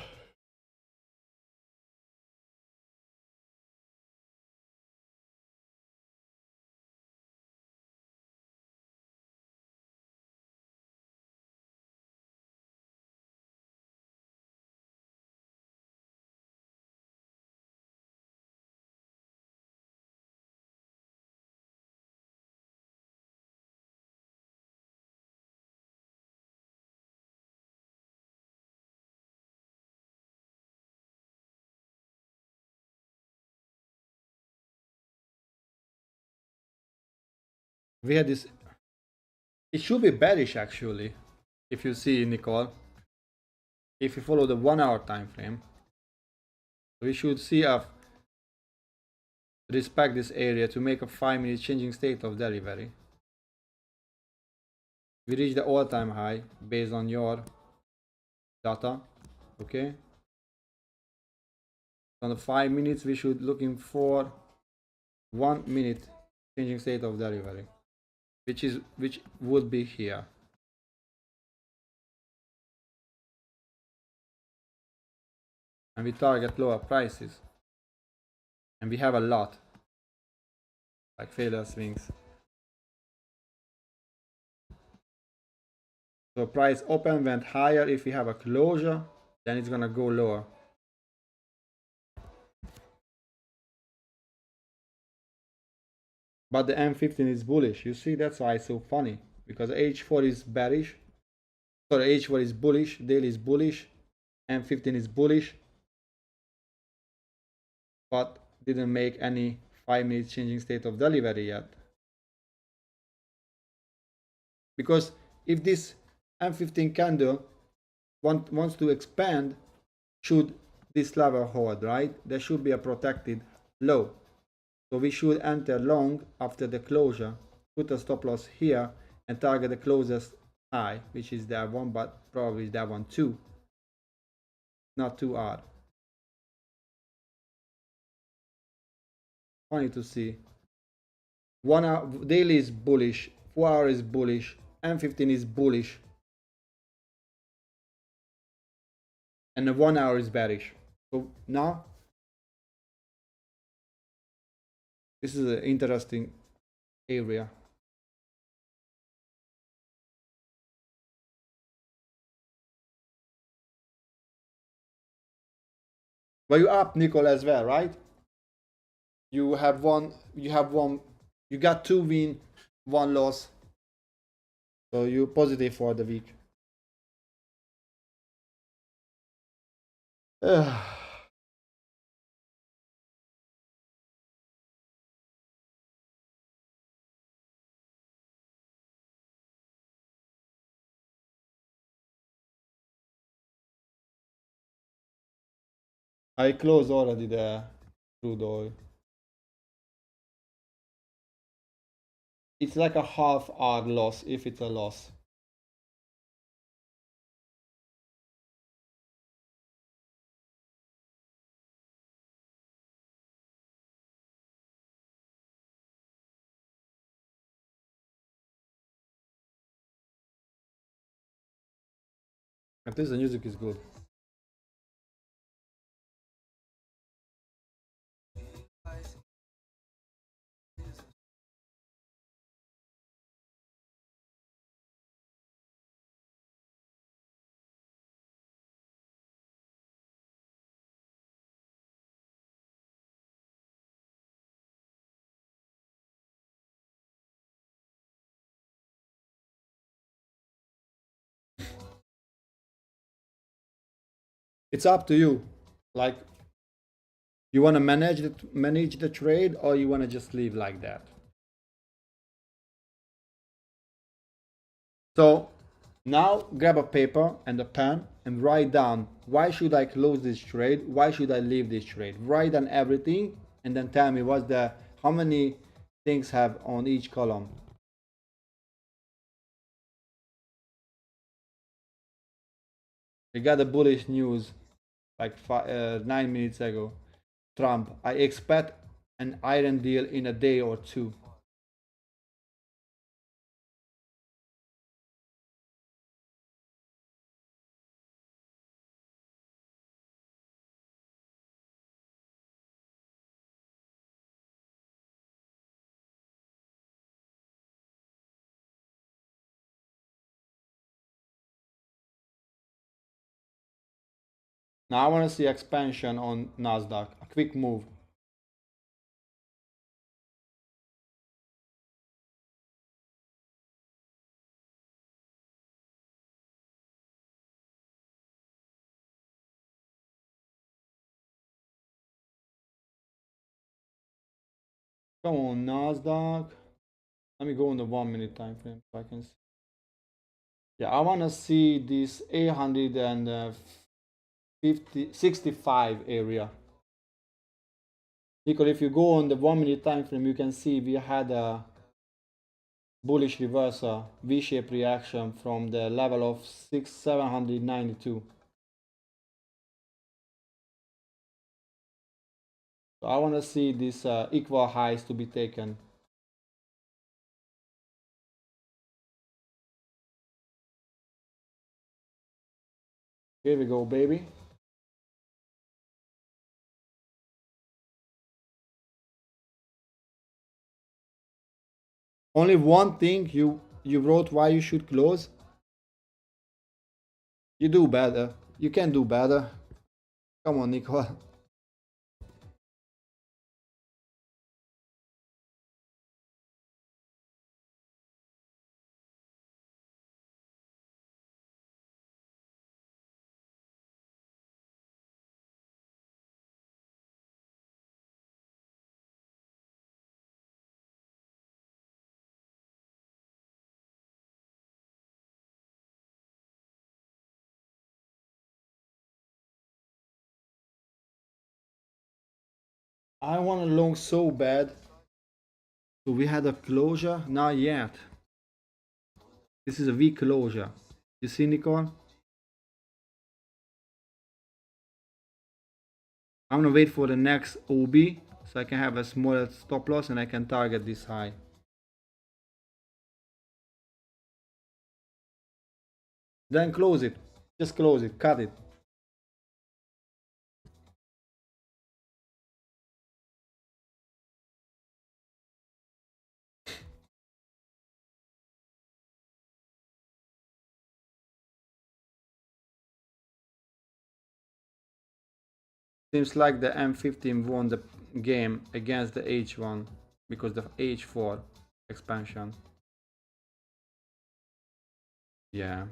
We had this. It should be bearish actually, if you see, Nicole. If you follow the 1 hour time frame, we should see a respect this area to make a 5 minute changing state of delivery. We reach the all-time high based on your data. Okay, on the 5 minutes we should looking for 1 minute changing state of delivery, which would be here. And we target lower prices, and we have a lot like failure swings. So price open went higher. If we have a closure, then it's gonna go lower. But the M15 is bullish. You see, that's why it's so funny, because H4 is bearish. Sorry, H4 is bullish, daily is bullish, M15 is bullish, but didn't make any 5 minutes changing state of delivery yet. Because if this M15 candle wants to expand, should this level hold, right? There should be a protected low. So we should enter long after the closure, put a stop loss here, and target the closest high, which is that one, but probably that one too. Not too hard. Funny to see. 1 hour daily is bullish, 4 hour is bullish, M15 is bullish, and the 1 hour is bearish. So now this is an interesting area. But you up, Nicole, as well, right? You got 2 win, 1 loss. So you positive for the week. I closed already the crude oil. It's like a half hour loss if it's a loss. At least the music is good. It's up to you. Like, you want to manage the trade, or you want to just leave like that. So now grab a paper and a pen and write down, why should I close this trade? Why should I leave this trade? Write down everything and then tell me how many things have on each column. We got a bullish news like 9 minutes ago. Trump, I expect an iron deal in a day or two. Now I want to see expansion on Nasdaq, a quick move. Come on, Nasdaq. Let me go on the 1 minute time frame so I can see. Yeah, I want to see this 865 area. Because if you go on the 1 minute time frame, you can see we had a bullish reversal, V-shaped reaction from the level of 792. So I want to see these equal highs to be taken. Here we go, baby. Only one thing you wrote why you should close. You do better. You can do better. Come on, Nicole. I want a long so bad. So we had a closure? Not yet. This is a weak closure. You see, Nicole? I'm gonna wait for the next OB so I can have a smaller stop loss and I can target this high. Then close it. Just close it. Cut it. Seems like the M15 won the game against the H1 because the H4 expansion. Yeah.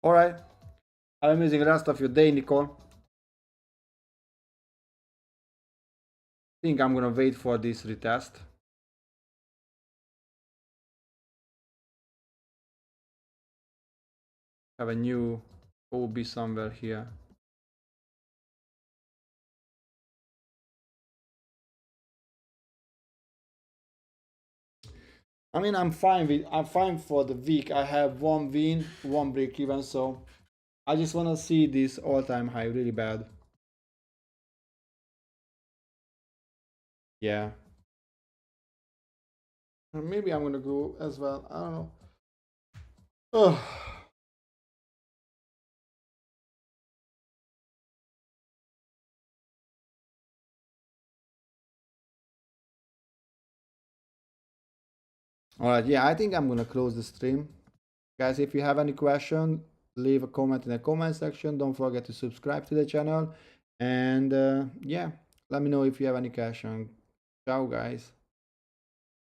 Alright. Have an amazing rest of your day, Nicole. I think I'm gonna wait for this retest. Have a new OB somewhere here. I mean, I'm fine for the week. I have one win, one break even, so I just wanna see this all-time high really bad. Yeah. Maybe I'm gonna go as well. I don't know. Ugh. Alright, yeah, I think I'm gonna close the stream. Guys, if you have any question, leave a comment in the comment section. Don't forget to subscribe to the channel. And yeah, let me know if you have any question. Ciao, guys.